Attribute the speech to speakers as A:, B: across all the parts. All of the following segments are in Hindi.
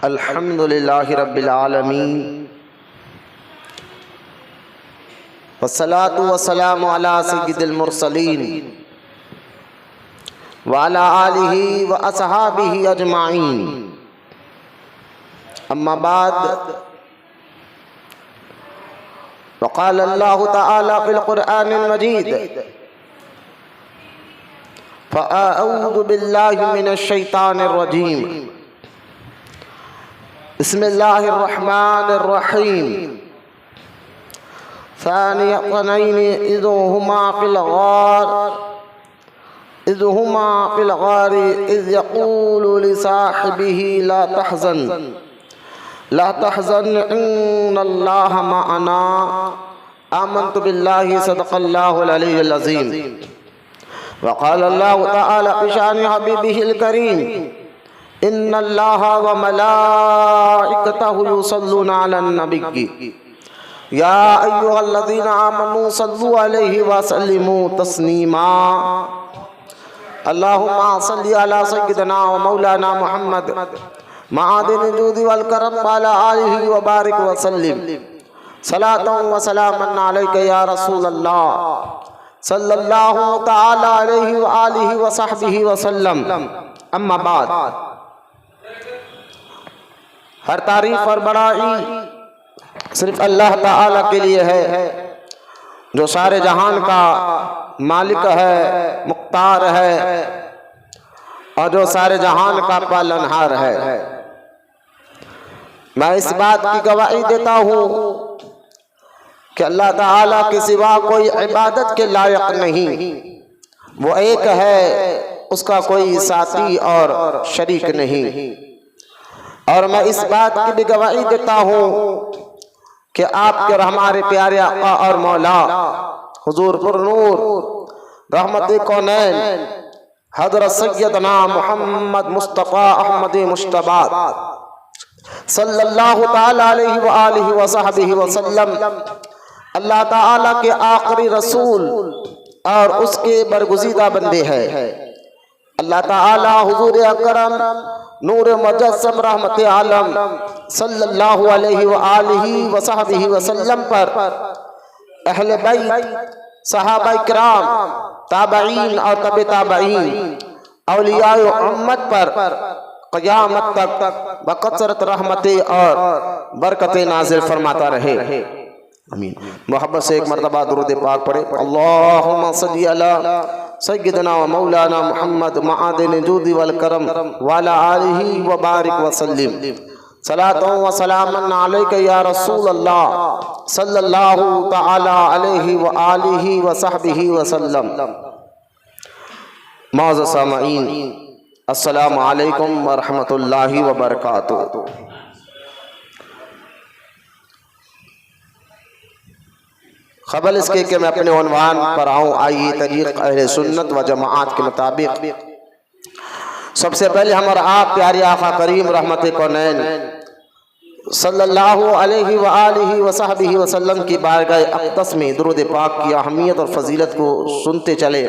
A: अल्हम्दुलिल्लाहि रब्बिल आलमीन वस्सलातु वस्सलामु अला सय्यिदिल मुरसलीन व अला आलिहि व अस्हाबिहि अजमाइन। अम्मा बाद, वक़ाल अल्लाहु तआला फ़िल क़ुरआनिल मजीद फ़अऊज़ु बिल्लाहि मिनश शैतानिर रजीम। बिस्मिल्लाहिर रहमानिर रहीम। सानिय क़नैनि इज़ हुमा फ़िल ग़ारि इज़ यक़ूलु लिसाहिबिही ला तहज़न इन्नल्लाह मअना। आमन्तु बिल्लाहि सदक़ल्लाहुल अलीयुल अज़ीम। वक़ाल अल्लाहु तआला बिशानि हबीबिहिल करीम इन्नल्लाह व मलाइकतहु युसल्लूना अलन नबी या अय्युहल्लज़ीना आमनू सल्लु अलैहि व सल्लिमू तस्लीमा। अल्लाहुम्मा सल्लि अला सय्यिदिना व मौलाना मुहम्मद मआदिनिल जूदि वल करम व अला आलिहि व बारिक व सल्लिम सलातन व सलामन अलैका या रसूलल्लाह सल्लल्लाहु तआला अलैहि व आलिहि व सहबिहि व सल्लम। अम्मा बाद, हर तारीफ और बड़ाई सिर्फ अल्लाह ताला के लिए है जो सारे जहान का मालिक है, मुख्तार है और जो सारे जहान का पालनहार है। मैं इस बात की गवाही देता हूँ कि अल्लाह ताला के सिवा कोई इबादत के लायक नहीं, वो एक है, उसका कोई साथी और शरीक नहीं। और मैं इस बात की भी गवाही देता हूँ कि आपके और हमारे प्यारे आका और मौला हुजूर पुरनूर रहमत कौनैन हज़रत सैयदना मोहम्मद मुस्तफ़ा अहमद मुश्तबा सल्लल्लाहु ताला अलैहि व आलिहि व सहबिहि व सल्लम अल्लाह ताला के आखिरी रसूल और उसके बरगुज़ीदा बंदे हैं। अल्लाह ताला हुजूर अकरम नूर मुजस्सम रहमत आलम सल्लल्लाहु अलैहि व आलिहि व सहबिहि व सल्लम पर अहले बैत, सहाबा किराम, ताबईन और तबे ताबईन, औलियाए उम्मत पर क़यामत तक बकसरत रहमतें और बरकतें नाज़िल फरमाता रहे। आमीन। मोहब्बत से एक मरतबा दुरूद पाक पढ़े। अल्लाहुम्मा सल्लि अला सय्यिदिना व मौलाना मुहम्मद मआदिनिल जूदि वल करम व अला आलिहि व बारिक व सल्लिम सलातन व सलामन अलैका या रसूलल्लाह सल्लल्लाहु तआला अलैहि व आलिहि व सहबिहि व सल्लम। मौजूद सामईन, अस्सलामु अलैकुम व रहमतुल्लाहि व बरकातुहू। ख़बर इसके कि मैं अपने उन्वान पर आऊँ, आइए तरीक़ अहले सुन्नत व जमाअत के मुताबिक सबसे पहले हमारा आप प्यारे आका करीम रहमत कौनैन सल्लल्लाहु अलैहि व आलिहि व सहबिहि व सल्लम की बारगाह अक़दस में दुरूद पाक की अहमियत और फजीलत को सुनते चले।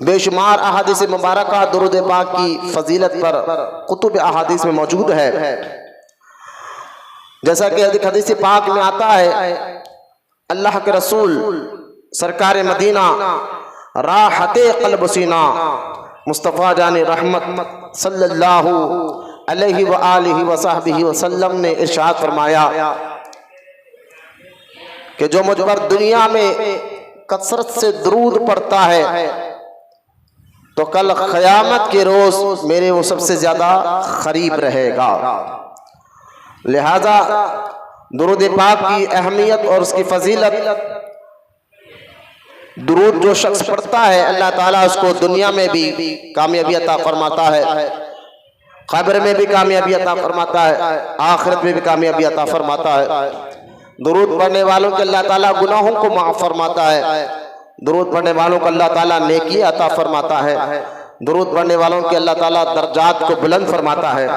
A: बेशुमार अहादीस मुबारका दुरूद पाक की फजीलत पर कुतुब अहादीस में मौजूद है। जैसा कि हदीस पाक में आता है, अल्लाह के रसूल सरकार मदीना राहते क़ल्ब सीना मुस्तफ़ा जाने रहमत सल्लल्लाहु अलैहि व आलिहि व सहबिहि व सल्लम ने इरशाद फरमाया कि जो मुझ पर दुनिया में कसरत से दुरूद पढ़ता है तो कल क़यामत के रोज़ मेरे वो सबसे ज़्यादा क़रीब रहेगा। लिहाजा दुरूद पाक की अहमियत और उसकी फजीलत, दुरूद जो शख्स पढ़ता है अल्लाह ताला उसको दुनिया में भी कामयाबी अता फरमाता है, क़ब्र में भी कामयाबी अता फरमाता है, आखिरत में भी कामयाबी अता फरमाता है। दुरूद पढ़ने वालों के अल्लाह ताला गुनाहों को माफ़ फरमाता है, दुरूद पढ़ने वालों को अल्लाह ताला नेकी अता फरमाता है, दुरूद पढ़ने वालों के अल्लाह ताला दर्जात को बुलंद फरमाता है।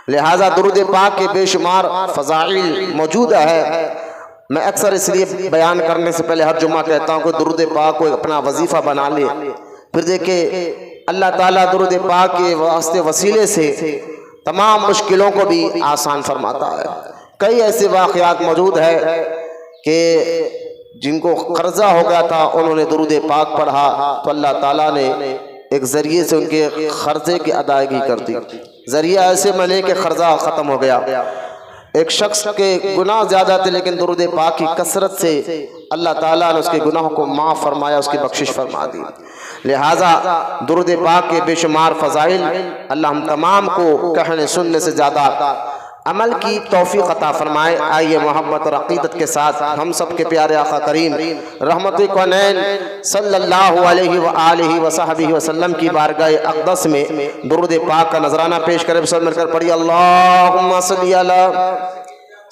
A: लिहाजा दुरूद पाक के बेशुमार फ़ज़ाइल मौजूद है। मैं अक्सर इसलिए बयान करने से पहले हर जुम्मा कहता हूँ कि दुरूद पाक को अपना वजीफ़ा बना ले। फिर देखिए अल्लाह ताला दुरूद पाक के वास्ते वसीले से तमाम मुश्किलों को भी आसान फरमाता है। कई ऐसे वाक़यात मौजूद है कि जिनको कर्जा हो गया था, उन्होंने दुरूद पाक पढ़ा तो अल्लाह ताला ने एक ज़रिए से उनके कर्जे की अदायगी कर दी। ज़रिया ऐसे मिले कि कर्जा ख़त्म हो गया। एक शख्स के गुनाह ज़्यादा थे, लेकिन दुरूद पाक की कसरत से अल्लाह ताला ने उसके गुनाहों को माफ़ फरमाया, उसकी बख्शिश फरमा दी। लिहाजा दुरूद पाक के बेशुमार फ़ज़ाइल अल्लाह हम तमाम को कहने सुनने से ज़्यादा अमल की तौफीक अता फरमाए। आइए मोहब्बत और अक़ीदत के साथ हम सब के प्यारे आका करीम रहमतुल कौनैन सल्लल्लाहु अलैहि व आलिहि व सहबिहि वसल्लम की बारगाह अक़दस में दुरूद पाक का नजराना पेश करें। सब मिलकर पढ़िए अल्लाहुम्मा सल्ली अला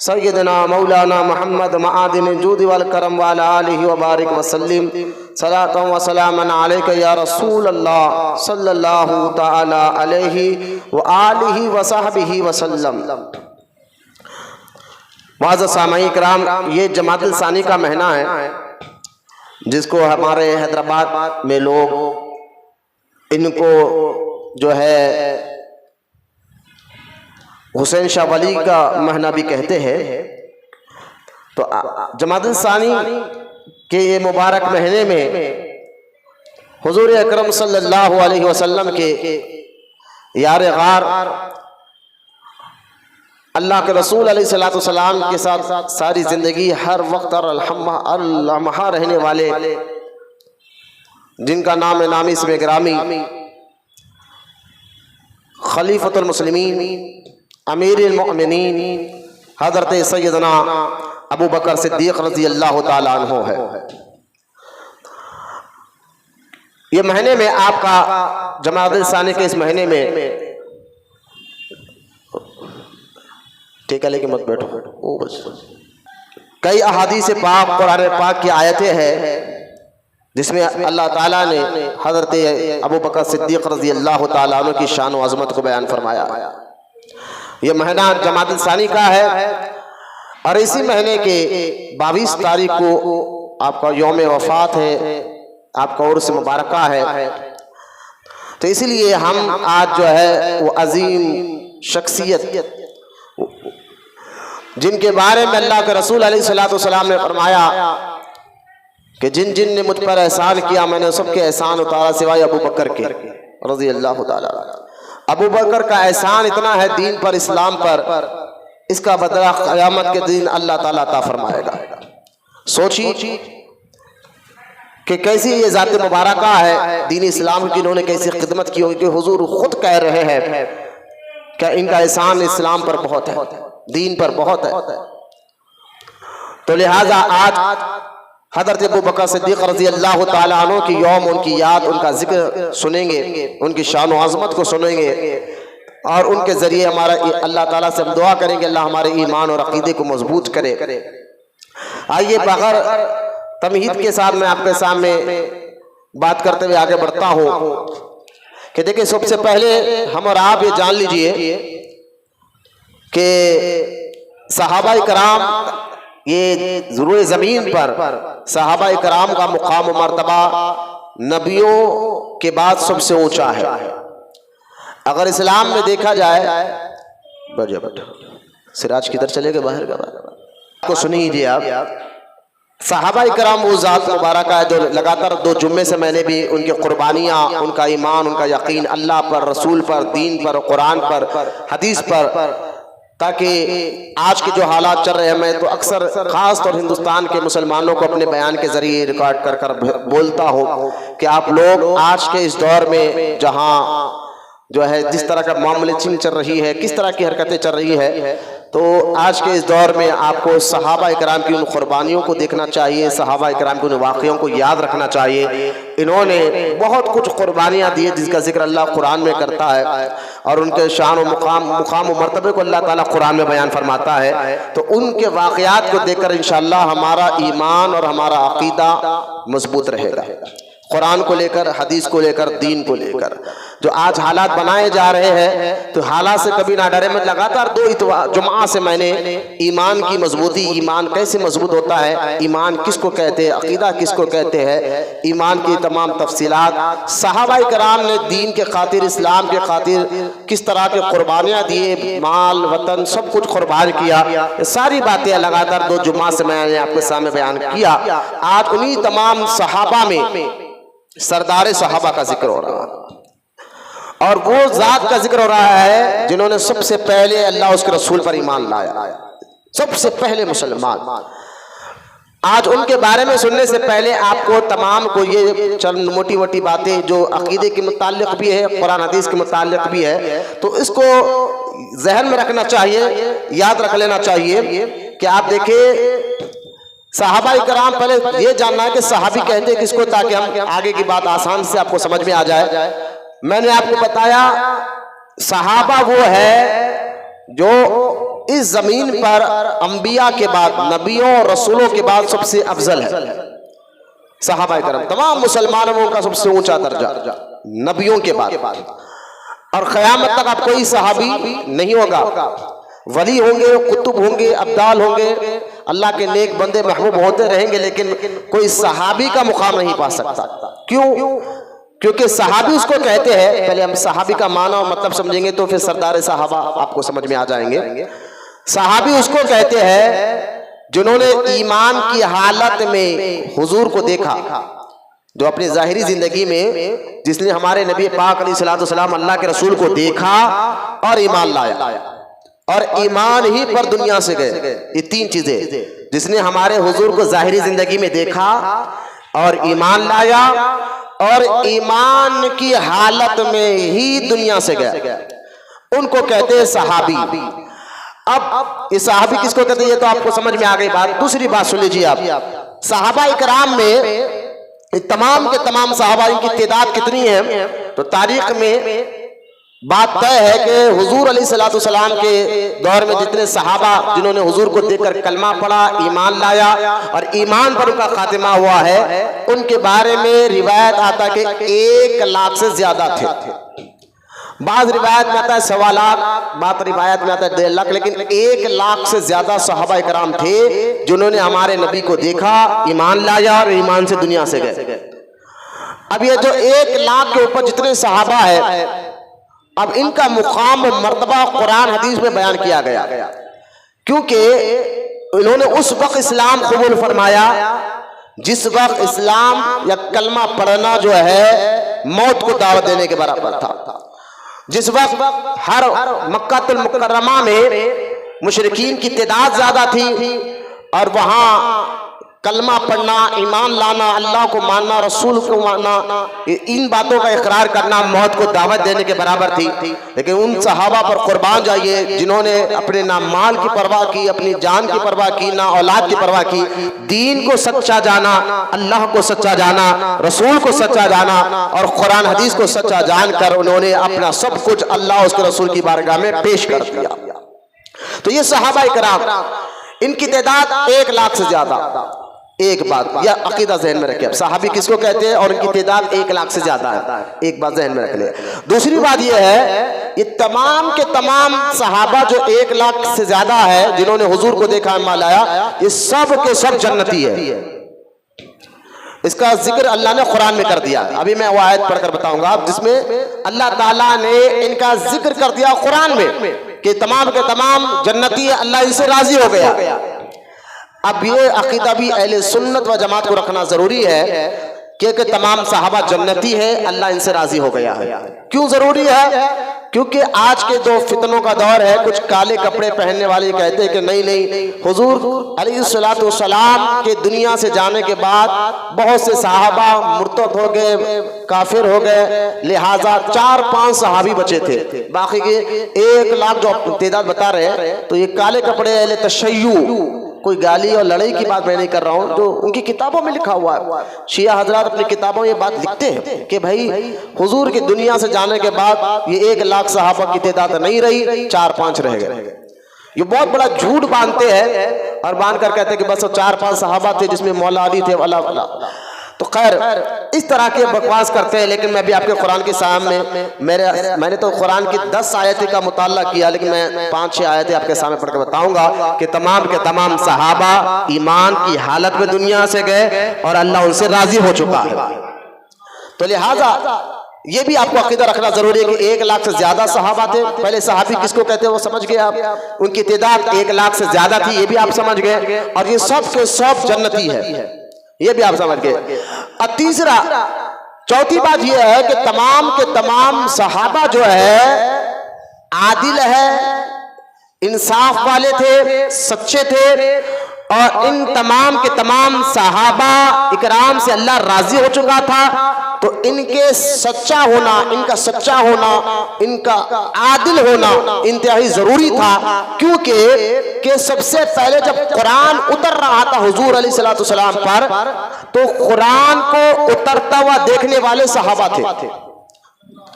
A: सय्यदना मौलाना मोहम्मद मआदिन जूद वल करम व अला आलिहि व बारिक व सल्लिम सलातन व सलामन अलैका या रसूल अल्लाह सल्लल्लाहु तआला अलैहि व आलिहि व सहबिहि वसल्लम। वाज़ सामाई कराम, ये जमातुल सानी का महीना है जिसको हमारे हैदराबाद में लोग इनको जो है हुसैन शाह वली का महीना भी कहते हैं। तो जमातुल सानी के ये मुबारक महीने में हुजूर अकरम सल्लल्लाहु अलैहि वसल्लम के यार गार अल्लाह के रसूल अलैहिस्सलातु वस्सलाम के साथ सारी ज़िंदगी हर वक्त और लम्हा रहने वाले, जिनका नाम है नामी इसमें गिरामी खलीफतुल मुस्लिमीन अमीरुल मोमिनीन हज़रत सैयदना अबू बकर सिद्दीक़ रज़ी अल्लाह ताला अन्हु है। ये महीने में आपका जमातुल सानी के इस महीने में ठीक है, लेकिन मत बैठो ओ बस। कई अहादीस पाक कुरान पाक की आयतें हैं जिसमें अल्लाह ताला ने हज़रत अबू बकर सिद्दीक़ रज़ी अल्लाह ताला अन्हु की शान व अज़मत को बयान फरमाया। ये महीना जमातुल सानी का है और इसी महीने के 22 तारीख को आपका यौम वफ़ात है, आपका उर्स मुबारका है। तो इसीलिए हम आज जो है वो अजीम शख्सियत जिनके बारे में अल्लाह के रसूल अलैहिस्सलातु वस्सलाम ने फरमाया कि जिन जिन ने मुझ पर एहसान किया मैंने सबके एहसान उतारा सिवाय अबू बकर के रज़ी अल्लाह ताला। अबू बकर का एहसान इतना है दीन पर, इस्लाम पर, इसका बदला क़यामत के दिन अल्लाह ताला अता फरमाएगा। सोचिए कि कैसी ये ज़ात मुबारका है दीन इस्लाम की, इन्होंने कैसी खिदमत की होगी कि हुजूर खुद कह रहे हैं कि इनका एहसान इस्लाम पर बहुत है, दीन पर बहुत है। तो लिहाजा आज हज़रत अबू बकर सिद्दीक़ रज़ी अल्लाह ताला अन्हु की यौम, उनकी याद, उनका जिक्र सुनेंगे, उनकी शान व अज़मत को सुनेंगे और उनके ज़रिए हमारा अल्लाह ताला से हम दुआ करेंगे अल्लाह हमारे ईमान और अक़ीदे को मजबूत करे। आइए बग़ैर तमहीद के साथ मैं आपके सामने बात करते हुए आगे बढ़ता हूँ कि देखिए, सबसे पहले हम और आप ये जान लीजिए कि सहाबा इकराम, ये ज़रूर ज़मीन पर सहाबा इकराम का मुकाम व मर्तबा नबियों के बाद सबसे ऊंचा है। अगर इस्लाम में देखा जाए, सिराज किधर चले गए, बाहर का को सुनिए आप। सहाबा इकराम वो ज़ात मुबारक है जो लगातार 2 जुम्मे से मैंने भी उनकी कुर्बानियाँ, उनका ईमान, उनका यकीन अल्लाह पर, रसूल पर, दीन पर, कुरान पर, हदीस पर, ताकि आज के जो हालात चल रहे हैं, मैं तो अक्सर ख़ास तौर हिंदुस्तान के मुसलमानों को अपने बयान के ज़रिए रिकॉर्ड कर कर बोलता हूँ कि आप लोग आज के इस दौर में जहाँ जो है जिस तरह का मामूलिंग चल रही है, किस तरह की हरकतें चल रही है, तो आज के इस दौर में आपको सहाबा इकराम की उन कुर्बानियों को देखना चाहिए, सहाबा इकराम के उन वाक़ियों को याद रखना चाहिए। इन्होंने बहुत कुछ कुर्बानियाँ दी जिसका जिक्र अल्लाह कुरान में करता है और उनके शान व मुकाम व मर्तबे को अल्लाह ताला कुरान में बयान फरमाता है। तो उनके वाक़यात को देखकर इंशाअल्लाह हमारा ईमान और हमारा अक़ीदा मजबूत रहेगा। कुरान को लेकर, हदीस को लेकर, दीन को लेकर। जो आज हालात बनाए जा रहे हैं तो हालात से कभी ना डरे। मैं लगातार 2 जुमा से मैंने ईमान की मजबूती, ईमान कैसे मजबूत होता है, ईमान किसको कहते हैं, अकीदा किसको कहते हैं, ईमान की तमाम तफसीलात, सहाबाए कराम ने दीन के खातिर, इस्लाम के खातिर किस तरह के कुर्बानियाँ दिए, माल वतन सब कुछ कुर्बान किया, ये सारी बातें लगातार 2 जुमा से मैंने आपके सामने बयान किया। आज उन्हीं तमाम सहाबा में सरदार सहाबा का जिक्र हो रहा है और वो जात का जिक्र हो रहा है जिन्होंने सबसे पहले अल्लाह उसके रसूल पर ईमान लाया, सबसे पहले मुसलमान। आज उनके बारे में सुनने से पहले आपको तमाम को ये चंद मोटी मोटी बातें जो अकीदे के मुताल्लिक भी है, कुरान हदीस के मुताल्लिक भी है, तो इसको जहन में रखना चाहिए, याद रख लेना चाहिए कि आप देखिए सहाबाए कराम, पहले ये जानना है कि सहाबी कहते किसको, ताकि हम आगे की बात आसान से आपको समझ में आ जाए। मैंने आपको बताया सहाबा वो है जो इस जमीन पर अंबिया के बाद, नबियों और रसूलों के बाद सबसे अफजल है। सहाबाए कराम तमाम मुसलमानों का सबसे ऊंचा दर्जा नबियों के बाद, और क़यामत तक आप कोई सहाबी नहीं होगा। वली होंगे, कुतुब होंगे, अब्दाल होंगे, अल्लाह के नेक बंदे महबूब होते रहेंगे, लेकिन कोई सहाबी का मुकाम नहीं पा सकता। क्यों? क्योंकि सहाबी उसको कहते हैं। पहले हम सहाबी का माना और मतलब समझेंगे तो फिर सरदार सहाबा आपको समझ में आ जाएंगे। सहाबी उसको कहते हैं जिन्होंने ईमान की हालत में हुजूर को देखा, जो अपनी जाहिरी जिंदगी में, जिसने हमारे नबी पाक अलैहिस्सलाम अल्लाह के रसूल को देखा और ईमान लाया, और ईमान ही पर दुनिया से गए। ये 3 चीजें, जिसने हमारे हुजूर को जाहिरी जिंदगी में देखा और ईमान लाया और ईमान की हालत में ही दुनिया से गया, उनको कहते हैं सहाबी। अब ये सहाबी किसको कहते हैं ये तो आपको समझ में आ गई बात। दूसरी बात सुन लीजिए आप, सहाबाए कराम में तमाम के तमाम सहाबा की तादाद कितनी है, तो तारीख में बात तय है कि हुजूर अलैहिस्सलाम के दौर में जितने सहाबा जिन्होंने हुजूर को देखकर कलमा पढ़ा, ईमान लाया और ईमान पर उनका खातिमा हुआ है, उनके बारे में रिवायत आता कि 1 लाख से ज्यादा थे। बाद रिवायत में आता है 1.25 लाख, बात रिवायत में आता है 1.5 लाख, लेकिन 1 लाख से ज्यादा सहाबाए कराम थे जिन्होंने हमारे नबी को देखा, ईमान लाया और ईमान से दुनिया से गए। अब ये जो 1 लाख के ऊपर जितने सहाबा है, अब इनका मुकाम मर्तबा कुरान हदीस में बयान किया गया, क्योंकि इन्होंने उस वक्त इस्लाम कबूल फरमाया जिस वक्त इस्लाम या कलमा पढ़ना जो है मौत को दावत देने के बराबर था। जिस वक्त हर मक्कातुल मुकर्रमा में मुशरिकीन की तादाद ज्यादा थी और वहां कलमा पढ़ना, ईमान लाना, अल्लाह को मानना, रसूल को मानना, इन बातों का इकरार करना मौत को दावत देने के बराबर थी। लेकिन उन सहाबा पर कुर्बान जाइए जिन्होंने अपने ना माल की परवाह की, अपनी जान की परवाह की, ना औलाद की परवाह की, दीन को सच्चा जाना, अल्लाह को सच्चा जाना, रसूल को सच्चा जाना और कुरान हदीस को सच्चा जानकर उन्होंने अपना सब कुछ अल्लाह उसके रसूल की बारगाह में पेश कर दिया। तो ये सहाबाए कराम, इनकी तादाद 1 लाख से ज्यादा। एक बात या अकीदा जहन में रखे, सहाबी किसको कहते हैं और इनकी तादाद 1 लाख से ज्यादा है, एक बात जहन में रख ले। दूसरी बात यह है, ये तमाम के तमाम सहाबा जो 1 लाख से ज्यादा है जिन्होंने हुजूर को देखा, ईमान लाया, ये सब के सब जन्नती है। इसका जिक्र अल्लाह ने कुरान में कर दिया। अभी मैं वो आयत पढ़कर बताऊंगा जिसमें अल्लाह ताला ने इनका जिक्र कर दिया कुरान में कि तमाम के तमाम जन्नती है, अल्लाह इनसे राजी हो गया। अब ये अकीदा भी अहले सुन्नत व जमात को रखना जरूरी है कि तमाम सहाबा जन्नती है, अल्लाह इनसे राजी हो गया है। क्यों जरूरी है? क्योंकि आज के जो फितनों का दौर है, कुछ काले कपड़े पहनने वाले कहते हैं कि नहीं हुजूर अलैहिस्सलातु वस्सलाम के दुनिया से जाने के बाद बहुत से सहाबा मुर्तद हो गए, काफिर हो गए, लिहाजा 4-5 सहाबी बचे थे, बाकी के 1 लाख जो तादाद बता रहे हैं। तो ये काले कपड़े अहले तशय्युअ, कोई गाली और लड़ाई की बात मैं नहीं कर रहा हूँ, जो उनकी किताबों में लिखा हुआ है। शिया हजरात अपनी किताबों में ये बात लिखते हैं कि भाई हुजूर की दुनिया से जाने के बाद ये 1 लाख सहाबा की तादाद नहीं रही, 4-5 रह गए। ये बहुत बड़ा झूठ बांधते हैं और बांध कर कहते हैं कि बस 4-5 सहाबा थे जिसमें मौला अली थे, वाला। तो खैर इस तरह के बकवास करते हैं, लेकिन मैं भी आपके कुरान के सामने मैंने तो कुरान की 10 आयतें का मुताला किया, लेकिन मैं 5-6 आयतें आपके सामने पढ़ के बताऊंगा कि तमाम के तमाम सहाबा ईमान की हालत में दुनिया से गए और अल्लाह उनसे राजी हो चुका है। तो लिहाजा ये भी आपको अकीदा रखना जरूरी है कि 1 लाख से ज्यादा सहाबा थे। पहले सहाबी किसको कहते हैं वो समझ गए आप, उनकी तादाद 1 लाख से ज्यादा थी, ये भी आप समझ गए, और ये सब के सब जन्नती है, ये भी आप समझ गए। और तीसरा चौथी बात यह है कि तमाम के तमाम सहाबा जो है आदिल है, इंसाफ वाले थे, सच्चे थे, और इन तमाम के तमाम सहाबा इकराम से अल्लाह राजी हो चुका था। तो इनके सच्चा होना, इनका सच्चा होना, इनका आदिल होना इंतहाई जरूरी था, क्योंकि सबसे पहले जब कुरान उतर रहा था हुजूर अलैहिस्सलाम पर, तो कुरान को उतरता हुआ देखने वाले सहाबा थे।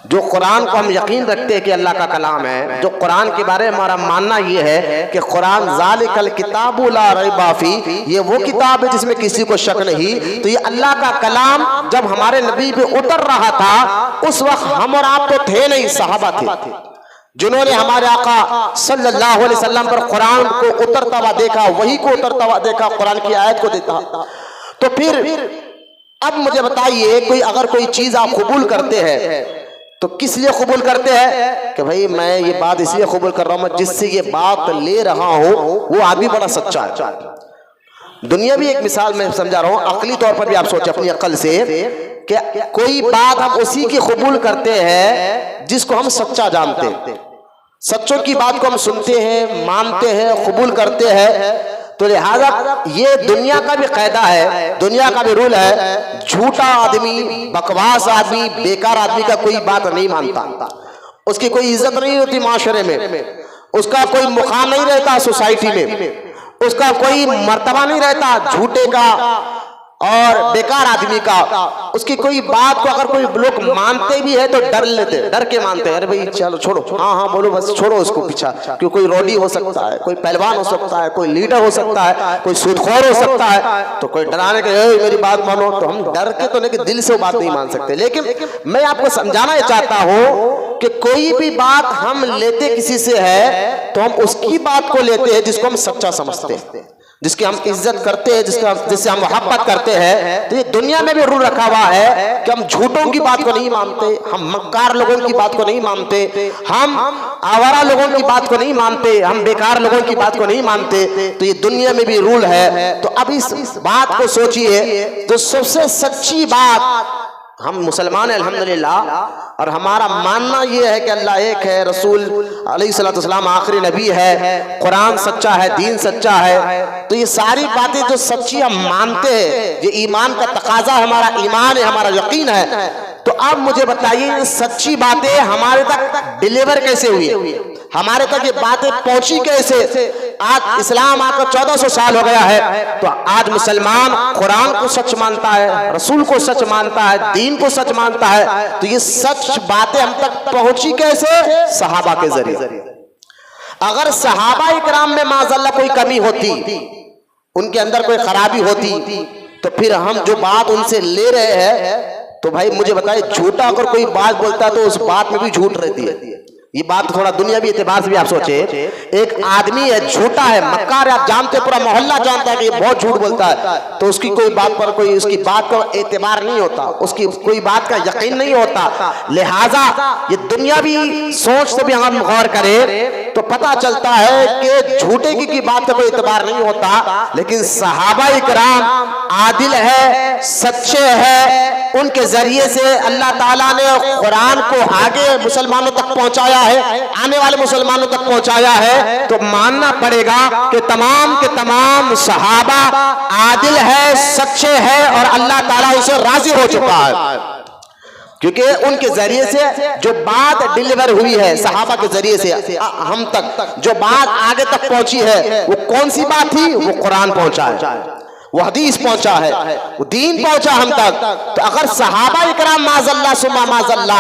A: जो कुरान को हम यकीन रखते हैं कि अल्लाह का कलाम है, जो कुरान के बारे में हमारा मानना यह है कि कुरान ज़ालिकल किताबु ला रैबा फी, ये वो किताब है जिसमें किसी को शक नहीं। तो ये अल्लाह का कलाम जब हमारे नबी पे उतर रहा था, उस वक्त हम और आप तो थे नहीं, सहाबा थे जिन्होंने हमारे आका सल्लल्लाहु अलैहि वसल्लम पर कुरान को उतरता हुआ देखा, वही को उतरता हुआ देखा, कुरान की आयत को देखा। तो फिर अब मुझे बताइए, अगर कोई चीज आप कबूल करते हैं तो किस लिए कबूल करते हैं कि भाई मैं ये बात इसलिए कबूल कर रहा हूं, मैं जिससे ये बात ले रहा हूं वो आदमी बड़ा सच्चा है। दुनिया भी एक मिसाल मैं समझा रहा हूं, अकली तौर पर भी आप सोचें अपनी अकल से कि कोई बात हम उसी की कबूल करते हैं जिसको हम सच्चा जानते हैं। सच्चों की बात को हम सुनते हैं, मानते हैं, कबूल करते हैं। तो लिहाजा ये दुनिया का भी कायदा है, दुनिया का भी रूल है, झूठा आदमी, बकवास आदमी, बेकार आदमी का कोई बात नहीं मानता, उसकी कोई इज्जत नहीं होती माशरे में, उसका कोई मुकाम नहीं रहता सोसाइटी में, उसका कोई मर्तबा नहीं रहता झूठे का और बेकार आदमी का। उसकी कोई बात को अगर कोई लोग मानते भी है तो डर लेते, डर के मानते हैं, अरे भाई चलो छोड़ो, हाँ बोलो बस, छोड़ो उसको पीछा, क्यों कोई रोडी हो सकता है, कोई पहलवान हो सकता है, कोई लीडर हो सकता है, कोई सूदखोर हो सकता है, तो कोई डराने के मेरी बात मानो, तो हम डर के तो लेकिन दिल से वो बात नहीं मान सकते। लेकिन मैं आपको समझाना चाहता हूं कि कोई भी बात हम लेते किसी से है तो हम उसकी बात को लेते हैं जिसको हम सच्चा समझते हैं, जिसकी हम इज्जत करते हैं, जिससे हम मोहब्बत करते हैं। तो ये दुनिया में भी रूल रखा हुआ है कि हम झूठों की बात को नहीं मानते, हम मक्कार लोगों की बात को नहीं मानते, हम आवारा लोगों की बात को नहीं मानते, हम बेकार लोगों की बात को नहीं मानते। तो ये दुनिया में भी रूल है। तो अब इस बात को सोचिए, तो सबसे सच्ची बात, हम मुसलमान हैं अल्हम्दुलिल्लाह, और हमारा मानना यह है कि अल्लाह एक है, रसूल अलैहिस्सलाम आखिरी नबी है, कुरान सच्चा है, दीन सच्चा है। तो ये सारी बातें जो सच्ची हम मानते हैं, ये ईमान का तकाजा, हमारा ईमान है, हमारा यकीन है। तो अब मुझे बताइए, सच्ची बातें हमारे तक डिलीवर कैसे हुई, हमारे तक ये बातें पहुंची कैसे? आज इस्लाम आकर 1400 साल हो गया है, तो आज मुसलमान कुरान को सच मानता है, रसूल को सच मानता है, दीन को सच मानता है। तो ये सच बातें हम तक पहुंची कैसे? सहाबा के जरिए। अगर सहाबा इकराम में माज़अल्लाह कोई कमी होती, उनके अंदर कोई खराबी होती, तो फिर हम जो बात उनसे ले रहे हैं, तो भाई मुझे बताइए, झूठा अगर कोई बात बोलता है तो उस बात में भी झूठ रहती है। ये बात थोड़ा दुनियावी एतबार से भी आप सोचे, एक आदमी है, झूठा है, मक्कार है, आप जानते, पूरा मोहल्ला जानता है कि ये बहुत झूठ बोलता है, तो उसकी कोई बात पर कोई उसकी बात का एतबार नहीं होता, उसकी कोई बात का यकीन नहीं होता। लिहाजा ये दुनियावी सोच से भी हम गौर करें तो पता चलता है कि झूठे की बात का कोई एतबार नहीं होता। लेकिन सहाबा इकराम आदिल है, सच्चे हैं, उनके जरिए से अल्लाह ताला ने कुरान को आगे मुसलमानों तक पहुंचाया है, आने वाले मुसलमानों तक पहुंचाया है। तो मानना पड़ेगा कि तमाम के तमाम सहाबा आदिल है, सच्चे हैं, और अल्लाह ताला उनसे राजी हो चुका है, क्योंकि उनके जरिए से जो बात डिलीवर हुई है, सहाबा के जरिए से हम तक जो बात आगे तक पहुंची है, वो कौन सी बात थी? वो कुरान पहुंचा है, वो हदीस पहुंचा है, वो दीन पहुंचा हम तक। तो अगर सहाबा इकराम माज़ल्ला सुम्मा माज़ल्ला,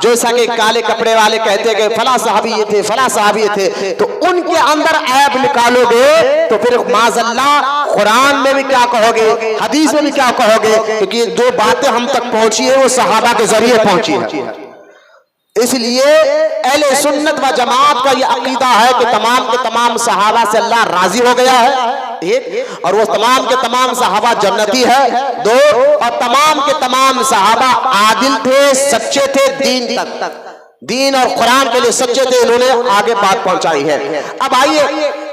A: जैसा कि काले कपड़े वाले कहते कि फला सहाबी ये थे, फला सहाबी ये थे, तो उनके अंदर ऐब निकालोगे तो फिर माज़ल्ला कुरान में भी क्या कहोगे, हदीस में भी क्या कहोगे, क्योंकि जो बातें हम तक पहुंची है वो सहाबा के जरिए पहुंची है। इसलिए अहले सुन्नत व जमात का ये अकीदा है कि तमाम के तमाम सहाबा से अल्लाह राजी हो गया है, एक, और वो तमाम के तमाम सहाबा जन्नती है, दो, और तमाम के तमाम सहाबा आदिल थे, सच्चे थे, दीन और कुरान के लिए सच्चे थे, इन्होंने आगे बात पहुंचाई है। अब आइए,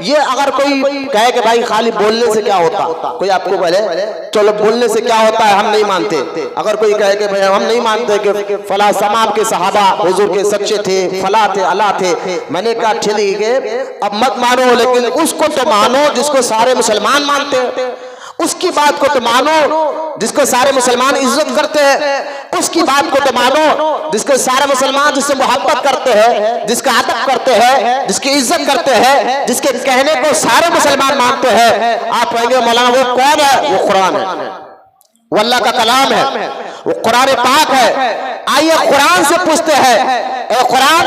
A: ये अगर कोई कहे कि भाई खाली बोलने से क्या होता, कोई आपको बोले चलो बोलने से क्या होता है, हम नहीं मानते। अगर कोई कहे कि भाई हम नहीं मानते कि फला तमाम के सहाबा हुजूर के सच्चे थे, फला थे, अला थे, मैंने कहा ठीक है, अब मत मानो, लेकिन उसको तो मानो जिसको सारे मुसलमान मानते हैं, उसकी बात को तो मानो जिसको सारे मुसलमान इज्जत करते हैं, उसकी बात को तो मानो जिसको सारे मुसलमान जिससे मोहब्बत करते हैं, जिसका अदब करते हैं, जिसकी इज्जत करते हैं, जिसके कहने को सारे मुसलमान मानते हैं। आप कहेंगे मौलाना वो कौन है? वो कुरान है, वो अल्लाह का कलाम है, वो कुरान पाक है। आइए कुरान से पूछते हैं, ए कुरान,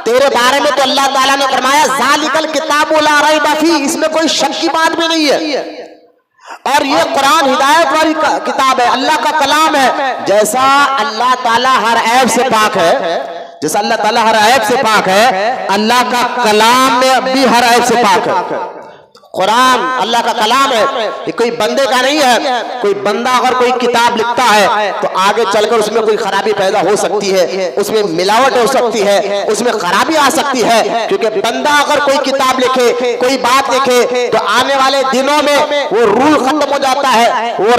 A: तेरे बारे में तो अल्लाह ताला ने फरमाया ज़ालिकल किताबु ला रैब फीह, इसमें कोई शक की बात भी नहीं है, और ये कुरान हिदायत वाली किताब है, अल्लाह का कलाम है। जैसा अल्लाह ताला हर ऐब से पाक है, जैसा अल्लाह ताला हर ऐब से पाक है, अल्लाह का कलाम में भी हर ऐब से पाक है। कुरान अल्लाह का कलाम है, ये कोई बंदे का नहीं है। कोई बंदा अगर कोई किताब लिखता है तो आगे चलकर उसमें कोई खराबी पैदा हो सकती है, उसमें मिलावट हो सकती है, उसमें खराबी आ सकती है, क्योंकि बंदा अगर कोई किताब लिखे, कोई बात लिखे, तो आने वाले दिनों में वो रूल खत्म हो जाता है। वो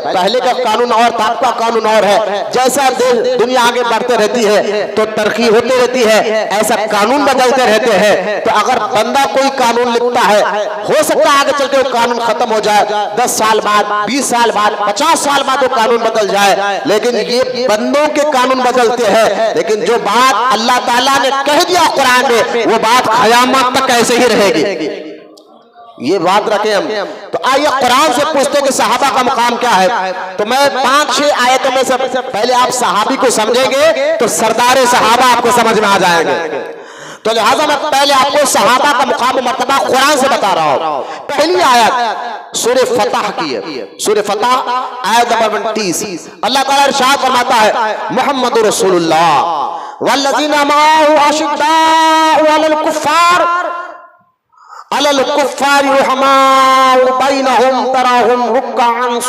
A: पहले का कानून और था, आपका कानून और है। जैसा दुनिया आगे बढ़ते रहती है तो तरक्की होती रहती है, ऐसा कानून बदलते रहते हैं। तो अगर बंदा कोई कानून लिखता है, हो सकता है आगे चलकर वो कानून खत्म हो जाए, 10 साल बाद, 20 साल बाद, 50 साल बाद वो कानून बदल जाए, लेकिन ये बंदों के कानून बदलते हैं। लेकिन जो बात अल्लाह ताला ने कह दिया कुरान में, वो बात क़यामत तक ऐसे ही रहेगी। ये बात रखें हम। तो आइए कुरान से पूछते कि सहाबा का मुकाम क्या है। तो मैं 5-6 आयतों में से पहले आप सहाबी को समझेंगे तो सरदार सहाबा आपको समझ में आ जाएंगे। तो लिहाजा मैं पहले आपको सहाबा का मुकाम मर्तबा कुरान से बता रहा हूं। पहली आयत सूरह फतह की है, सूरह फतह आयत नंबर 29। अल्लाह ताला इरशाद फरमाता है, मुहम्मदुर रसूलुल्लाह वल्लज़ीना माअहु अशिद्दाउ अलल कुफ्फारि रुहमाउ बैनहुम तराहुम रुक्अन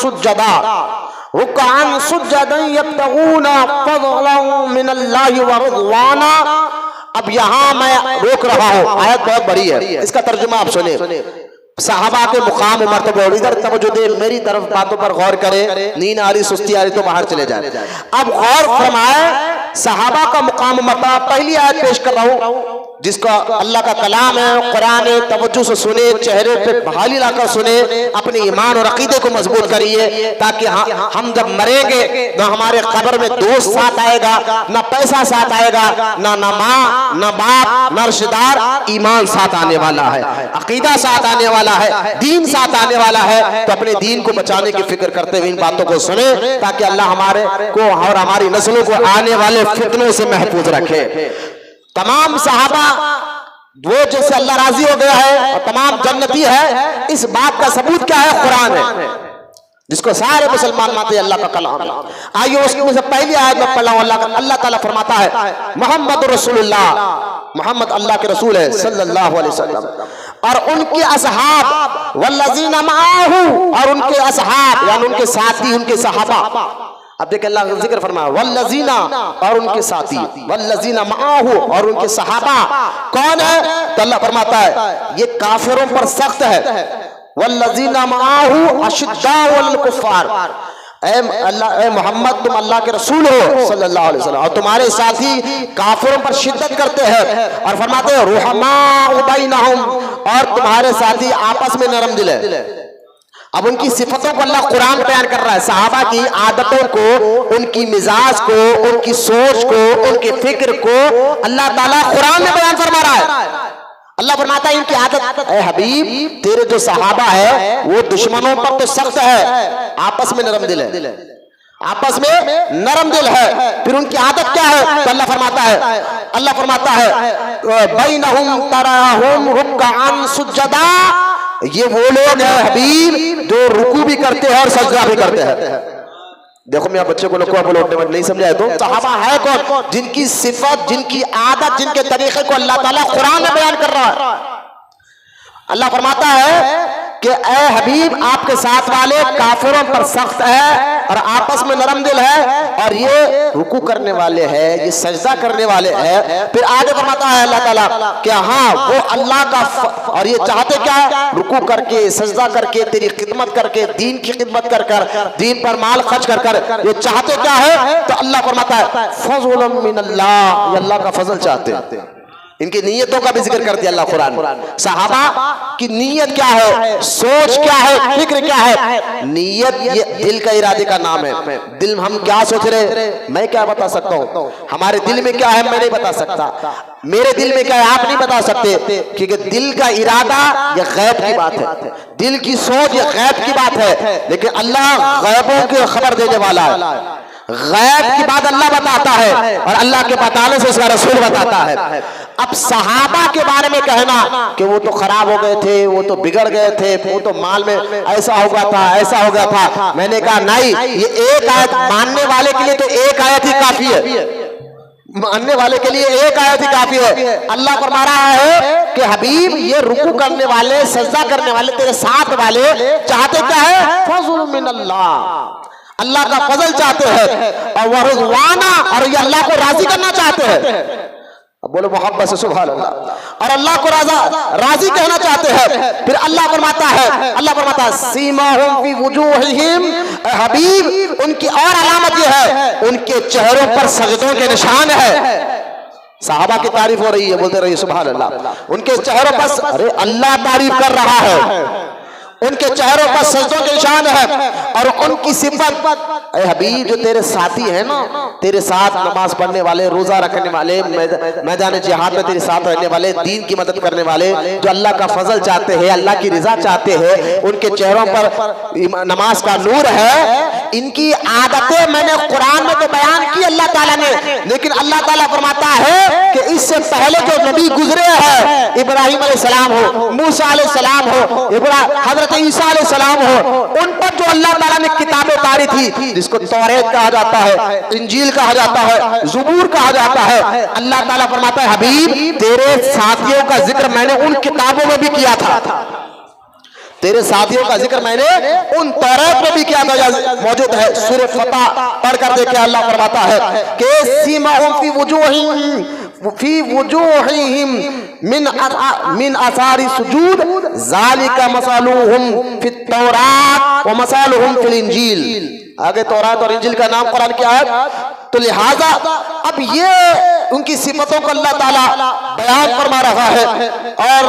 A: सुज्जदन यब्तगूना फज़लन मिनल्लाहि व रिज़वाना। अब यहां मैं रोक रहा हूं, आयत बहुत बड़ी है, इसका तर्जुमा आप सुने। सहाबा के मुकाम मर्तबा, इधर तवज्जो दे, मेरी तरफ बातों पर गौर करें, नींद आ रही, सुस्ती आ रही तो बाहर चले जाए। अब गौर फरमाए सहाबा का मुकाम मर्तबा। पहली आयत पेश कर रहा हूं जिसका अल्लाह का कलाम है, कुरान है, तवज्जो से सुने, चेहरे पे बहाली लाकर सुने, अपने ईमान और अकीदे को मजबूत करिए, ताकि हम जब मरेंगे न हमारे कब्र में दोस्त साथ आएगा, न पैसा साथ आएगा, न माँ, न बाप, न रिश्तेदार, ईमान साथ आने वाला है, अकीदा साथ आने वाला है, दीन साथ आने वाला है। तो अपने दीन को बचाने की फिक्र करते हुए इन बातों को सुने, ताकि अल्लाह हमारे को और हमारी नस्लों को आने वाले फितनों से महफूज रखे। तमाम सहाबा वो जैसे अल्लाह राजी हो गया है और तमाम जन्नती है, इस बात का सबूत क्या है? कुरान है, जिसको सारे मुसलमान मानते हैं, अल्लाह का कलाम है। आइए उसमें से पहली आयत में पढ़ा हूं। अल्लाह ताला फरमाता है, मुहम्मदुर रसूलुल्लाह, मुहम्मद अल्लाह के रसूल है सल्लल्लाहु अलैहि वसल्लम, और उनके असहाब वल्लज़ीना माअहु, और उनके असहाब यानी उनके साथी, उनके सहाबा। अब देखिए अल्लाह का जिक्र फरमाया, वल्लज़ीना, और उनके साथी, वल्लज़ीना माअहु, और उनके सहाबा कौन है? तो अल्लाह फरमाता है ये काफिरों पर सख्त है, वल्लज़ीना माअहु अशिद्दाउ अलल कुफ्फार। ए मोहम्मद, तुम अल्लाह के रसूल हो सल्लल्लाहु अलैहि वसल्लम, और तुम्हारे साथी काफिरों पर शिद्दत करते हैं, और फरमाते हैं रुहमाउ बैनहुम, और तुम्हारे साथी आपस में नरम दिल है। अब उनकी सिफतों को अल्लाह कुरान बयान कर रहा है, सहाबा की आदतों को, उनकी मिजाज को, उनकी सोच को, उनकी फिक्र को अल्लाह ताला कुरान में बयान फरमा रहा है। अल्लाह फरमाता है इनकी आदत, ऐ हबीब तेरे जो सहाबा है वो दुश्मनों पर तो सख्त है, आपस में नरम दिल है, आपस में नरम दिल है। फिर उनकी आदत क्या है? तो अल्लाह फरमाता है बैनहुम तराहुम रुक्कान सुज्जदा, ये वो लोग हैं हबीब जो रुकू भी करते हैं और सजदा भी करते हैं। देखो मैं बच्चे को लोग बोलने में नहीं समझाए तो सहाबा है कौन? जिनकी सिफत, जिनकी आदत, जिनके तरीके को अल्लाह ताला कुरान में बयान कर रहा है। अल्लाह फरमाता है कि ऐ हबीब आपके साथ वाले काफिरों पर सख्त है और आपस में नरम दिल है, और ये रुकू करने वाले हैं, ये सजदा करने वाले हैं। फिर आगे फरमाता है अल्लाह ताला कि हाँ वो अल्लाह का और ये चाहते क्या है? रुकू करके, सजदा करके, तेरी खिदमत करके, दीन की खिदमत कर कर, दीन पर माल खर्च कर कर, ये चाहते क्या है? तो अल्लाह फरमाता है फज़्लुम मिनल्लाह, ये अल्लाह का फजल चाहते हैं। इनकी नीयतों का भी जिक्र कर दिया अल्लाह कुरान। सहाबा की नीयत क्या है, सोच क्या है, फिक्र क्या है? नीयत ये दिल का इरादे का नाम है। दिल हम क्या सोच रहे मैं क्या बता सकता हूँ, हमारे दिल में क्या है मैं नहीं बता सकता, मेरे दिल में क्या है आप नहीं बता सकते, क्योंकि दिल का इरादा ये गैब की बात है, दिल की सोच ये गैब की बात है। लेकिन अल्लाह गैबों की खबर देने वाला है, गैब की बात अल्लाह बताता है और अल्लाह के बताने से उसका रसूल बताता है। अब सहाबा के बारे में कहना कि वो तो खराब हो गए थे, वो तो बिगड़ गए थे, वो तो माल में ऐसा हो गया था, ऐसा हो गया था, मैंने कहा नहीं, ये एक आयत मानने वाले के लिए तो एक आयत ही काफी है, मानने वाले के लिए एक आयत ही काफी है। अल्लाह फरमा रहा है कि हबीब ये रुकू करने वाले, सजदा करने वाले, तेरे साथ वाले चाहते क्या है? फज़्ल मिनल्लाह, अल्लाह का फजल चाहते हैं, और वह रिज़वाना, और ये अल्लाह को राजी करना चाहते हैं। अब बोलो मोहब्बत से सुभान अल्लाह, और अल्लाह को राजी कहना चाहते हैं। फिर अल्लाह फरमाता है सीमाहुम फी वुजूहिहिम, हबीब उनकी और अलामत ये है उनके चेहरों पर सजदों के निशान है। सहाबा की तारीफ हो रही है, बोलते रहिए सुभान अल्लाह। उनके चेहरों पर, अरे अल्लाह तारीफ कर रहा है, उनके चेहरों पर सजदों के निशान है, और उनकी सिफत, ऐ हबीब जो तेरे साथी है ना, तेरे साथ नमाज पढ़ने वाले, रोजा रखने वाले, मैदान जिहाद में तेरे साथ रहने वाले, दीन की मदद करने वाले, जो अल्लाह का फजल चाहते हैं, अल्लाह की रिजा चाहते हैं, उनके चेहरों पर नमाज का नूर है। इनकी आदतें मैंने कुरान में तो बयान की अल्लाह ताला ने, लेकिन अल्लाह ताला फरमाता है कि इससे पहले जो नबी गुजरे हैं, इब्राहिम अलैहिस्सलाम हो, मूसा अलैहिस्सलाम हो, हजरत ईसा अलैहिस्सलाम हो, उन पर जो अल्लाह ताला ने किताबें उतारी थी, जिसको तौरात कहा जाता है, इंजील कहा जाता है, ज़बूर कहा जाता है, अल्लाह ताला फरमाता है हबीब तेरे साथियों का जिक्र मैंने उन किताबों में भी किया था, तेरे साथियों का जिक्र मैंने उन तौरात में भी किया था, मौजूद है। सूरह फतह पढ़कर देखे, अल्लाह फरमाता है कि सीमाहुम फी वुजूहिहिम मिन आसारी सुजूद ज़ालिका मसालुहुम फित तौरात व मसालुहुम फिल इंजील। आगे तौरात और इंजील का नाम कुरान की आयत, तो लिहाजा अब ये उनकी सिफतों को अल्लाह ताला बयान फरमा रहा है, और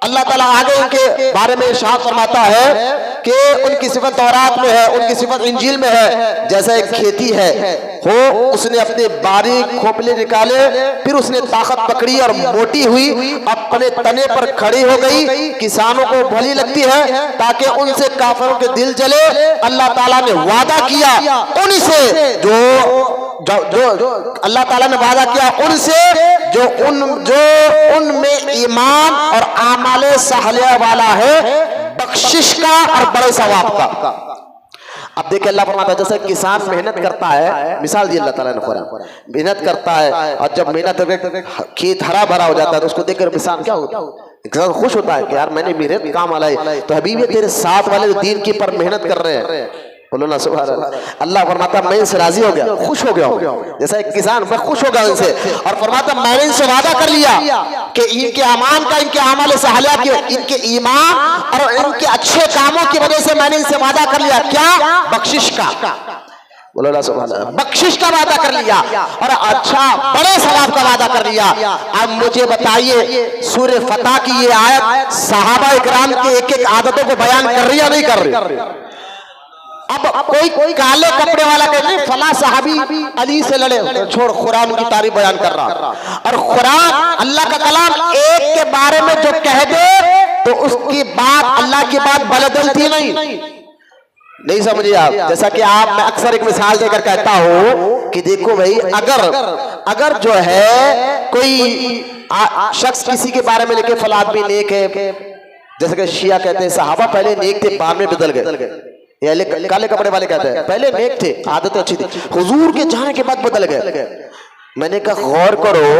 A: अल्लाह ताला आगे उनके बारे में इरशाद फरमाता है कि उनकी सिफत तौरात में है, उनकी सिफत इंजील में है। जैसा एक खेती है हो, उसने अपने बारीक खोपले निकाले, फिर उसने ताकत पकड़ी और मोटी हुई, अपने तने पर खड़ी हो गई, किसानों को भली लगती है ताकि उनसे काफिरों के दिल जले। अल्लाह ताला ने वादा किया उनसे, जो अल्लाह ताला ने वादा किया उनसे जो उनमें ईमान और आमाले सहलिया वाला है, बख्शिश का और बड़े सवाब का। अब देखिए अल्लाह फरमाता है जैसे किसान मेहनत करता है, मिसाल दी अल्लाह ताला ने कुरान, मेहनत करता है और जब मेहनत खेत हरा भरा हो जाता है तो उसको देखकर किसान क्या होता है, खुश होता है कि यार मैंने मेहनत काम आलाई। तो हबीब तेरे साथ वाले जो दीन की पर मेहनत कर रहे हैं, बोलो ना सुभान अल्लाह। अल्लाह फरमाता मैं इनसे राजी हो गया, खुश हो गया, जैसा एक किसान मैं खुश हो गया इनसे, और फरमाता मैंने इनसे वादा कर लिया कि इनके अमान का, इनके अमाल सहलिया की, इनके ईमान और इनके अच्छे कामों की वजह से मैंने इनसे वादा कर लिया क्या, बख्शिश का, बोलो ना सुभान अल्लाह, बख्शिश का वादा कर लिया और अच्छा बड़े सवाब का वादा कर लिया। अब मुझे बताइए सूरह फतह की ये आयत सहाबा इकराम के एक एक आदतों को बयान कर रही या नहीं कर रही? अब कोई काले कपड़े वाला कहते हैं फला सहाबी अली से लड़े, छोड़ कुरान की तारीफ बयान कर रहा, और कुरान अल्लाह का कलाम एक के बारे में जो कह दे तो उसकी बात अल्लाह की बात बदलती नहीं समझिए आप। जैसा कि आप, मैं अक्सर एक मिसाल देकर कहता हूं कि देखो भाई, अगर जो है कोई शख्स किसी के बारे में लिखे फला आदमी नेक है, जैसे कि शिया कहते हैं सहाबा पहले नेक थे बाद में बदल गए, या काले कपड़े वाले कहते हैं पहले नेक थे आदतें अच्छी थी, हुजूर के जाने के बाद बदल गए। मैंने कहा गौर करो,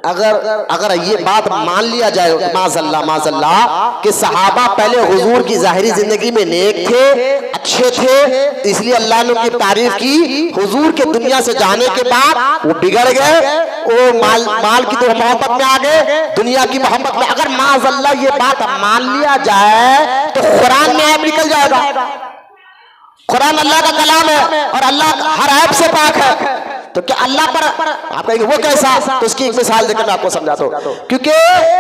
A: अगर ये बात मान लिया जाए माज़अल्लाह कि सहाबा पहले हुजूर की जाहिरी जिंदगी में नेक थे, अच्छे थे, इसलिए अल्लाह ने उनकी तारीफ की, हुजूर के दुनिया से जाने के बाद वो बिगड़ गए, वो माल की तो मोहब्बत में आ गए, दुनिया की मोहब्बत में। अगर माज़अल्लाह ये बात मान लिया जाए तो कुरान में ऐब निकल जाएगा। कुरान अल्लाह का कलाम है और अल्लाह हर ऐब से पाक है, तो क्या अल्लाह पर आप कहेंगे वो कैसा? तो उसकी एक मिसाल देकर मैं आपको समझाता हूं। क्योंकि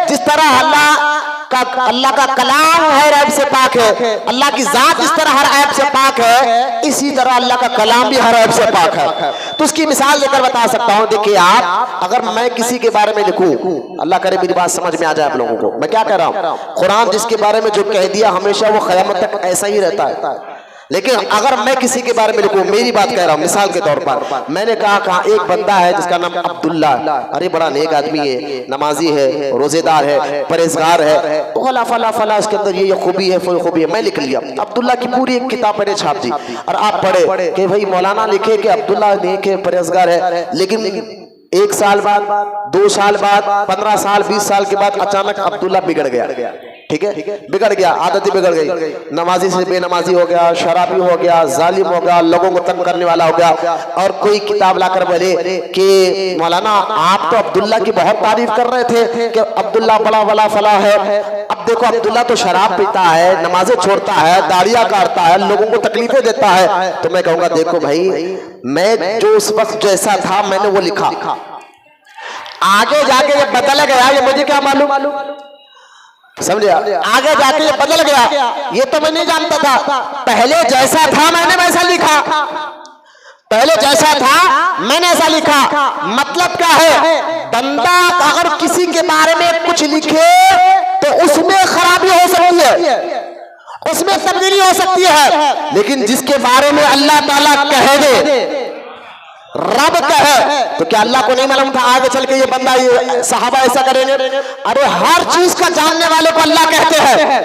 A: जिस तरह अल्लाह का कलाम हर ऐब से पाक है, अल्लाह की जात जिस तरह हर ऐब से पाक है, इसी तरह अल्लाह का कलाम भी हर ऐब से पाक है। तो उसकी मिसाल देकर बता सकता हूं। देखिए आप, अगर मैं किसी के बारे में लिखूं, अल्लाह करे मेरी बात समझ में आ जाए आप लोगों को, मैं क्या कह रहा हूं, कुरान जिसके बारे में जो कह दिया हमेशा वो क़यामत तक ऐसा ही रहता है। लेकिन अगर मैं किसी के बारे में लिखूं, मेरी बात कह रहा हूं मिसाल के तौर पर, मैंने कहा एक बंदा है जिसका नाम अब्दुल्ला, अरे बड़ा नेक आदमी है, नमाजी है, रोजेदार है, परहेजगार है, फला फला फला, उसके अंदर ये खूबी है, वो खूबी है, मैं लिख लिया। अब्दुल्ला की पूरी एक किताब मैंने छाप दी और आप पढ़े कि भाई मौलाना लिखे कि अब्दुल्ला नेक है, परहेजगार है, लेकिन 1 साल बाद, 2 साल बाद, 15 साल, 20 साल के बाद अचानक अब्दुल्ला बिगड़ गया। ठीक है, बिगड़ गया, आदतें बिगड़ गई, नमाजी से बेनमाजी हो गया, शराबी हो गया, जालिम हो गया, लोगों को तंग करने वाला हो गया। और कोई किताब लाकर बोले कि मौलाना आप तो अब्दुल्ला की बहुत तारीफ कर रहे थे कि अब्दुल्ला बड़ा बड़ा फला है, अब देखो अब्दुल्ला तो शराब पीता है, नमाजें छोड़ता है, दाढ़ियां काटता है, लोगों को तकलीफें देता है। तो मैं कहूंगा देखो भाई, मैं जो उस वक्त जैसा था मैंने वो लिखा, आगे जाके ये बदल गया, ये मुझे क्या मालूम, समझे? आगे जाके ये बदल गया, ये तो मैं नहीं जानता था। पहले जैसा था मैंने वैसा लिखा, पहले जैसा था मैंने ऐसा लिखा। मतलब क्या है, बंदा अगर किसी के बारे में कुछ लिखे तो उसमें खराबी हो सकती है, उसमें तब्दीली हो सकती है, लेकिन जिसके बारे में अल्लाह ताला कह दे, रब कहे, तो क्या अल्लाह को नहीं मालूम था आगे चल के ये बंदा, ये सहाबा ऐसा करेंगे? अरे हर चीज का जानने वाले को अल्लाह कहते हैं।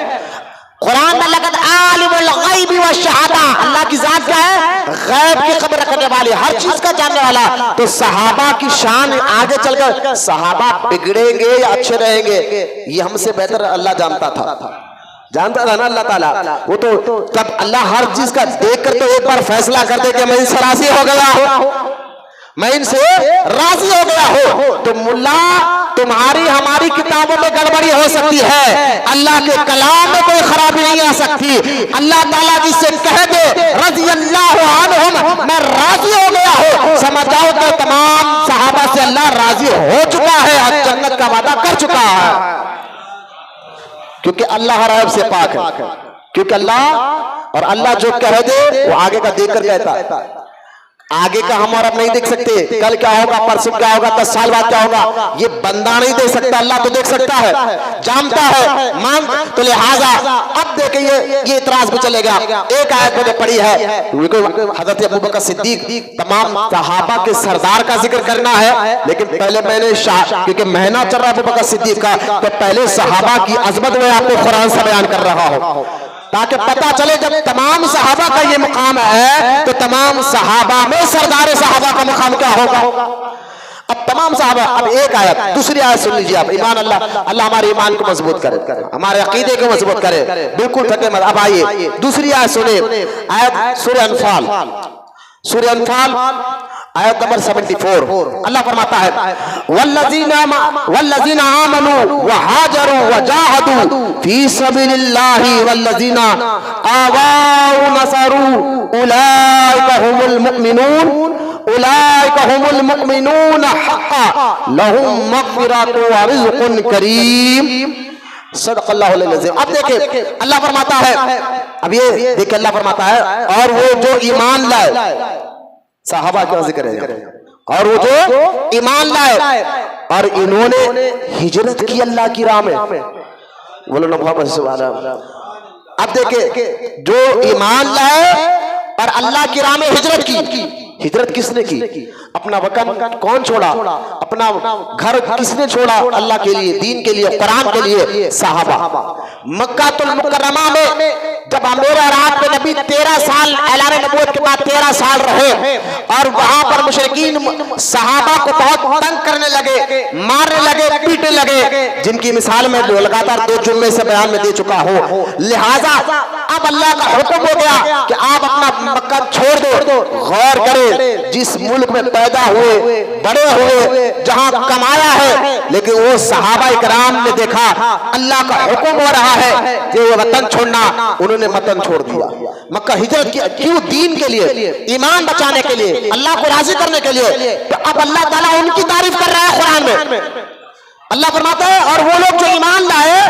A: कुरान में लक़द आलिमुल ग़ैबि व शहादा, अल्लाह की जात क्या है? गैब की खबर रखने वाली, हर चीज का जानने वाला। तो सहाबा की शान आगे चलकर, सहाबा बिगड़ेंगे या अच्छे रहेंगे ये हमसे बेहतर अल्लाह जानता था ना अल्लाह ताला। वो तो जब अल्लाह हर चीज का देख कर तो एक बार फैसला कर दे कि मैं इनसे राजी हो गया हूं, मैं इनसे राजी हो गया हो, तो मुल्ला तुम्हारी हमारी किताबों में गड़बड़ी हो सकती है, अल्लाह के कलाम में कोई खराबी नहीं आ सकती। अल्लाह ताला जिससे कह दे रज़ियल्लाहु अन्हुम, मैं राजी हो गया हो, समझ जाओ तो तमाम सहाबा से अल्लाह राजी हो चुका है और जन्नत का वादा कर चुका है, क्योंकि अल्लाह हर ऐब से पाक है। क्योंकि अल्लाह जो कह दे वो आगे का देख कर कहता है। आगे का हम और अब नहीं देख सकते, कल क्या होगा, परसों क्या होगा, 10 साल बाद क्या होगा, ये बंदा नहीं देख सकता, अल्लाह तो देख सकता है, जानता है, मान। तो लिहाजा अब देखिए ये इतराज भी चलेगा। एक आयत मैंने पढ़ी है, हज़रत अबू बकर सिद्दीक, तमाम सहाबा के सरदार का जिक्र करना है, लेकिन पहले मैंने क्योंकि महीना चल रहा है अबू बकर सिद्दीक का, तो पहले सहाबा की अजमत में आपको कुरान से बयान कर रहा हो, ताकि पता चले जब तमाम सहाबा का ये मुकाम है तो तमाम सहाबा में सरदार सहाबा का मुकाम क्या होगा। अब तमाम सहाबा, अब एक आयत, दूसरी आयत सुन लीजिए आप। ईमान अल्लाह हमारे ईमान को मजबूत करे, हमारे अकीदे को मजबूत करे, बिल्कुल थके मत। अब आइए दूसरी आयत सुने, आयत सूरह अनफाल आयत नंबर 74। अल्लाह फरमाता है वल्लज़ीना आमनू व हाजरू व जाहदू फी सबीलिल्लाहि वल्लज़ीना आवाउ नसरू उलाइका हुमुल मुमिनून हक़्क़न लहुम मग़फ़िरतुन व रिज़्क़ुन करीम। सदक़ल्लाहुल अज़ीम। अब देखिए अल्लाह फरमाता है, अब ये देखिए अल्लाह फरमाता है, और वो जो ईमान लाए, सहाबा का जिक्र है, और वो जो ईमान लाए और इन्होंने हिजरत की अल्लाह की राह में। बोलो ना मोहब्बत से सुभान अल्लाह। अब देखे जो ईमान लाए और अल्लाह की राह में हिजरत की। हिजरत किसने की? अपना वतन कौन छोड़ा? अपना घर किसने छोड़ा? अल्लाह के लिए, दीन के लिए, कुरान के लिए। सहाबा। मक्कातुल मुकर्रमा में जब अमीर अरब पे नबी 13 साल ऐलान नबूवत के बाद 13 साल रहे और वहां पर मुशरिकीन सहाबा को बहुत तंग करने लगे, मारने लगे, पीटने लगे, जिनकी मिसाल में लगातार 2 जुम्मे से बयान में दे चुका हो। लिहाजा अब अल्लाह का हुक्म हो गया कि आप अपना मक्का छोड़ दो। गौर करें, जिस मुल्क में पैदा हुए, बड़े हुए, जहां कमाया है, लेकिन वो सहाबा इकराम ने देखा अल्लाह का हुक्म हो रहा है कि वो वतन छोड़ना, उन्होंने वतन छोड़ दिया। मक्का हिजरत की क्यों? दीन के लिए, ईमान बचाने के लिए, अल्लाह को राजी करने के लिए। तो अब अल्लाह ताला उनकी तारीफ कर रहा है कुरान में। अल्लाह फरमाता है और वो लोग जो ईमान लाए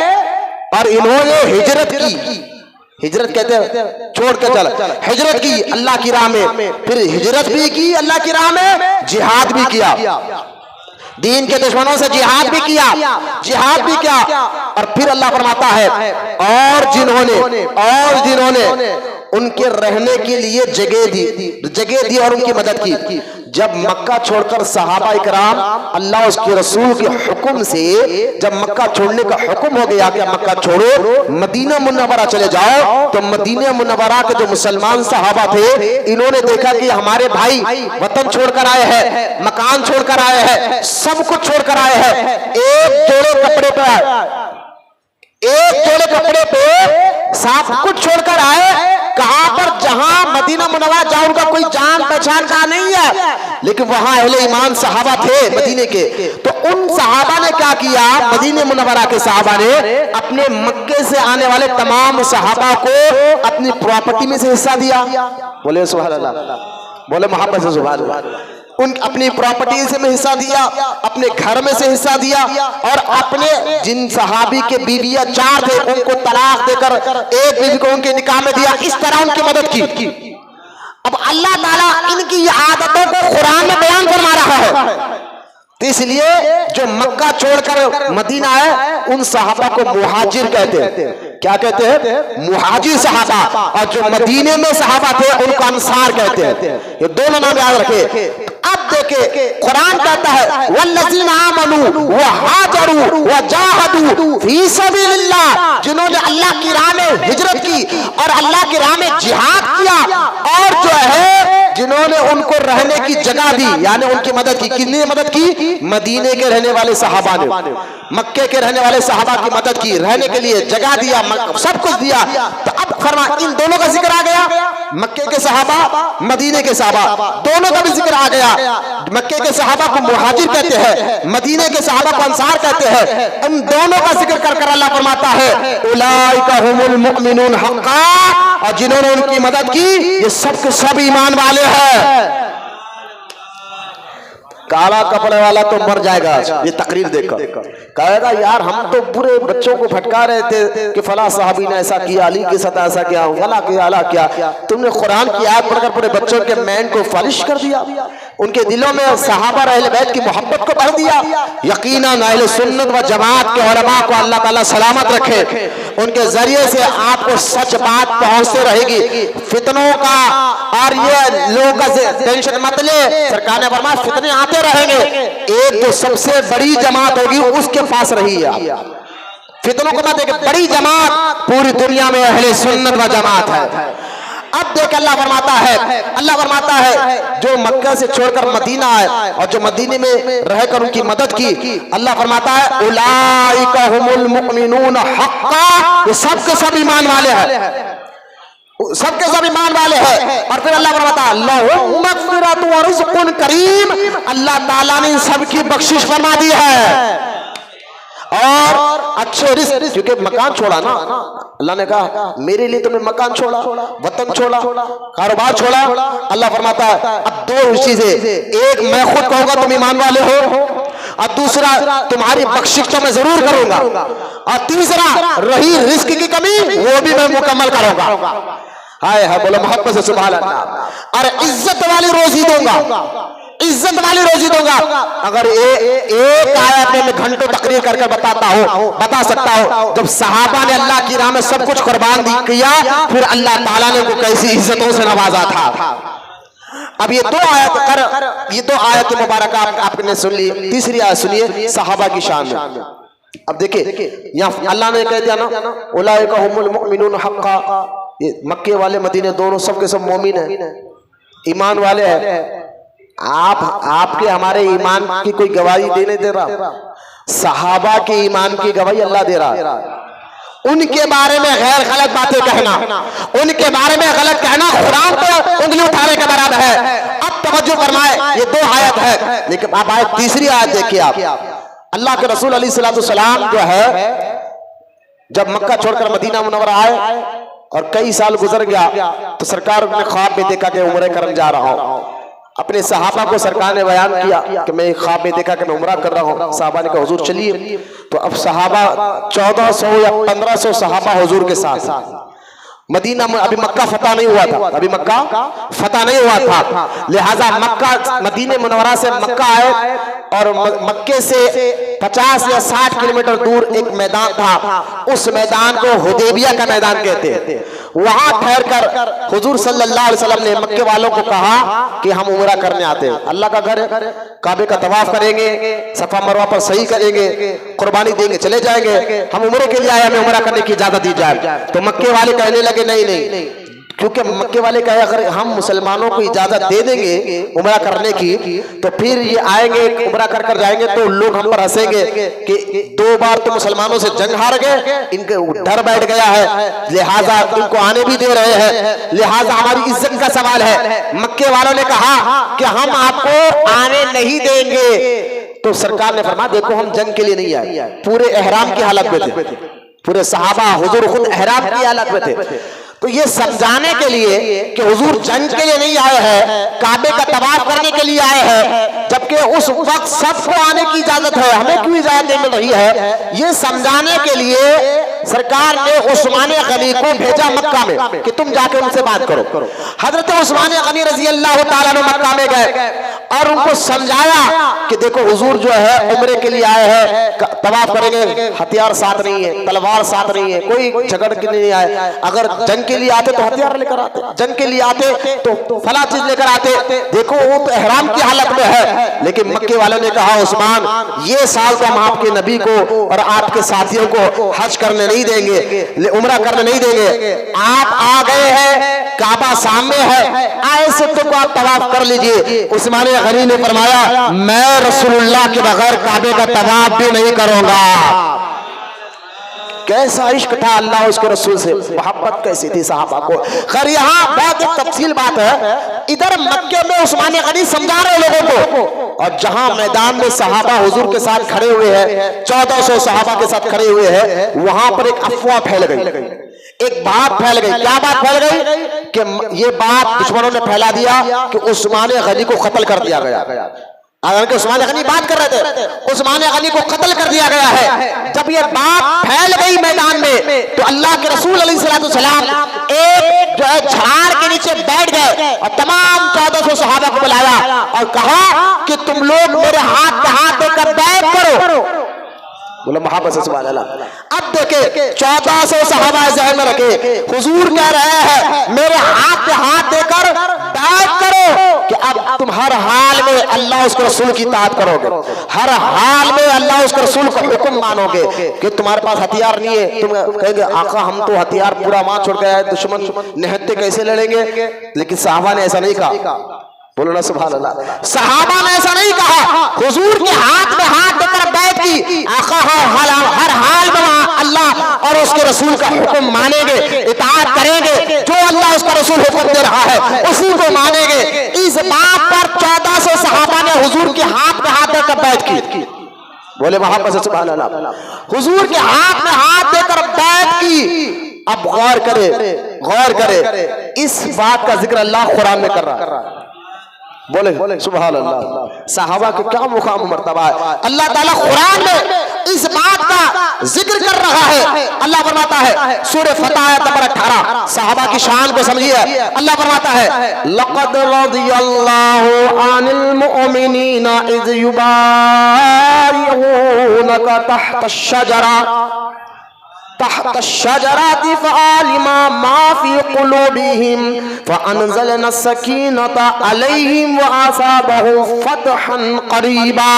A: और इन्होंने हिजरत की। हिजरत कहते हैं छोड़ के चल, हिजरत की अल्लाह की राह में, फिर हिजरत भी की अल्लाह की राह में, जिहाद भी किया, दीन के दुश्मनों से जिहाद भी किया, जिहाद भी किया। और फिर अल्लाह फरमाता है और जिन्होंने उनके रहने के लिए जगह दी और उनकी मदद की। जब मक्का छोड़कर सहाबा इकराम अल्लाह उसके रसूल के हुक्म से जब मक्का छोड़ने का हुक्म हो गया कि मक्का छोड़ो, मदीना मुन्नवरा चले जाओ, तो मदीना मुन्नवरा के जो मुसलमान सहाबा थे, इन्होंने देखा कि हमारे भाई वतन छोड़कर आए हैं, मकान छोड़कर आए हैं, सब कुछ छोड़कर आए हैं, एक जोड़े कपड़े पे सब कुछ छोड़कर आए। कहां पर? जहां मदीना मुनव्वरा, जहां उनका कोई जान पहचान का नहीं है, लेकिन वहां अहले ईमान सहाबा थे मदीने के। तो उन सहाबा ने क्या किया? मदीने मुनव्वरा के सहाबा ने अपने मक्के से आने वाले तमाम सहाबा को अपनी प्रॉपर्टी में से हिस्सा दिया। बोले सुभान अल्लाह, बोले मोहब्बत से सुभान अल्लाह। उन अपनी प्रॉपर्टी से में हिस्सा दिया, अपने घर में से हिस्सा दिया, और अपने जिन सहाबी के बीवियां 4 थे उनको तलाक देकर एक बीवी को उनके निकाह में दिया। इस तरह उनकी मदद की। अब अल्लाह ताला इनकी आदतों को कुरान में बयान फरमा रहा है। तो इसलिए जो मक्का छोड़कर मदीना है उन सहाबा को मुहाजिर कहते हैं। क्या कहते हैं? मुहाजिर सहाबा। और जो मदीने में सहाबा थे उनको अंसार कहते हैं। ये दोनों नाम याद रखे। अब देखे कुरान कहता है वल्लज़ीना आमनू व हाजरू व जाहदू फी सबीलिल्लाह, जिन्होंने अल्लाह की राह में हिजरत की और अल्लाह की राह में जिहाद किया, और जो है जिन्होंने उनको रहने की जगह दी, यानी उनकी मदद की। किसने मदद की? मदीने के रहने वाले सहाबा ने, मक्के के रहने वाले सहाबा की मदद की, रहने के लिए जगह दिया, सब कुछ दिया। तो अब फरमा इन दोनों का जिक्र आ गया, मक्के के सहाबा, मदीने के सहाबा, दोनों का भी जिक्र आ गया। मक्के के सहाबा को मुहाजिर कहते हैं, मदीने के सहाबा को अंसार कहते हैं। इन दोनों का जिक्र कर कर अल्लाह फरमाता है उलाइका हुमुल मुमिनून हक्का, और जिन्होंने उनकी मदद की ये सब के सब ईमान वाले हैं। काला कपड़े वाला तो मर जाएगा ये तकरीर देखकर, कहेगा यार हम तो पूरे बच्चों को फटका रहे थे कि फला साहबी ने ऐसा किया, अली के साथ ऐसा किया, फला किया, अला किया। तुमने कुरान की आयत पढ़कर पूरे बच्चों के मैंड को फालिश कर दिया, उनके दिलों में सहाबा अहले बैत की मोहब्बत को भर दिया। यकीनन अहले सुन्नत व जमात के उलमा को अल्लाह ताला सलामत रखे, उनके जरिए से आपको सच बात पहुंचते रहेगी। फितनों का और ये लोगों का टेंशन मत ले, सरकार ने फरमाया फितने आते रहेंगे, एक जो सबसे बड़ी जमात होगी उसके पास रही है। फितनों को मत देखे, बड़ी जमात पूरी दुनिया में अहले सुन्नत व जमात है। अब देख अल्लाह फरमाता है जो मक्का से छोड़कर मदीना आए और जो मदीने में रहकर उनकी मदद की, अल्लाह फरमाता है उलाइका हुमुल मुमिनून हक्का, ये सब के सब ईमान वाले हैं, सबके सब ईमान वाले हैं। और फिर अल्लाह फरमाता है लहुम मग़फ़िरतुन व रिज़्क़ुन करीम, अल्लाह ताला ने इन सब की बख्शिश फरमा दी है और अच्छे रिस्क। क्योंकि मकान छोड़ा ना, अल्लाह ने कहा मेरे लिए तुमने मकान छोड़ा, वतन छोड़ा, कारोबार छोड़ा। अल्लाह फरमाता है अब 2 चीजें, एक मैं खुद कहूंगा तुम ईमान वाले हो, और दूसरा तुम्हारी बख्शिश तो मैं जरूर करूंगा, और तीसरा रही रिस्क की कमी वो भी मैं मुकम्मल करूंगा। हाय हाय बोलो मोहब्बत से सुभान अल्लाह। और इज्जत वाली रोजी दूंगा, इज्जत वाली रोजी दूंगा। अगर एक आयत में मैं घंटों तकरीर करके बता सकता हूं, जब सहाबा ने अल्लाह की राह में सब कुछ कुर्बान किया, फिर अल्लाह ताला ने उनको कैसी इज्जतों से नवाजा था। अब ये दो आयत मुबारक आपने सुन ली। तीसरी आयत सुनिए सहाबा की शान में। अब देखिए यहाँ अल्लाह ने कह दिया ना, उलाइका हुमुल मुमिनून हक्का, ये मक्के वाले मदीने दोनों सबके सब मोमिन है, ईमान वाले हैं। आपके हमारे ईमान की कोई गवाही दे रहा, सहाबा के ईमान की गवाही अल्लाह दे रहा है। उनके बारे में गलत बातें कहना, उनके बारे में गलत कहना कुरान पे उंगली उठाने के बराबर है। अब तवज्जो फरमाए, ये दो आयत है, लेकिन आप आयत तीसरी आयत देखिए। आप अल्लाह के रसूल अलैहिस्सलाम जो है जब मक्का छोड़कर मदीना मुनव्वरा आए और कई साल गुजर गया, तो सरकार ने ख्वाब में देखा कि उम्रे करने जा रहा हूं। अपने सहाबा को सरकार ने बयान किया कि मैं ख्वाब में देखा कि मैं उम्रा कर रहा हूँ। सहाबा ने कहा हुजूर चलिए। तो अब सहाबा 1400 या 1500 सहाबा हुजूर के साथ मदीना में, अभी मक्का फतह नहीं हुआ था, लिहाजा मक्का मदीने मुनव्वरा से मक्का आए और मक्के से 50 या 60 किलोमीटर दूर एक मैदान था, उस मैदान को हुदैबिया का मैदान कहते हैं। वहां ठहर कर हुजूर सल्लल्लाहु अलैहि वसल्लम ने मक्के वालों को कहा कि हम उम्रा करने आते हैं, अल्लाह का घर है, काबे का तवाफ करेंगे, सफा मरवा पर सही करेंगे, कुर्बानी देंगे, चले जाएंगे, हम उम्रे के लिए आए, हमें उम्रा करने की इजाजत दी जाए। तो मक्के वाले कहने लगे नहीं, क्योंकि मक्के वाले कहे अगर हम मुसलमानों को इजाजत दे देंगे उम्रा करने की, तो फिर ये आएंगे उम्रा कर जाएंगे तो लोग हम पर हंसेंगे कि 2 बार तो मुसलमानों से जंग हार गए, इनके डर बैठ गया है, लिहाजा इनको आने भी दे रहे हैं, लिहाजा हमारी इज्जत का सवाल है। मक्के वालों ने कहा कि हम आपको आने नहीं देंगे। तो सरकार ने फरमाया देखो हम जंग के लिए नहीं आए, पूरे एहराम की हालत में थे, पूरे सहाबा हुजूर खुद एहराम की हालत में थे। तो ये समझाने के लिए कि हुजूर जंग के लिए नहीं आए हैं, काबे का तवाफ करने के लिए आए हैं, जबकि उस वक्त सबको आने की इजाजत है, हमें क्यों इजाजत नहीं मिल रही है, ये समझाने के लिए सरकार ने उस्मान गनी को भेजा मक्का में कि तुम जाके उनसे बात करो। हजरत उस्मान गनी रजी अल्लाह ताला अन्हु मक्का में गए और उनको समझाया कि देखो हुजूर जो है उम्रे के लिए आए हैं, तवाफ करेंगे, हथियार साथ नहीं है, तलवार साथ नहीं है, कोई झगड़ के नहीं आए, अगर जंग के लिए आते तो हथियार लेकर आते, जंग के लिए आते तो फला चीज लेकर आते, देखो वो तो एहराम की हालत में है। लेकिन मक्के वालों ने कहा उस्मान ये साल तो हम आपके नबी को और आपके साथियों को हज करने नहीं देंगे, उम्रा करने नहीं देंगे, आप आ गए हैं, काबा सामने है, आए से तो आप तवाफ कर लीजिए। उस्मान गनी ने फरमाया मैं रसूलुल्लाह के बगैर काबे का तवाफ भी नहीं करूंगा। कैसा इश्क था अल्लाह उसके रसूल से, मोहब्बत कैसी थी सहाबा को। खैर यहाँ बहुत एक तफसील बात है, इधर मक्के में उस्मान गनी समझा रहे लोगों को, और जहां मैदान में सहाबा हुजूर के साथ खड़े हुए हैं, 1400 सहाबा के साथ खड़े हुए हैं, वहां पर एक अफवाह फैल गई, एक बात फैल गई। क्या बात फैल गई कि ये बात दुश्मनों ने फैला दिया कि उस्मान गनी को कत्ल कर दिया गया। अगर उस्मान गनी बात कर रहे थे, उस्मान गनी को कत्ल कर दिया गया है। जब ये बात फैल गई मैदान में, तो अल्लाह के रसूल अलैहिस्सलाम एक जो है झाड़ के नीचे बैठ गए और तमाम 1400 सहाबा को बुलाया और कहा कि तुम लोग मेरे हाथ पे हाथ देकर बैठ करो। बोला मोहब्बत से सुभान अल्लाह। अब देखे 1400 सहाबा ज़हन में रखे, हुजूर कह रहे हैं मेरे हाथ पे हाथ देकर बैठ करो कि अब तुम हर हाल में अल्लाह उसके रसूल की इताअत करोगे, हर हाल में अल्लाह उसके रसूल का हुक्म मानोगे। कि तुम्हारे पास हथियार नहीं है, तुम कहेंगे आका हम तो हथियार पूरा वहां छोड़ गए, दुश्मन निहत्ते कैसे लड़ेंगे। लेकिन सहाबा ने ऐसा नहीं कहा, बोलो ना सुभान अल्लाह। सहाबा ने ऐसा नहीं कहा, हुजूर के हाथ में हाथ देकर बैठ की आका हर हाल में अल्लाह और उसके रसूल का हुक्म मानेंगे, इताअत करेंगे, जो अल्लाह उसका रसूल हुक्म दे रहा है उसी को मानेंगे। इस बात पर 1400 सहाबा ने हुजूर के हाथ में हाथ देकर बैठ की। बोले मोहब्बत से सुभान अल्लाह। हुजूर के हाथ में हाथ देकर बैठ की। अब गौर करे इस बात का जिक्र अल्लाह कुरान में कर रहा है। बोले सुभान अल्लाह। सहाबा के क्या मुकाम मर्तबा है, अल्लाह ताला कुरान में इस बात का जिक्र कर रहा है। अल्लाह फरमाता है सूरह फतह आयत नंबर 18, सहाबा की शान को समझिए। अल्लाह फरमाता है लक़द रज़ियल्लाहु अनिल मुमिनीना इज़ युबायिऊनका तहत अश-शजरति फ़अलिमा मा फ़ी क़ुलूबिहिम फ़अनज़लना सकीनता अलैहिम व असाबहुम फ़तहन क़रीबा।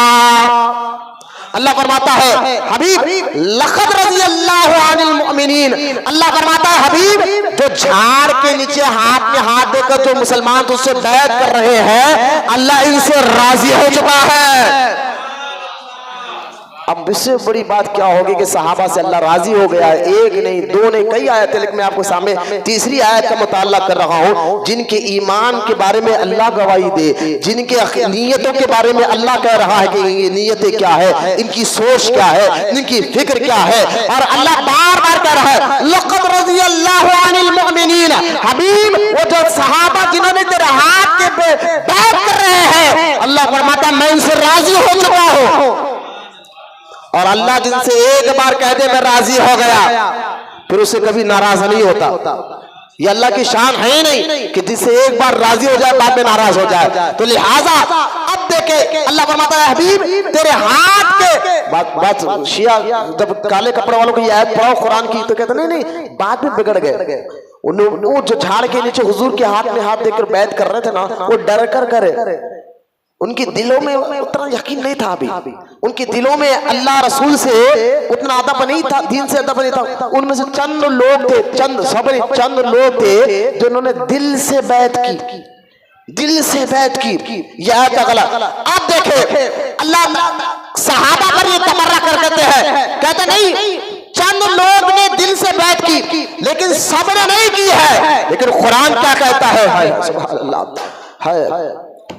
A: अल्लाह फरमाता है हबीब लक़द रज़ियल्लाहु अनिल मुमिनीन, अल्लाह फरमाता है हबीब जो झाड़ के नीचे हाथ में हाथ देकर जो मुसलमान तुझसे बैत कर रहे हैं, अल्लाह इनसे राजी हो चुका है। अब इससे बड़ी बात क्या होगी कि सहाबा से अल्लाह राजी हो गया है। एक नहीं, दो नहीं, कई आयत है, लेकिन मैं आपको सामने तीसरी आयत का मुताला कर रहा हूँ। जिनके ईमान के बारे में अल्लाह गवाही दे, जिनके नीयतों के बारे में अल्लाह कह रहा है कि ये नीयतें क्या है, इनकी सोच क्या है, इनकी फिक्र क्या है, और अल्लाह बार बार कह रहा है लक़द रज़ियल्लाहु अनिल मुमिनीन, हबीब वो जो सहाबा जिन्होंने तेरे हाथ के बैत कर रहे हैं, अल्लाह फरमाता मैं इनसे राजी हो चुका हूँ। और अल्लाह जिनसे एक बार कह दे मैं राजी हो गया, फिर उससे कभी नाराज नहीं होता। ये अल्लाह की शान है ही नहीं कि जिससे एक बार राजी हो जाए बाद में नाराज हो जाए। तो लिहाजा अब देखे अल्लाह फरमाता है हबीब तेरे हाथ के बात शिया जब काले कपड़े वालों की आयत पढ़ो कुरान की तो कहते नहीं बाद में बिगड़ गए। वो जो झाड़ के नीचे हुजूर के हाथ में हाथ देकर बैत कर रहे थे ना, वो डर कर करे, उनके दिलों में उतना यकीन नहीं था। अभी उनके दिलों में अल्लाह रसूल से उतना अदब नहीं था, दीन से अदब नहीं था। उनमें से चंद लोग थे, चंद लोग थे जिन्होंने दिल से बैत की, दिल से बैत की। यह आयत गलत। आप देखे अल्लाह सहाबा पर ये तमर्रा कर देते हैं, कहते नहीं चंद लोग ने दिल से बैत की लेकिन सबने नहीं की है। लेकिन कुरान क्या कहता है, सुभान अल्लाह, है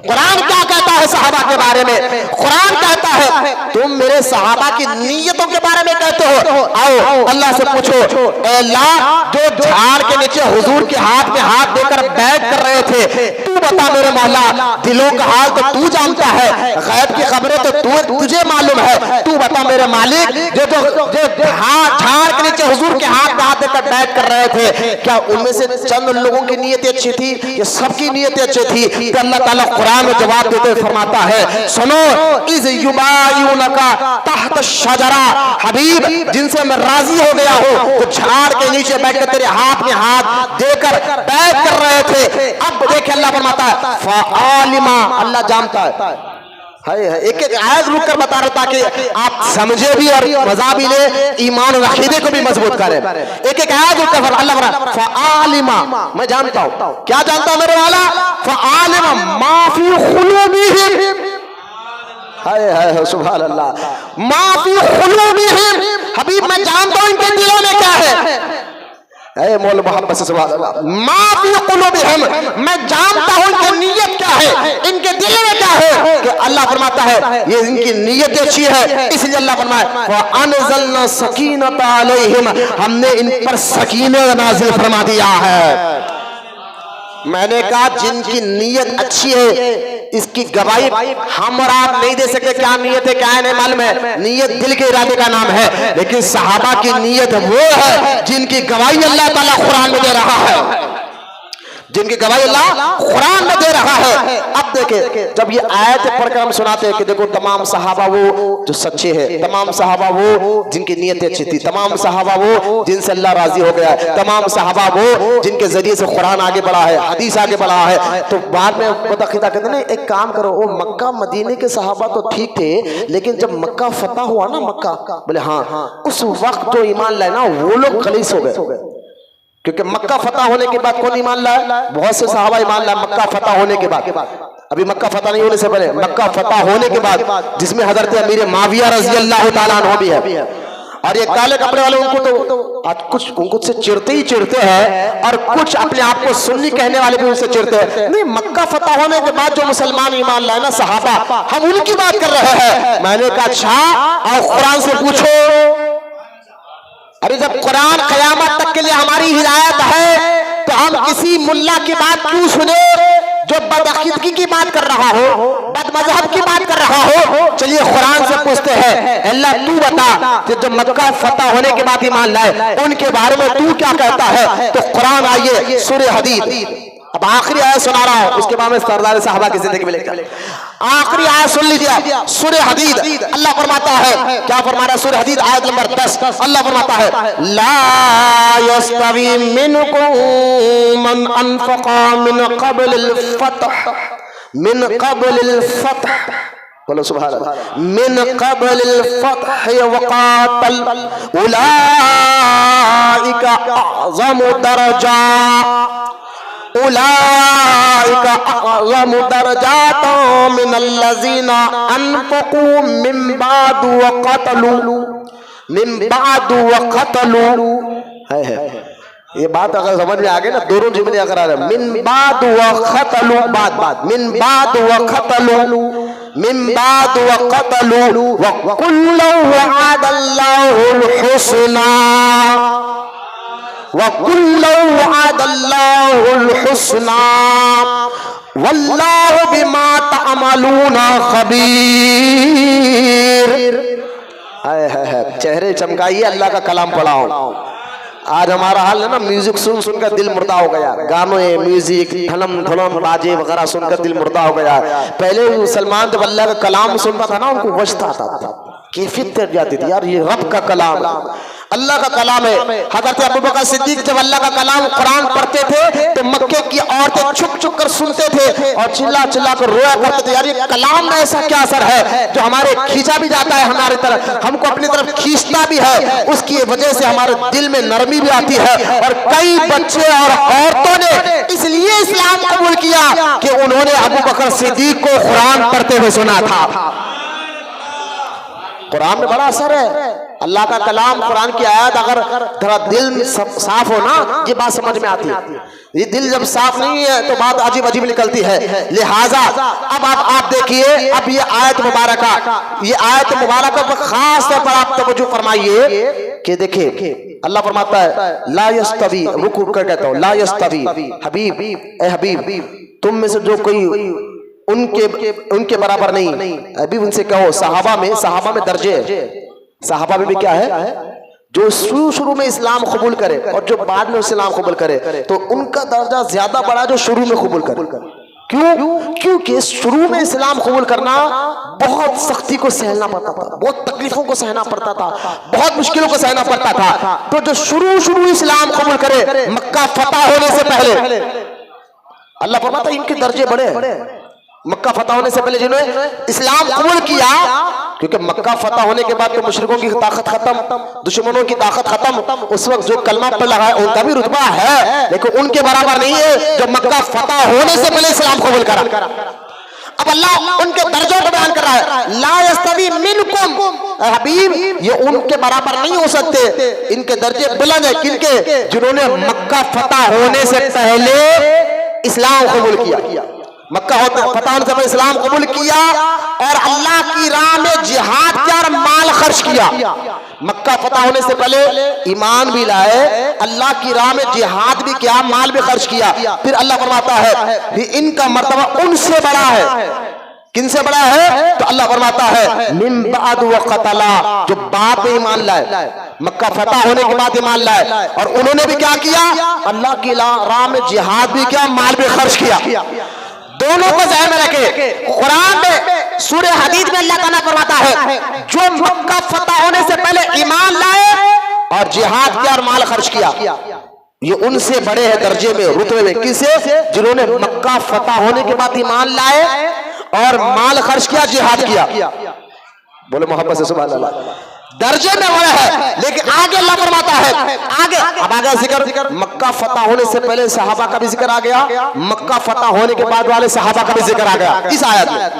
A: कुरान क्या कहता है सहाबा के बारे में? कुरान कहता है तुम मेरे सहाबा की नीयतों के बारे में कहते हो, आओ अल्लाह से पूछो अल्लाह जो झाड़ के नीचे हुजूर के हाथ में हाथ देकर बैठ कर रहे थे, तू बता मेरे मौला दिलों का हाल तो तू जानता है, गैब की खबरें तो तुझे मालूम है, तू बता मेरे मालिक जो झाड़ के नीचे हुजूर के हाथ में हाथ देकर बैठ कर रहे थे, क्या उनमें से चंद लोगों की नीयतें अच्छी थी या सबकी नीयतें अच्छी थी? तो अल्लाह ताला कुरान में जवाब देते हुए फरमाता है सुनो इज़ युबायिऊनका तहत अश-शजरा, हबीब जिनसे मैं राजी हो गया हूँ तो झाड़ के नीचे बैठकर तेरे हाथ में हाथ देकर बैठ कर रहे थे। अब देखिए अल्लाह फरमाता है फ़अलिमा, अल्लाह जानता है। एक एक आयत रुक कर बता रहा ताकि आप समझे भी और मजा भी ले, ईमान और अकीदे को भी मजबूत करें। एक एक आयत रुक कर अल्लाह फरमाता फ़अलिमा, मैं जानता हूँ। क्या जानता हूँ मेरे वाला? फ़अलिमा मा फ़ी क़ुलूबिहिम, हाय सुभान अल्लाह, मा फ़ी क़ुलूबिहिम, हबीब मैं जानता हूँ इनके दिलों में क्या है। मौला मोहब्बत से सुभान अल्लाह, मा फ़ी क़ुलूबिहिम, मैं जानता हूँ इनकी नीयत क्या है, इनके दिल में क्या है। कि अल्लाह फरमाता है ये इनकी नीयत अच्छी है, इसलिए अल्लाह फरमाए फ़अनज़लना सकीनता अलैहिम, हमने इन पर सकीना नाज़िल फरमा दिया है। मैंने कहा जिनकी नीयत अच्छी है इसकी गवाही हम और आप नहीं दे सकते, क्या नीयत है क्या नहीं मालूम है, नीयत दिल के इरादे का नाम है। लेकिन सहाबा की नीयत वो है जिनकी गवाही अल्लाह ताला कुरान में दे रहा है, जिनकी गवाही अल्लाह कुरान में दे रहा है। अब देखे जब ये आयत पढ़कर हम सुनाते हैं कि देखो तमाम सहाबा वो जो सच्चे हैं, तमाम सहाबा वो जिनकी नीयत अच्छी थी, तमाम सहाबा वो जिनसे अल्लाह राजी हो गया है, तमाम सहाबा वो जिनके जरिए से कुरान आगे बढ़ा है, हदीस आगे बढ़ा है। तो बाद में मुतखिदा कहते हैं एक काम करो, वो मक्का मदीने के सहाबा तो ठीक थे लेकिन जब मक्का फतह हुआ ना, मक्का बोले हाँ उस वक्त जो ईमान लाए ना वो लोग खलीस हो गए, क्योंकि मक्का फतह होने के बाद कौन ईमान लाया? बहुत से सहाबा ईमान लाए मक्का फतह होने के बाद। अभी मक्का फतह नहीं होने से पहले, मक्का फतह होने के बाद, जिसमें हजरत अमीर माविया रज़ी अल्लाह ताला अन्हु भी है। और ये काले कपड़े वाले उनको तो आज कुछ उनको से चिढ़ते ही चिढ़ते हैं, और कुछ अपने आप को सुन्नी कहने वाले भी उनसे चिढ़ते हैं। नहीं, मक्का फतह होने के बाद जो मुसलमान ईमान लाए ना सहाबा, हम उनकी बात कर रहे हैं। मैंने कहा अच्छा और कुरान से पूछो, अरे जब कुरान कयामत तक के लिए हमारी हिदायत है तो हम किसी मुल्ला की बात क्यों सुने जो बदअकीदगी की बात कर रहा हो, बदमजहब की बात कर रहा हो, चलिए कुरान से पूछते हैं, अल्लाह तू बता कि जो मक्का फतह होने के बाद ईमान लाए उनके बारे में तू क्या कहता है। तो कुरान आइए सूरह हदीद, अब आखिरी आयत सुना रहा हूं, उसके बाद में सरदार साहबा की जिंदगी में लेकर आखिरी आयत सुन लीजिए। सूरह हदीद अल्लाह फरमाता है, क्या फरमा रहा है? सूरह हदीद आयत नंबर 10 अल्लाह फरमाता है, ला यस्तवी मिनकुम मन अनफका मिन क़ब्ल अल-फतह, मिन क़ब्ल अल-फतह, बोलो सुभान अल्लाह, मिन क़ब्ल अल-फतह वक़ातल उलाइका अअज़मु दरजा, उलाइका अअज़मु दरजातन मिनल्लज़ीना अनफ़क़ू मिन बाद वक़तलू, मिन बाद वक़तलू। ये बात अगर समझ में आ गई ना, दोनों जुमले अगर आ रहे, मिन बाद वक़तलू, बाद मिन बाद वक़तलू, मिन बाद वक़तलू वकुल्लु वअदल्लाहुल हुस्ना, वकुल्लु वअदल्लाहुल हुस्ना वल्लाहु बिमा तअमलूना खबीर। हाय चेहरे चमकाइए, अल्लाह का कलाम पढ़ाओ। आज हमारा हाल है ना, म्यूजिक सुन सुनकर दिल मुर्दा हो गया, गानों म्यूजिक धलम धुलम बाजे वगैरह सुनकर दिल मुर्दा हो गया। पहले सलमान जब अल्लाह का कलाम सुनता था ना, उनको वजता आता, कैफियत कर जाती थी, यार ये रब का कलाम है, अल्लाह का कलाम है। हज़रत अबू बकर सिद्दीक जब अल्लाह का कलाम कुरान पढ़ते थे तो मक्के की औरतें छुप छुप कर सुनते थे और चिल्ला चिल्ला कर रोया करते थे, यार ये कलाम में ऐसा क्या असर है जो हमारे खींचा भी जाता है, हमारी तरफ, हमको अपनी तरफ खींचता भी है, उसकी वजह से हमारे दिल में नरमी भी आती है। और कई बच्चे और औरतों ने इसलिए इस्लाम कबूल किया कि उन्होंने अबू बकर सिद्दीक को कुरान पढ़ते हुए सुना था। कुरान में बड़ा असर है, अल्लाह का कलाम कुरान की आयत अगर थोड़ा दिल साफ हो ना, ये बात समझ में आती है। ये दिल जब साफ नहीं है तो बात अजीब अजीब निकलती है। लिहाजा अब आप देखिए, अब ये आयत मुबारक पर खास तौर पर आप तवज्जो फरमाइए कि देखिए अल्लाह फरमाता है, ला यस्तवी, रुकू कर कहता हूं, ला यस्तवी हबीब, ए हबीब तुम में से जो कोई उनके बराबर नहीं। अभी उनसे कहो, सहाबा में दर्जे, सहाबा में भी क्या है, जो शुरू में इस्लाम कबूल करे और जो बाद में इस्लाम कबूल करे तो उनका दर्जा ज्यादा बड़ा जो शुरू में कबूल करे। क्यों? क्योंकि शुरू में इस्लाम कबूल करना बहुत सख्ती को सहना पड़ता था, बहुत तकलीफों को सहना पड़ता था, बहुत मुश्किलों को सहना पड़ता था। तो जो शुरू इस्लाम कबूल करे मक्का फतह होने से पहले, अल्लाह फरमाता है इनके दर्जे बड़े। मक्का फतह होने से पहले जिन्होंने इस्लाम कबूल किया, क्योंकि मक्का फतह होने के बाद तो मुशरिकों की ताकत खत्म, दुश्मनों की ताकत खत्म, उस वक्त जो कलमा पर लगा है उनका भी रुतबा है, लेकिन उनके बराबर नहीं है जो मक्का फतह होने से पहले इस्लाम कबूल करा। अब अल्लाह उनके दर्जों को बयान कर रहा है, ला यस्तवी मिनकुम, हबीब ये उनके बराबर नहीं हो सकते, इनके दर्जे बुलंद है। किनके? जिन्होंने मक्का फतह होने से पहले इस्लाम कबूल किया, मक्का फतह होने से पहले इस्लाम कबूल किया और अल्लाह की राह में जिहाद किया और माल खर्च किया। मक्का फतह होने से पहले ईमान भी लाए, अल्लाह की राह में जिहाद भी किया, माल भी खर्च किया। फिर अल्लाह फरमाता है इनका मर्तबा उनसे बड़ा है। किनसे बड़ा है? तो अल्लाह फरमाता है मिन बाद वक़तला, जो बाद में ईमान लाए, मक्का फतह होने के बाद ईमान लाए और उन्होंने भी क्या किया, अल्लाह की राह में जिहाद भी किया, माल भी खर्च किया। दोनों को ज़हन में रखे। कुरान में सूरह हदीद में अल्लाह ताला फरमाता है जो मक्का फतह होने से पहले ईमान लाए और जिहाद किया और माल खर्च किया, ये उनसे बड़े हैं दर्जे में, रुतबे में। किसे? जिन्होंने मक्का फतह होने के बाद ईमान लाए और माल खर्च किया, जिहाद किया। बोले मोहब्बत से सुभान अल्लाह। दर्जे में बड़ा है, लेकिन आगे अल्लाह फरमाता है, अब आगे जिक्र मक्का फतह होने से पहले सहाबा का भी जिक्र आ गया, मक्का फतह होने के बाद वाले सहाबा का भी जिक्र आ गया इस आयत में,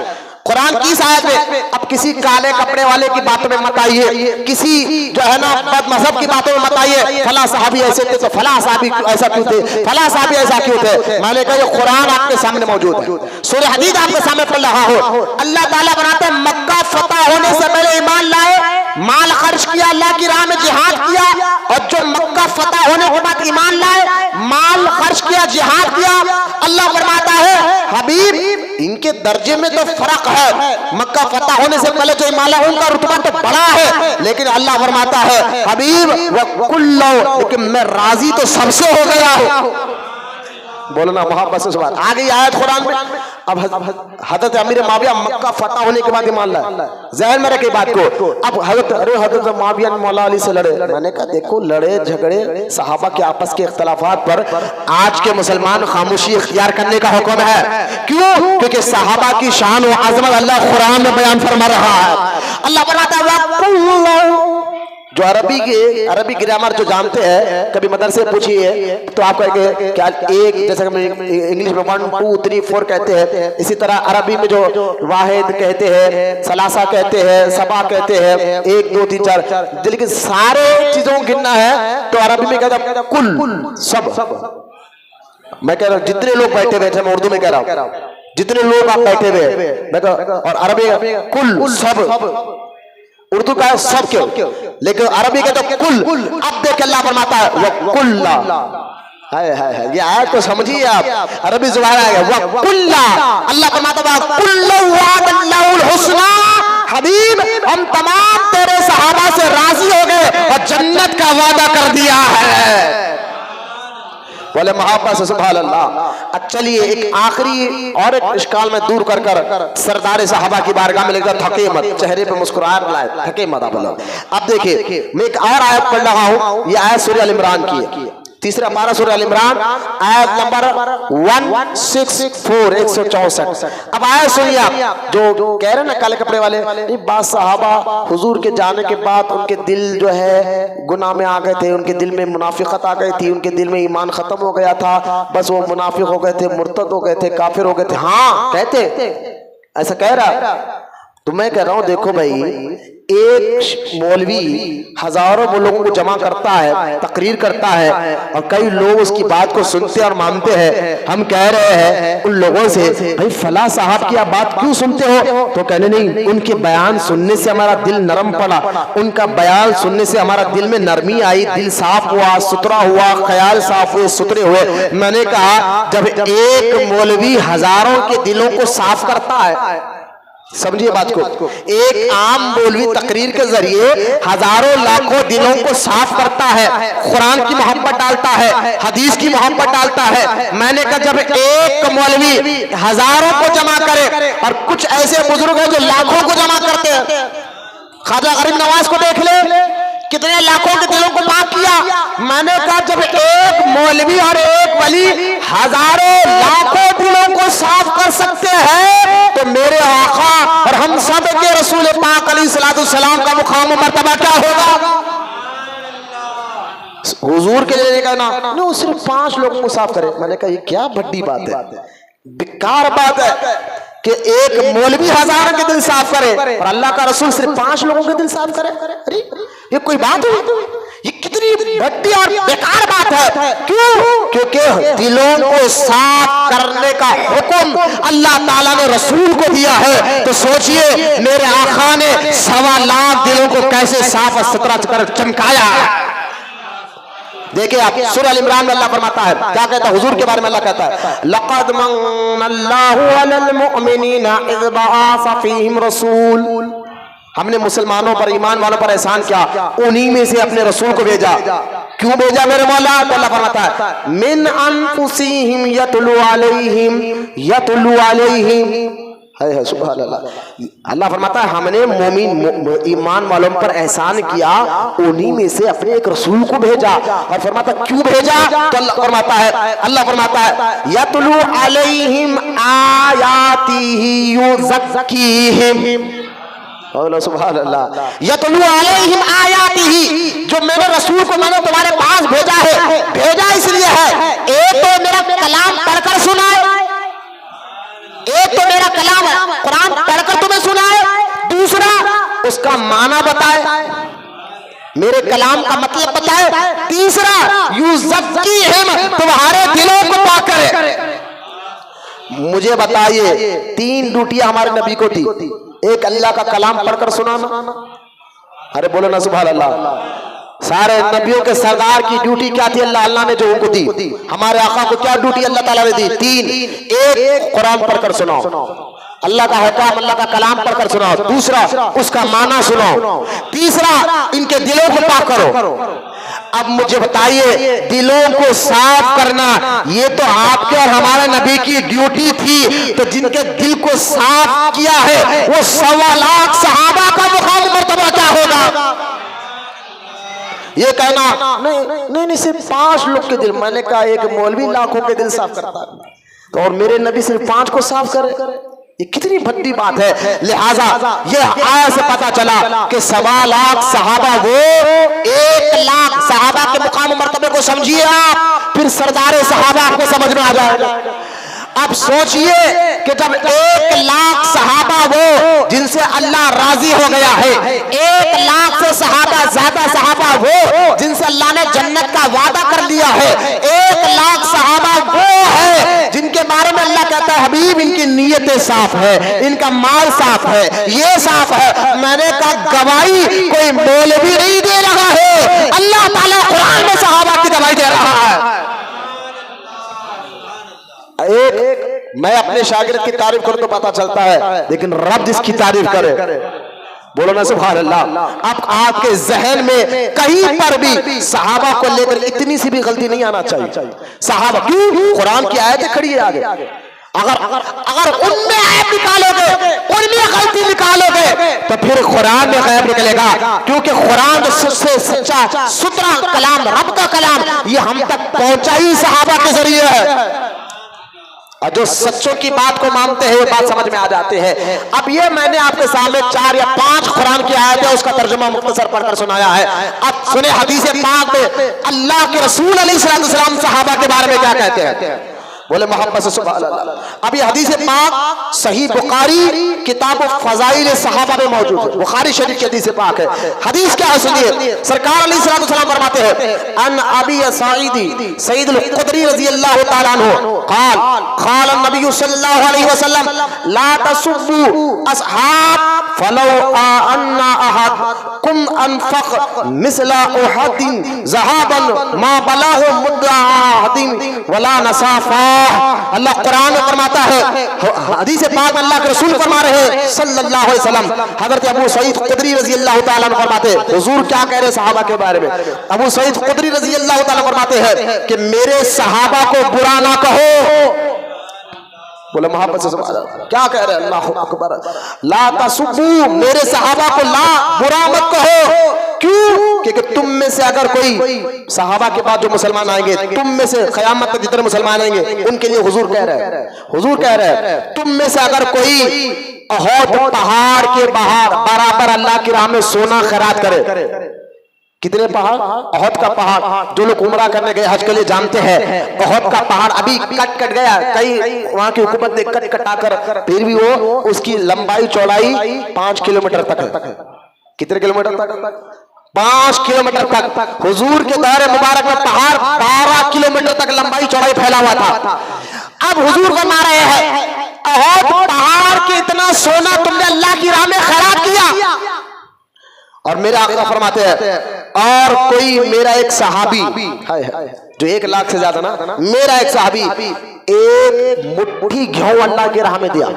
A: कुरान की इस आयत में। अब किसी काले कपड़े वाले की बातों में मत आइए, किसी जो है ना बद मजहब की बातों में मत आइए, फला साहबी ऐसे थे तो फला साहबी ऐसा क्यों थे, फला साहबी ऐसा क्यों थे। मैंने कहा ये कुरान आपके सामने मौजूद है, सूरह हदीद आपके सामने पढ़ रहा हो। अल्लाह ताला बनाते हैं मक्का फतह होने से पहले ईमान लाए, माल खर्च किया, अल्लाह की राह में जिहाद किया, और जो मक्का फतह होने के बाद ईमान लाए, माल खर्च किया, जिहाद किया। अल्लाह फरमाता है हबीब इनके दर्जे में तो फर्क है, मक्का फतह होने से पहले जो ईमान लाए उनका रुतबा तो बड़ा है, लेकिन अल्लाह फरमाता है हबीब वकुल्लो, लेकिन मैं राजी तो सबसे हो गया हूं। बोलो ना मोहब्बत से सुभान। आ गई आयत कुरान में। अब हजरत अमीर माविया मक्का फतह होने के बाद ईमान लाए, ज़हन में रखे बात को। अब हजरत माविया मौला अली से लड़े। मैंने कहा देखो लड़े झगड़े सहाबा के आपस के इख्तलाफात पर आज के मुसलमान खामोशी इख्तियार करने का हुक्म है। क्यों? क्योंकि सहाबा की शान और अजमत अल्लाह कुरान में बयान फरमा रहा है। अल्लाह फरमाता है जो अरबी ग्रामर जो जानते हैं, कभी मदरसे पूछिए तो आप कहेंगे क्या एक, जैसे इंग्लिश में 1 2 3 4 कहते हैं, इसी तरह अरबी में जो वाहिद कहते हैं, सलासा कहते हैं, सबा कहते हैं, 1 2 3 4, लेकिन सारे चीजों को गिनना है तो अरबी में कहते हैं कुल, सब। मैं कह रहा हूँ जितने लोग बैठे हुए, मैं उर्दू में कह रहा हूँ जितने लोग आप बैठे हुए, और अरबी कुल सब, उर्दू का सब क्यों, लेकिन अरबी का तो कुल। अब देख अल्लाह फरमाता है वकुल्ला, है ये आयत को समझिए आप, अरबी जुबान आएगा वकुल्ला। अल्लाह फरमाता है कुल्लु वअदल्लाहुल हुस्ना, हबीब हम तमाम तेरे सहाबा से राजी हो गए और जन्नत का वादा कर दिया है। बोले मोहब्बत से सुभान अल्लाह। चलिए एक आखिरी और एक इश्काल में दूर कर सरदार सहाबा की बारगाह में लेकर थके मत, चेहरे पे मुस्कुराहट लाए, थके मत आप लोग। अब देखिए मैं एक और आयत पढ़ रहा हूँ, ये आयत सूरह अल इमरान की है, तीसरा पारा सूरह अल इमरान आयत नंबर 164 164। अब आयत सुनिए आप, जो कह रहे ना काले कपड़े वाले, बात सहाबा हुजूर के जाने के बाद उनके दिल जो है गुनाह में आ गए थे, उनके दिल में मुनाफिकत आ गई थी, उनके दिल में ईमान खत्म हो गया था, बस वो मुनाफिक हो गए थे, मुर्तद हो गए थे, काफिर हो गए थे। हाँ कहते ऐसा कह रहा, तो मैं कह रहा हूं देखो भाई, एक मौलवी हजारों लोगों को जमा करता है, तकरीर करता है, और कई लोग उसकी बात को सुनते और मानते हैं। हम कह रहे हैं उन लोगों से भाई फला साहब की आप बात क्यों सुनते हो, तो कहने नहीं, उनके बयान सुनने से हमारा दिल नरम पड़ा, उनका बयान सुनने से हमारा दिल में नरमी आई, दिल साफ हुआ, सुथरा हुआ, ख्याल साफ हुए, सुथरे हुए। मैंने कहा जब एक मौलवी हजारों के दिलों को साफ करता है, समझिए बात को, एक आम मौलवी तकरीर के जरिए हजारों लाखों दिलों को साफ करता है, कुरान की मोहब्बत डालता है, हदीस की मोहब्बत डालता है। मैंने कहा जब एक मौलवी हजारों को जमा करे, और कुछ ऐसे बुजुर्ग हैं जो लाखों को जमा करते हैं, ख्वाजा गरीब नवाज को देख ले, कितने लाखों के दिलों को पाक किया। मैंने कहा जब एक मौलवी और एक वली हजारों लाखों दिलों को साफ कर सकते हैं, तो मेरे आका और हम सब के रसूल पाक अलैहिस्सलाम का मुकाम मर्तबा क्या होगा। हुजूर के लिए कहना नहीं, सिर्फ 5 लोगों को साफ करे। मैंने कहा ये क्या बड़ी बात है, बेकार बात है कि एक मौलवी हजारों के दिल साफ करे और अल्लाह का रसूल सिर्फ 5 लोगों के दिल साफ करे। अरे ये कोई बात है? ये कितनी बड़ी और बेकार बात है। क्यों? क्योंकि दिलों को साफ करने का हुक्म अल्लाह ताला ने रसूल को दिया है। तो सोचिए मेरे आका ने 1.25 लाख दिलों को कैसे साफ और सुथरा कर चमकाया। देखिए आप सूरह अल इमरान में अल्लाह फरमाता है, क्या कहता है हुजूर के बारे में? अल्लाह कहता है लक़द मन्नल्लाहु अलल मुअमिनीना इज़ बअसा फ़ीहिम रसूल, हमने मुसलमानों पर, ईमान वालों पर एहसान किया, उन्हीं में से अपने रसूल को भेजा। क्यों भेजा मेरे मौला? तो अल्लाह फरमाता है मिन अनफुसिहिम यतलू अलैहिम है सुभान अल्लाह। अल्लाह फरमाता है हमने मोमिन ईमान वालों पर एहसान किया, उन्हीं में से अपने एक रसूल को भेजा। और फरमाता क्यों भेजा? तो अल्लाह फरमाता है यतलू अलैहिम आयातिही युज़क्कीहिम, सुभान अल्लाह। यतलू अलैहिम आयातिही, जो मेरे रसूल को मैंने तुम्हारे पास भेजा है, भेजा इसलिए है एक तो मेरा कलाम पढ़कर सुनाए, एक तो मेरा कलाम कुरान पढ़कर तुम्हें सुनाए, दूसरा उसका माना बताए, मेरे कलाम का मतलब बताए, तीसरा युज़क्कीहिम, तुम्हारे दिलों को पाक करे। मुझे बताइए 3 ड्यूटियां हमारे नबी को थी, एक अल्लाह का कलाम पढ़कर सुनाना, अरे बोलो ना सुभान अल्लाह, सारे नबियों के सरदार की ड्यूटी क्या थी? अल्लाह ने जो उनको दी। हमारे आका को क्या ड्यूटी अल्लाह ताला ने दी? 3। एक, कुरान पढ़कर सुनाओ, अल्लाह का हुक्म, अल्लाह का कलाम पढ़कर सुनाओ। दूसरा, उसका माना सुनाओ। तीसरा, इनके दिलों को पाक करो। अब मुझे बताइए, दिलों को साफ करना ये तो आपके और हमारे नबी की ड्यूटी थी, तो जिनके दिल को साफ किया है वो 1.25 लाख सहाबा का मुकाम मर्तबा क्या होगा? ये कहना नहीं, सिर्फ 5 लोग के दिल। मैंने कहा एक मौलवी लाखों के दिल साफ करता है, तो और मेरे नबी सिर्फ 5 को साफ करे, ये कितनी भद्दी बात है। लिहाजा ये आयत से पता चला कि 1.25 लाख सहाबा वो 1 लाख सहाबा के मुकाम मर्तबे को समझिए आप, फिर सरदारे सहाबा आपको समझ में आ जाएगा। अब सोचिए कि जब 1 लाख सहाबा वो जिनसे अल्लाह राजी हो गया है, 1 लाख से सहाबा ज्यादा सहाबा वो जिनसे अल्लाह ने जन्नत का वादा कर लिया है, 1 लाख सहाबा वो है जिनके बारे में अल्लाह कहता है हबीब इनकी नीयतें साफ है, इनका माल साफ है, ये साफ है। मैंने कहा गवाही कोई मौलवी नहीं दे रहा है, अल्लाह ताला कुरान में सहाबा की गवाही दे रहा है। एक मैं अपने शागिर्द की तारीफ करूं तो पता चलता है, लेकिन रब जिसकी तारीफ करे, बोलो ना सुभान अल्लाह। अब आपके जहन में कहीं पर भी सहाबा को लेकर इतनी सी भी गलती नहीं आना चाहिए। सहाबा क्यों? कुरान की आयतें खड़ी है आगे। अगर उनमें ऐब निकालोगे, उनमें गलती निकालोगे, तो फिर कुरान में गैब निकलेगा, क्योंकि कुरान सबसे सच्चा सुथरा कलाम, रब का कलाम, ये हम तक पहुंचा ही सहाबा के जरिए है। और जो सच्चों की बात को मानते हैं, ये बात समझ में आ जाते हैं। अब ये मैंने आपके सामने 4 या 5 कुरान की आयतें उसका तर्जुमा मुख्तसर पढ़कर सुनाया है। अब सुने हदीस पाक में अल्लाह के रसूल अलैहिस्सलाम सहाबा के बारे में क्या कहते हैं, बोले मोहब्बत से सुभान अल्लाह। अब ये हदीस पाक सही बुखारी किताब फज़ाइल सहाबा में मौजूद है, बुखारी शरीफ की हदीस पाक है। हदीस क्या है सुनिए, सरकार अलैहिस्सलाम फरमाते हैं अन अबी सईदी सईदुल खुदरी रज़ियल्लाहु तआला अन्हु क़ाल क़ाल नबी सल्लल्लाहु अलैहि वसल्लम ला तसुब्बू असहाब फलौ अन्ना अहदकुम अनफक़ मिस्ला उहदिन ज़हाबन मा बलगु मुद्दा अहदिन वला नसाफा। अल्लाह कुरान में फरमाता है, हदीस पाक में अल्लाह के रसूल फरमा रहे हैं सल्लल्लाहु अलैहि वसल्लम, हजरत अबू सईद खुदरी रज़ियल्लाहु ताला अन्हु फरमाते हैं, हुजूर क्या कह रहे हैं सहाबा के बारे में। अबू सईद खुदरी रज़ियल्लाहु ताला फरमाते हैं कि मेरे सहाबा को बुरा ना कहो। बोले मोहब्बत से सुभान अल्लाह। क्या कह रहे हैं, अल्लाहु अकबर, ला तसुब्बू, मेरे सहाबा को ला बुरा मत कहो। क्यों? क्योंकि तुम में से अगर कोई सहाबा के बाद जो मुसलमान आएंगे, तुम में से क़यामत तक जितने मुसलमान आएंगे उनके लिए हुजूर कह रहे हैं, हुजूर कह रहे हैं तुम में से अगर कोई अहद पहाड़ के बाहर बराबर अल्लाह की राह में सोना खैरात करे। कितने पहाड़? अहद का पहाड़, जो लोग उमरा करने गए हज के लिए जानते हैं, अहद का पहाड़ अभी कट गया, कई वहां की हुकूमत ने कटा कर, फिर भी वो उसकी लंबाई चौड़ाई 5 किलोमीटर तक है। कितने किलोमीटर तक? 5 किलोमीटर तक। हुजूर के दौरे मुबारक में पहाड़ 12 किलोमीटर तक लंबाई चौड़ाई फैला हुआ था। अब हुजूर फरमा रहे हैं अहद पहाड़ के इतना सोना तुमने अल्लाह की राह में खैरात किया। और मेरे आका फरमाते हैं और कोई मेरा एक सहाबी जो 1 लाख से ज्यादा ना, मेरा एक सहाबी 1 मुट्ठी गेहूं अल्लाह की राह में दिया।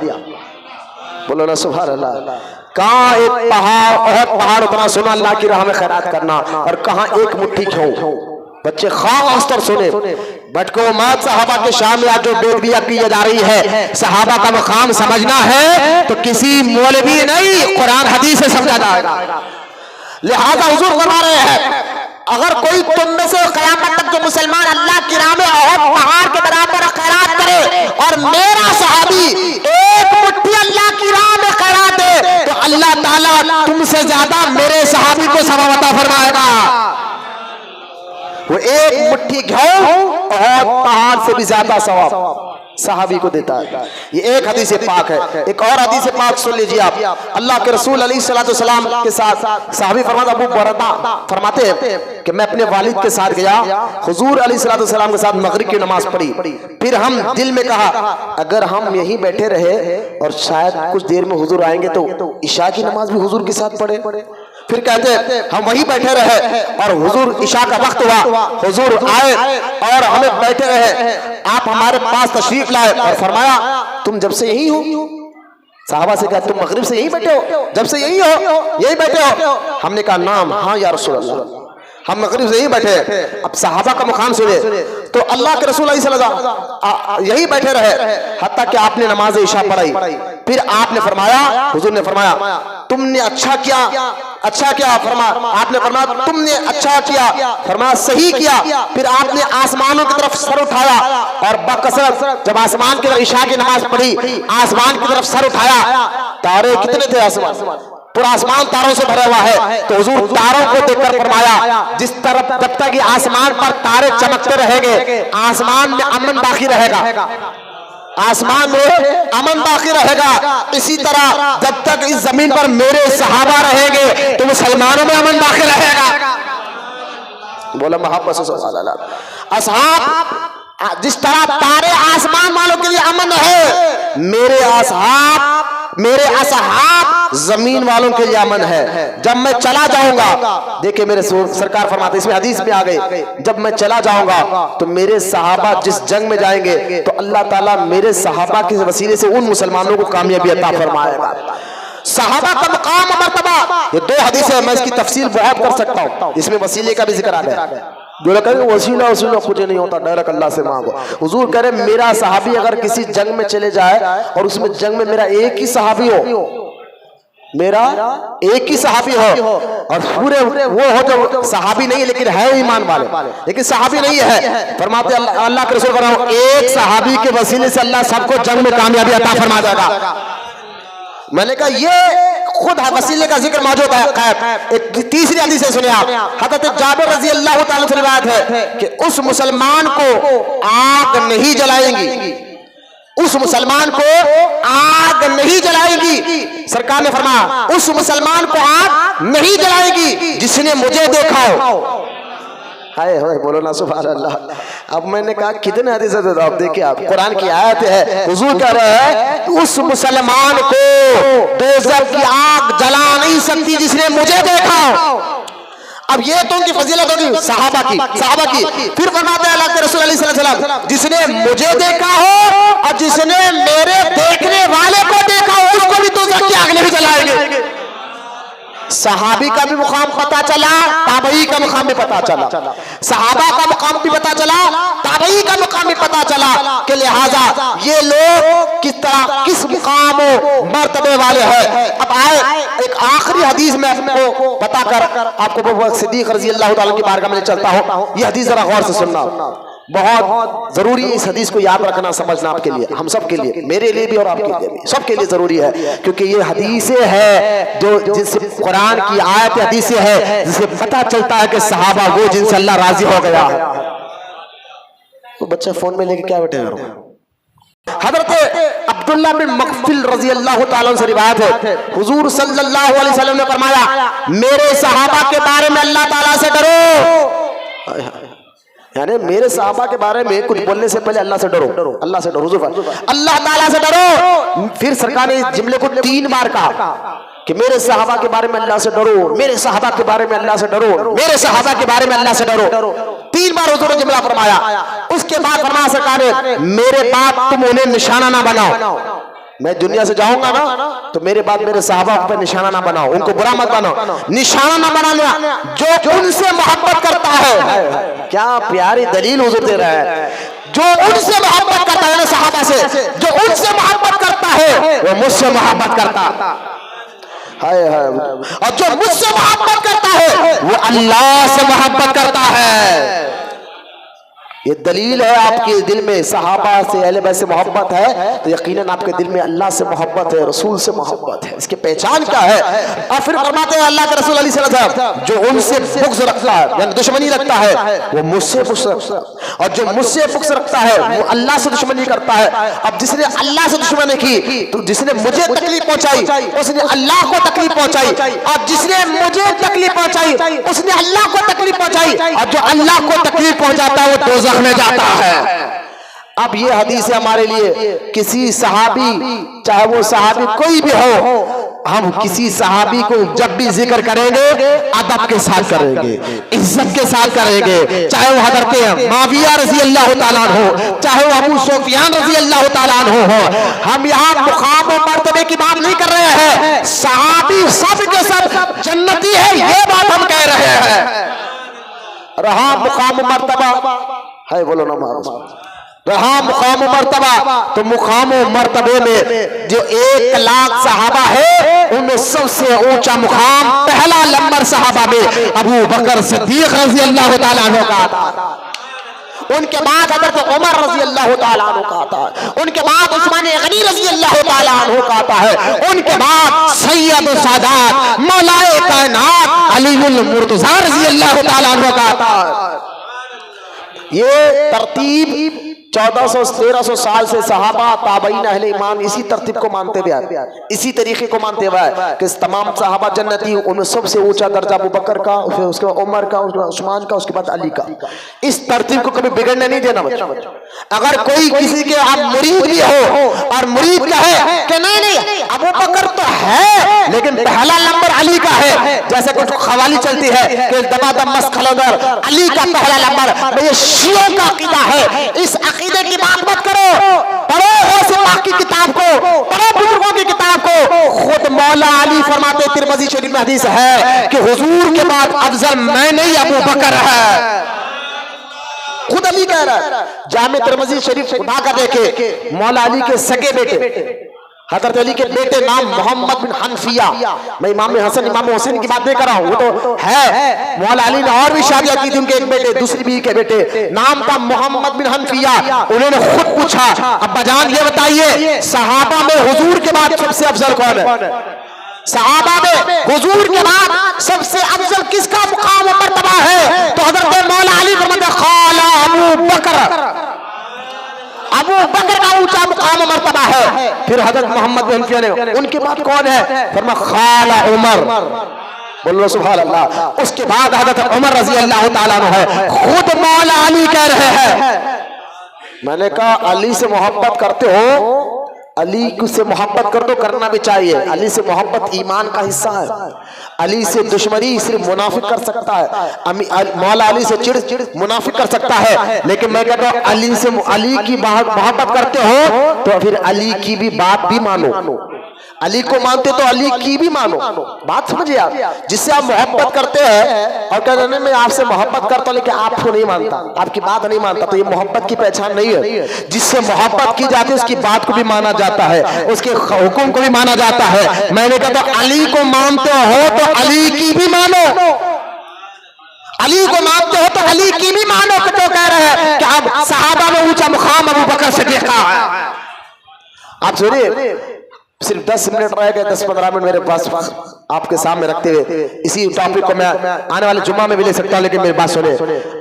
A: बोलो ना सुभान अल्लाह। कहाँ एक पहाड़ उतना सोना अल्लाह की राह में खैरात करना, और कहाँ 1 मुट्ठी गेहूं। बच्चे खास तौर सुने, भटको मत। सहाबा के शाम में आज जो बेदबिया की जा रही है, सहाबा का मकाम समझना है तो किसी मौलवी नहीं, कुरान हदीस से समझा जाएगा। लिहाजा हुजूर फरमा रहे हैं अगर कोई तुम में से क़यामत तक जो मुसलमान अल्लाह की राह में अहद पहाड़ के बराबर खैरात करे और मेरा सहाबी 1 मुट्ठी अल्लाह की राह में खैरात दे, तो अल्लाह ताला तुमसे ज्यादा मेरे सहाबी को सवाब अता फरमाएगा। वो 1 मुट्ठी गेहूं अहद पहाड़ से भी ज्यादा सवाब सहाबी को देता है। ये एक हदीस पाक है। एक और हदीस पाक सुन लीजिए आप। अल्लाह के रसूल अलैहिस्सलाम के साथ सहाबी फरमाते, अबू बरदा फरमाते हैं कि मैं अपने वालिद के साथ गया, हुजूर अलैहिस्सलाम के साथ मगरिब की नमाज पढ़ी। फिर हम दिल में कहा अगर हम यहीं बैठे रहे और शायद कुछ देर में हुजूर आएंगे तो इशा की नमाज भी हुजूर के साथ पढ़े। फिर कहते हम वहीं बैठे रहे और हुजूर इशा का वक्त हुआ, हुजूर आए और हमें बैठे रहे, आप हमारे पास तशरीफ लाए और फरमाया तुम जब से यही हो। साहबा से कहा तुम मगरिब से यही बैठे हो, जब से यही हो, यही बैठे हो। हमने कहा नाम, हाँ या रसूल अल्लाह, हम मगरिब से यही बैठे। अब साहबा का मुकाम सुने तो अल्लाह के रसूल यही बैठे रहे हत्ता कि आपने नमाज इशा पढ़ाई। फिर आपने फरमाया, हुजूर ने फरमाया तुमने अच्छा किया, अच्छा किया। आपने फरमाया तुमने अच्छा किया, फरमाया सही किया। फिर आपने आसमानों की तरफ सर उठाया और बकसरत जब आसमान की तरफ इशा की नमाज पढ़ी, आसमान की तरफ सर उठाया, तारे कितने थे आसमान, पूरा आसमान तारों से भरा हुआ है। तो हुजूर तारों को देखकर फरमाया जिस तरफ जब तक ये आसमान पर तारे चमकते रहेंगे आसमान में अमन बाकी रहेगा, आसमान में अमन बाकी रहेगा। इसी तरह जब तक इस जमीन पर मेरे सहाबा रहेंगे तो मुसलमानों में अमन बाकी रहेगा। बोला मोहब्बत से असहाब, जिस तरह तारे आसमान वालों के लिए अमन है, मेरे असहाब जमीन वालों के लिए अमन है। जब मैं चला जाऊंगा, देखिए मेरे सरकार फरमाते, इसमें हदीस में आ गई, जब मैं चला जाऊंगा तो मेरे सहाबा जिस जंग में जाएंगे तो अल्लाह ताला मेरे सहाबा के वसीले से उन मुसलमानों को कामयाबी अता फरमाएगा। सहाबा का मकाम और मर्तबा, ये दो हदीस है, मैं इसकी तफसील बहुत कर सकता हूँ, इसमें वसीले का भी जिक्र आ गया। जो लोग कहेंगे वसीला वसीला कुछ नहीं होता, डायरेक्ट अल्लाह से मांगो। हुजूर कह रहे मेरा सहाबी अगर किसी जंग में चले जाए और उसमें जंग में मेरा एक ही सहाबी हो, मेरा एक ही सहाबी हो और पूरे वो हो जो सहाबी नहीं लेकिन है ईमान वाले, लेकिन सहाबी नहीं है, फरमाते अल्लाह के रसूल फरमाओ एक सहाबी के वसीले से अल्लाह सबको जंग में कामयाबी अता फरमा देगा। मैंने कहा ये खुद वसीले का जिक्र मौजूद है। एक तीसरी हदीस से सुने आप, हज़रत जाबिर रज़ी अल्लाह तआला से रिवायत है कि उस मुसलमान को आग नहीं जलाएंगी, उस मुसलमान को आग नहीं जलाएगी। सरकार ने फरमाया उस मुसलमान को आग नहीं जलाएगी जिसने मुझे देखा हो। हाय हाय बोलो ना सुभान अल्लाह। अब मैंने कहा कितने हदीस है, आप देखिए, आप कुरान की आयत है, हुजूर कह रहे हैं उस मुसलमान को दोज़ख की आग जला नहीं सकती जिसने मुझे देखा हो। अब ये तो उनकी फजीलत होगी सहाबा की। फिर फरमाते हैं अल्लाह के रसूल सल्लल्लाहु अलैहि वसल्लम जिसने मुझे देखा हो और जिसने मेरे देखने वाले को देखा हो उसको भी दोज़ख की आग नहीं जलाएंगे। सहाबी का भी मुकाम पता चला, ताबई का मुकाम भी पता चला, सहाबा का मुकाम भी पता चला, ताबई का मुकाम भी पता चला कि लिहाजा ये लोग किस तरह किस मुकाम मर्तबे वाले हैं। अब आए एक आखिरी हदीस में आपको बताकर आपको अबू बकर सिद्दीक रज़ी अल्लाह तआला की बारगाह में चलता हूँ। ये हदीस जरा गौर से सुनना, बहुत जरूरी है इस हदीस को याद रखना, समझना आपके लिए, हम सब के लिए, मेरे लिए भी और आपके लिए भी, सबके लिए जरूरी है, क्योंकि ये हदीसें है जो जिससे कुरान की आयत हदीसें है जिससे पता चलता है कि सहाबा वो जिनसे अल्लाह राजी हो गया है। तो बच्चा फोन में लेके क्या बैठे हैं। हज़रत अब्दुल्लाह बिन मग़फ़िल रज़ी अल्लाह तआला से रिवायत है, हुजूर सल्लल्लाहु अलैहि वसल्लम ने फरमाया मेरे सहाबा के बारे में अल्लाह ताला से डरो, यानी मेरे सहाबा के बारे में कुछ बोलने से पहले अल्लाह से डरो, अल्लाह से डरो, अल्लाह ताला से डरो। फिर सरकार ने इस जुमले को 3 बार कहा कि मेरे सहाबा के बारे में अल्लाह से डरो, मेरे सहाबा के बारे में अल्लाह से डरो, मेरे सहाबा के बारे में अल्लाह से डरो। 3 बार हुजूर ने जुमला फरमाया। उसके बाद फरमाया सरकार ने मेरे बाद तुम उन्हें निशाना ना बनाओ, मैं दुनिया से जाऊंगा ना तो मेरे बाद मेरे सहाबा पर निशाना ना बनाओ, उनको बुरा मत बनाओ, निशाना ना बनाना। जो उनसे मोहब्बत करता है, क्या प्यारी दलील हुजूर दे रहा है, जो उनसे मोहब्बत करता है ना सहाबा से, जो उनसे मोहब्बत करता है वो मुझसे मोहब्बत करता है, और जो मुझसे मोहब्बत करता है वो अल्लाह से मोहब्बत करता है। ये दलील है आपके दिल में सहाबा से अहले बैत से मोहब्बत है तो यकीनन आपके दिल में अल्लाह से मोहब्बत है, रसूल से मोहब्बत है। इसकी पहचान क्या है? और फिर फरमाते हैं अल्लाह के रसूल सल्लल्लाहु अलैहि वसल्लम जो उनसे बुग़्ज़ रखता है यानी दुश्मनी रखता है वो मुझसे बुग़्ज़ रखता है, और जो मुझसे बुग़्ज़ रखता है वो अल्लाह से दुश्मनी करता है। अब जिसने अल्लाह से दुश्मनी की तो जिसने मुझे तकलीफ पहुंचाई उसने अल्लाह को तकलीफ पहुंचाई, और जिसने मुझे तकलीफ पहुंचाई उसने अल्लाह को तकलीफ पहुंचाई, और जो अल्लाह को तकलीफ पहुंचाता है वो दोज़ख में जाता है। अब ये हदीस है हमारे लिए, किसी सहाबी चाहे वो सहाबी कोई भी हो
B: हम किसी सहाबी को जब भी जिक्र करेंगे अदब के साथ करेंगे, इज्जत के साथ करेंगे, चाहे वो हजरत माविया रजी अल्लाह तआला हो, चाहे वो अबू सुफियान रजी अल्लाह तआला हो। हम यहाँ मुकाम और मर्तबे की बात नहीं कर रहे हैं, सहाबी सब के सब जन्नती है ये बात हम कह रहे हैं। रहा मुकाम मर्तबा है, बोलो ना मारो, रहा मुकाम मर्तबा, तो मुकाम मर्तबे में जो 1 लाख सहाबा है उनमें सबसे ऊंचा मुकाम पहला नंबर सहाबा में अबू बकर सिद्दीक रजी अल्लाह तआला अन्हु का आता है। उनके बाद हजरत उमर रजी अल्लाह तआला अन्हु का आता है। उनके बाद उस्मान गनी रजी अल्लाह तआला अन्हु का आता है। उनके बाद सैयद सादात मौलाए कायनात अलीउल मुर्तजा रजी अल्लाह तआला अन्हु का आता है। ये तरतीब 1400-1300 साल से सहाबा ताबईन अहले ईमान इसी तरतीब को मानते हुए आए, इसी तरीके को मानते हुए आए कि तमाम सहाबा जन्नती, उनमें सबसे ऊंचा दर्जा अबू बकर का, फिर उसके बाद उमर का, उसके बाद उस्मान का, उसके बाद अली का। इस तरतीब को कभी बिगड़ने नहीं देना बच्चों। अगर कोई किसी के आप मुरीद भी हो और मुरीद कहे कि नहीं नहीं अबू बकर तो है लेकिन पहला नंबर अली का है, जैसे कुछ खवाली चलती है कि दमादम मस्खलदर अली का पहला नंबर, ये शियों का अकीदा है। इस अकीदे की बात मत करो, पढ़ो गौसे पाक की किताब को, पढ़ो बुजुर्गों की किताब को। खुद मौला अली फरमाते, तिरमिज़ी शरीफ में हदीस है कि हुजूर के बाद अफजल मैं नहीं अबू बकर है। खुद अली कह रहा है, जामे तिरमिज़ी शरीफ उठा कर देखे, मौला अली के सगे बेटे हजरत अली के बेटे नाम मोहम्मद बिन हनफिया, मैं इमाम हसन इमाम हुसैन की बात नहीं कर रहा हूं, वो तो है। मौला अली ने और भी शादियां की थी, उनके एक बेटे दूसरी बीवी के बेटे नाम था मोहम्मद बिन हनफिया। उन्होंने खुद पूछा, अब्बा जान ये बताइए सहाबा में हुजूर के बाद सबसे अफजल कौन है? सहाबा में हुजूर के बाद सबसे अफजल किसका मुकाम और मर्तबा है? तो हजरत मौला अली फरमाते खाला अबू बकर, अबू बकर का ऊंचा मुकाम मर्तबा है। फिर हजरत मोहम्मद बिन हनफिया ने, उनके बाद कौन है? फरमा खाला उमर, बोलो सुभान अल्लाह। उसके बाद हजरत उमर रजी अल्लाह तआला अन्हु है। खुद मौला अली कह रहे हैं, मैंने कहा अली से मोहब्बत करते हो, अली से मोहब्बत कर दो, करना भी चाहिए। अली से मोहब्बत ईमान का हिस्सा है। अली से दुश्मनी सिर्फ मुनाफिक कर सकता है, मौला अली से चिड़ मुनाफिक कर सकता है। लेकिन मैं कहता हूँ अली से, अली की मोहब्बत करते हो तो फिर अली की भी बात भी मानो, अली को मानते तो अली की भी मानो। बात समझिए आप, जिससे आप मोहब्बत करते हैं और कहते हैं मैं आपसे मोहब्बत करता हूं लेकिन आपको नहीं मानता, आपकी बात नहीं मानता, तो ये मोहब्बत की पहचान नहीं है। जिससे मोहब्बत की जाती है उसकी बात को भी माना जाता है, उसके हुक्म को भी माना जाता है। मैंने कहा तो अली को मानते हो तो अली की भी मानो, अली को मानते हो तो अली की भी मानो। तो कह रहे हैं कि अब सहाबा में ऊंचा मुकाम अबू बकर सिद्दीक का है। आप सुनिए, सिर्फ 10 मिनट रह गए, 10-15 मिनट मेरे पास आपके सामने रखते हुए इसी टॉपिक को मैं आने वाले जुम्मा में भी ले सकता हूं, लेकिन मेरी बात सुने।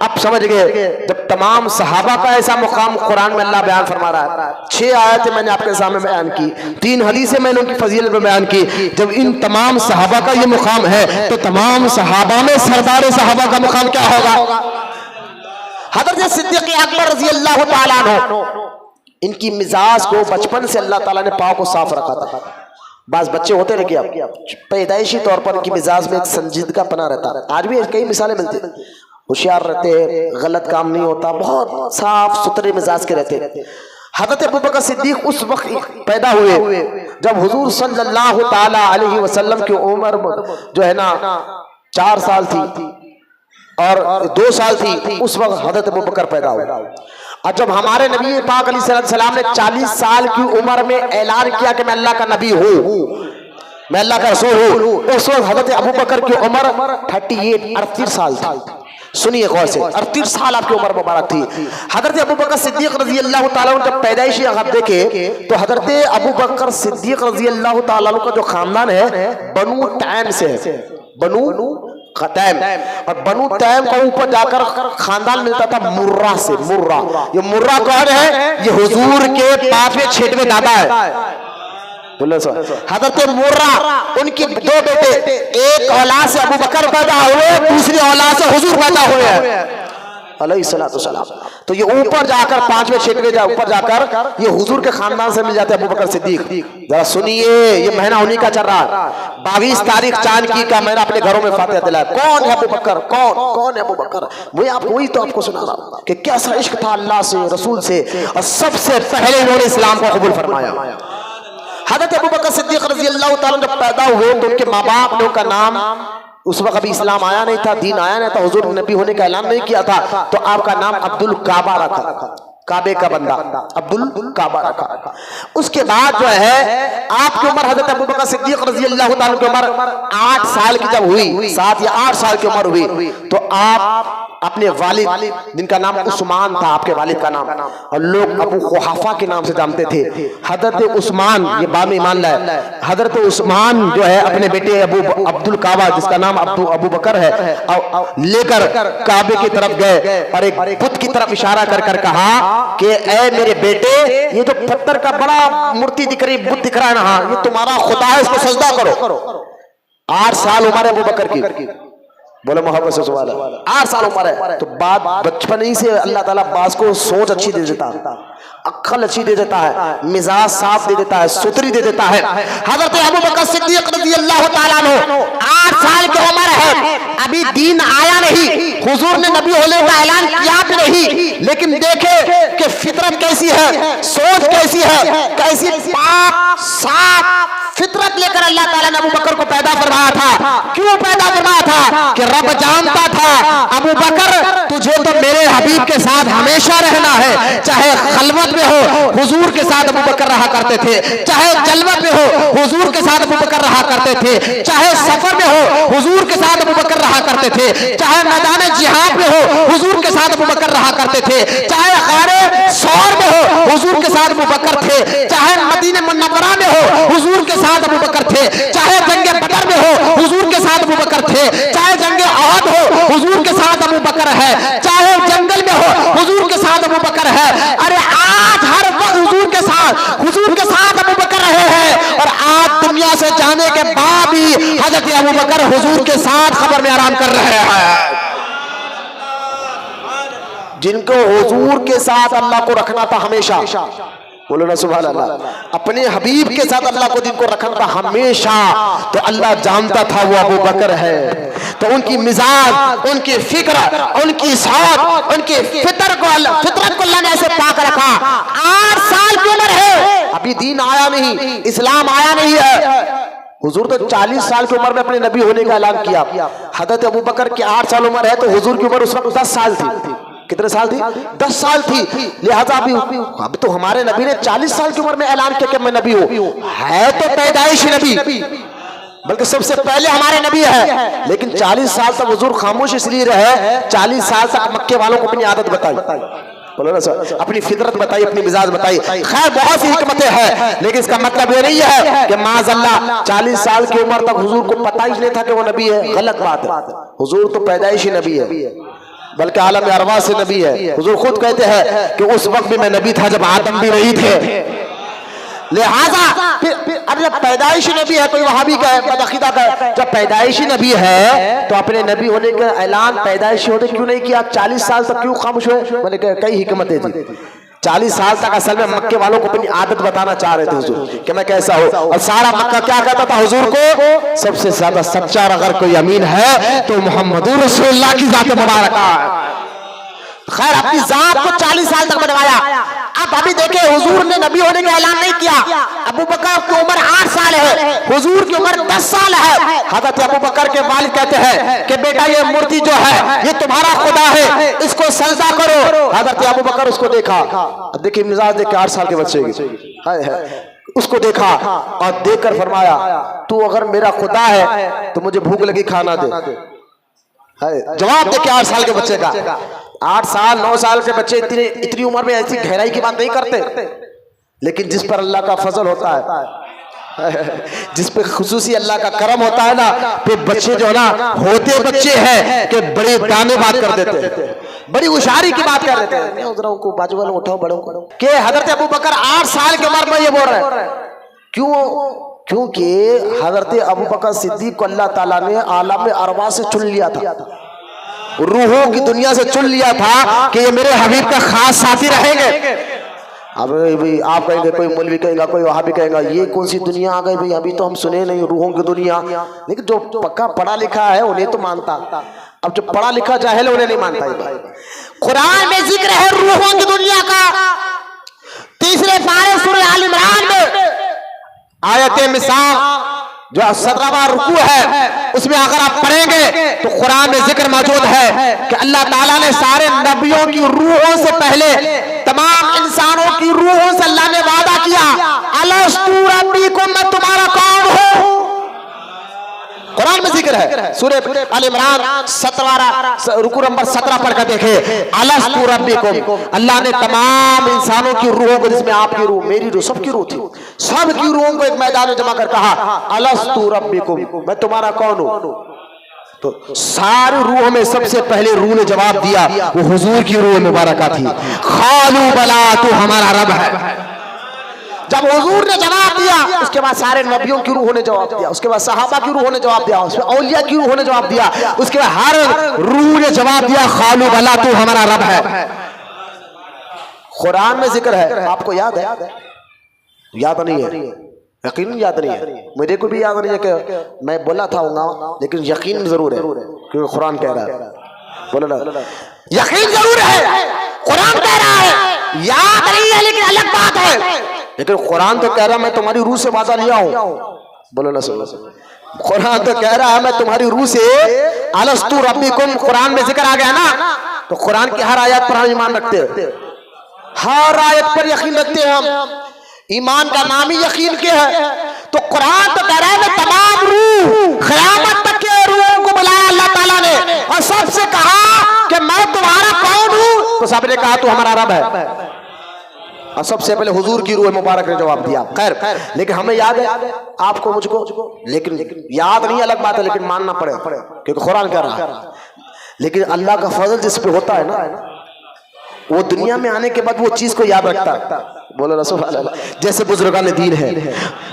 B: अब समझ गए जब तमाम सहाबा का ऐसा मुकाम कुरान में अल्लाह बयान फरमा रहा है। 6 आयतें मैंने आपके सामने बयान की, 3 हदीसें मैंने उनकी फजीलत में बयान की। जब इन तमाम सहाबा का ये मुकाम है तो तमाम सहाबा में सरदार सहाबा का मुकाम क्या होगा? हज़रत सिद्दीक़ अकबर रज़ी अल्लाह तआला अन्हु, इनकी मिजाज को बचपन से अल्लाह ताला ने पाँव को साफ रखा था। बास बच्चे होते रहे कि पैदाइशी तौर पर इनकी मिजाज में एक संजीदगा पना रहता है। आज भी कई मिसालें मिलती हैं, होशियार रहते हैं, गलत काम नहीं होता, बहुत साफ सुथरे मिजाज के रहते हैं। हज़रत अबू बकर सिद्दीक उस वक्त पैदा हुए जब हुजूर सल्लल्लाहु ताला अलैहि वसल्लम की उम्र जो है ना 4 साल थी और 2 साल थी, उस वक्त हज़रत अबू बकर पैदा हुए। और जब हमारे नबी पाक अलैहिस्सलाम ने 40 साल की उम्र में ऐलान किया कि मैं अल्लाह का नबी हूँ, मैं अल्लाह का रसूल हूँ, उस वक्त हज़रत अबू बकर की उम्र 38 साल थी। सुनिए गौर से, 38 साल आपकी उम्र मुबारक थी। हज़रत अबू बकर सिद्दीक रज़ी अल्लाह ताला अन्हु जब पैदाइशी आप देखे तो हज़रत अबू बकर सिद्दीक रज़ी अल्लाह ताला अन्हु का जो खानदान है बनु तैम से है, बनु तैम। और बनु तैम का ऊपर जाकर खानदान मिलता था मुर्रा से। मुर्रा, ये मुर्रा कौन है? ये हुजूर के 5वें 6वें दादा है। बोले सर, हज़रत मुर्रा, उनकी 2 बेटे, एक औलाद से अबू बकर पैदा हुए, दूसरी औलाद से हुजूर पैदा हुए हैं।
A: अलैहिस्सलातु वस्सलाम। तो ये ऊपर जाकर 5वें 6वें ऊपर जाकर ये हुजूर के खानदान से मिल जाते हैं अबू बकर सिद्दीक। जरा सुनिए, ये महीना उन्हीं का चल रहा है। 22 तारीख चांद की का महीना अपने घरों में फातिहा दिलाया। कौन है अबू बकर? कौन है अबू बकर? वही तो आपको सुना रहा हूं कि कैसा इश्क था अल्लाह से, रसूल से, और सबसे पहले इन्होंने इस्लाम को कबूल फरमाया। हज़रत अबू बकर सिद्दीक रज़ी अल्लाह ताला जब पैदा हुए तो उनके माँ बाप ने उनका नाम, उस वक्त अभी इस्लाम आया नहीं था, दीन आया नहीं था, हुजूर ने नबी होने का ऐलान नहीं किया था, तो आपका नाम अब्दुल काबा रखा, काबे का बंदा, अब्दुल काबा रखा। उसके बाद जो है आपकी उम्र, हज़रत अबू बकर सिद्दीक रज़ी अल्लाह ताला की उम्र 8 साल की जब हुई, 7 या 8 साल की उम्र हुई, तो आप अपने वालिद, जिनका नाम उस्मान था, आपके वालिद का नाम, और लोग अबू कुहाफा के नाम से जानते थे, हज़रत उस्मान, ये बाद में ईमान लाए, हज़रत उस्मान जो है अपने बेटे अब्दुल काबा, जिसका नाम अबू बकर है, लेकर काबे की तरफ गए और एक बुत की तरफ इशारा कर कहा कि ए मेरे बेटे, ये तो पत्थर का बड़ा मूर्ति दिख रही, बुत दिख रहा है ना, ये तुम्हारा खुदा है, इसको सजदा करो। 8 साल उम्र है अबू बकर की, बोले मोहब्बत से सुभान अल्लाह। 8 साल उम्र है, तो बात बचपन ही से अल्लाह ताला बास को सोच अच्छी दे देता है, अक्ल अच्छी दे देता है, मिजाज साफ दे देता है, सुतरी दे देता है। हज़रत अबू बकर सिद्दीक रज़ी अल्लाह ताला अन्हु 8 साल की उम्र है, अभी दीन आया नहीं, हुजूर ने नबी होने का ऐलान किया भी नहीं, लेकिन देखे कि फितरत कैसी है, सोच कैसी है, कैसी पाक साफ फितरत लेकर अल्लाह ताला ने अबू बकर को पैदा फरमाया था। क्यों पैदा फरमाया था? कि रब जानता था अबू बकर तुझे तो मेरे हबीब के साथ हमेशा रहना है, चाहे खलवत में हो हुजूर के साथ अबू बकर रहा करते थे, चाहे जलवत में हो हुजूर के साथ अबू बकर रहा करते थे, चाहे सफर में हो हुजूर के साथ अबू बकर रहा करते थे, चाहे मैदान जिहाद में हो हुजूर के साथ अबू बकर रहा करते थे, चाहे गारे सौर में हो हुजूर के साथ अबू बकर थे, चाहे मदीने मुनव्वरा में हो हुजूर के साथ अबू बकर थे, चाहे जंगे बदर में हो हुजूर के साथ अबू बकर थे, चाहे जंगे अहद हो हुजूर के साथ अबू बकर है, चाहे जंगल में हो हुजूर के साथ अबू बकर है। अरे आज हर वक्त हुजूर के साथ अबू बकर रहे हैं, और आज दुनिया से जाने के बाद भी हजरत अबू बकर हुजूर के साथ खबर में आराम कर रहे हैं। जिनको हुजूर के साथ अल्लाह को रखना था हमेशा, बोलो ना सुभान अल्लाह, अपने हबीब के साथ अल्लाह को जिनको रखना था हमेशा, तो अल्लाह जानता था वो अबू बकर है, तो उनकी मिजाज, उनकी फिक्र, उनकी सोच, उनकी फितरत को अल्लाह ने ऐसे पाक रखा। 8 साल की उम्र है, अभी दीन आया नहीं, इस्लाम आया नहीं है। हुजूर तो 40 साल की उम्र में अपने नबी होने का ऐलान किया। हज़रत अबू बकर की 8 साल उम्र है, तो हुजूर की उम्र उस वक्त 10 साल थी। कितने साल थी? 10 साल थी। लिहाजा अभी तो हमारे नबी ने 40 साल की उम्र में ऐलान किया कि मैं नबी हूं, है तो पैदाइशी नबी, बल्कि सबसे पहले हमारे नबी है, लेकिन 40 साल तक हुजूर खामोश इसलिए रहे, 40 साल तक मक्के वालों को अपनी आदत बताई, बोलो ना सर, अपनी फितरत बताई, अपनी मिजाज बताई। खैर बहुत सी हिकमतें हैं, लेकिन इसका मतलब ये नहीं है कि माज़अल्लाह 40 साल की उम्र तक हुजूर को पता ही नहीं था कि वो नबी है। गलत बात है, हुजूर तो पैदाइशी नबी है, बल्कि आलम अरवा से नबी है। हुजूर खुद कहते हैं कि उस वक्त भी मैं नबी था जब आदम भी नहीं थे। लिहाजा फिर अब जब पैदाइशी नबी है, कोई वहाबी का बदअकीदा का, जब पैदाइशी नबी है तो अपने नबी होने का ऐलान पैदाइशी होते क्यों नहीं किया? 40 साल तक क्यों खामोश हुए? मैंने कई हिकमतें थी। 40 साल तक असल में मक्के वालों को अपनी आदत बताना चाह रहे थे हुजूर कि मैं कैसा हो, और सारा मक्का क्या कहता था हुजूर को? सबसे ज्यादा सच्चा अगर कोई अमीन है तो मोहम्मदुर रसूलुल्लाह की जात मुबारक है। खैर अपनी जात को 40 साल तक बनवाया। अब अभी देखे हुजूर ने नबी होने का ऐलान नहीं किया। अबू बकर की उम्र 8 साल है, हुजूर की उम्र 10 साल है। हज़रत अबू बकर के वालिद कहते हैं कि बेटा ये मूर्ति जो है ये तुम्हारा खुदा है, इसको सजदा करो। हज़रत अबू बकर उसको देखा, देखिए मिजाज देख के 8 साल के बच्चे की, उसको देखा और देखकर फरमाया तू अगर मेरा खुदा है तो मुझे भूख लगी खाना दे। जवाब दे के 8 साल के बच्चे का। 8 साल 9 साल के बच्चे इतनी उम्र में ऐसी गहराई की बात नहीं करते, लेकिन जिस पर अल्लाह का फजल होता है, जिस पे खुसूसी अल्लाह का करम होता है ना, फिर बच्चे जो है ना होते बच्चे हैं कि बड़े दाने बात कर देते हैं, बड़ी होशियारी की बात कर देते हैं। उनको बाजू वालों उठाओ बड़ों के हज़रत अबू बकर 8 साल की उम्र में ये बोल रहे हैं। क्योंकि हज़रत अबू बकर सिद्दीक को अल्लाह ताला ने आलम अरवा से चुन लिया था।
B: रूहों की दुनिया से चुन लिया था कि ये मेरे हबीब का खास साथी रहेंगे।
A: अब भाई आप कहेंगे, कोई मौलवी कहेगा, कोई वहां भी कहेगा, ये कौन सी दुनिया आ गई भाई, अभी तो हम सुने नहीं रूहों की दुनिया। लेकिन जो पक्का पढ़ा लिखा है उन्हें तो मानता, अब जो पढ़ा लिखा जाहिल उन्हें नहीं मानता है भाई।
B: कुरान में जिक्र है रूहों की दुनिया का, तीसरे पारे सूरह आल इमरान में आयत मिसाल जो 17वां रुकू है, उसमें अगर आप पढ़ेंगे तो कुरान में जिक्र मौजूद है कि अल्लाह ताला ने सारे नबियों की रूहों से पहले तमाम इंसानों की रूहों से अल्लाह ने वादा किया, अलस्तु रब्बिकुम, मैं तुम्हारा कौन हूं। कुरान में जिक्र है, सूरह आल इमरान 17 रुकू नंबर 17 पढ़कर देखे, अलस्तु रब्बिकुम, अल्लाह ने तमाम इंसानों की रूहों को, जिसमें आपकी रूह, मेरी रूह, सबकी रूह थी, सबकी रूहों को एक मैदान में जमा कर कहा, अलस्तु रब्बिकुम, मैं तुम्हारा कौन हूं। तो सारी रूह में सबसे पहले रूह ने जवाब दिया, वो हुजूर की रूह मुबारका थी, खालू बला, तू हमारा रब है। जब हुजूर ने जवाब दिया, उसके बाद सारे नबियों की रूहों ने जवाब दिया, उसके बाद सहाबा की रूहों ने जवाब दिया, उसमें औलिया की रूहों ने जवाब दिया, उसके बाद हर रूह ने जवाब दिया, खालू बला, तू हमारा रब है।
A: कुरान में जिक्र है, आपको याद है? याद नहीं है, यकीन याद नहीं है, मुझे को भी याद नहीं है कि मैं बोला था होगा, लेकिन यकीन जरूर है क्योंकि कुरान कह रहा है। बोलो ना,
B: यकीन जरूर है, कुरान कह रहा है, याद नहीं है लेकिन अलग बात है।
A: लेकिन कुरान तो कह रहा है मैं तुम्हारी रूह से वादा लिया हूं। बोलो ना, सुनो, कुरान तो कह रहा है मैं तुम्हारी रूह से, अलस्तु रब्बिकुम, कुरान में जिक्र आ गया ना, तो कुरान की हर आयत पर हम ईमान रखते हैं, हर आयत पर यकीन रखते हैं हम,
B: ईमान का नाम ही यकीन के है। तो कुरान तो कह रहा है मैं तमाम रूह, क़यामत तक के रूहों को बुलाया अल्लाह ताला ने, और सबसे कहा कि मैं तुम्हारा कौन हूं,
A: तो सबने कहा तू हमारा रब है, और सबसे पहले हुजूर की रूह मुबारक ने जवाब दिया। खैर, लेकिन हमें याद है, आपको मुझको, लेकिन याद नहीं अलग बात है, लेकिन मानना पड़े क्योंकि कुरान कह रहा है। लेकिन अल्लाह का फजल जिस पे होता है ना, वो दुनिया में आने के बाद वो चीज को याद रखता है। बोलो रसूल अल्लाह, जैसे बुजुर्गान दीन है,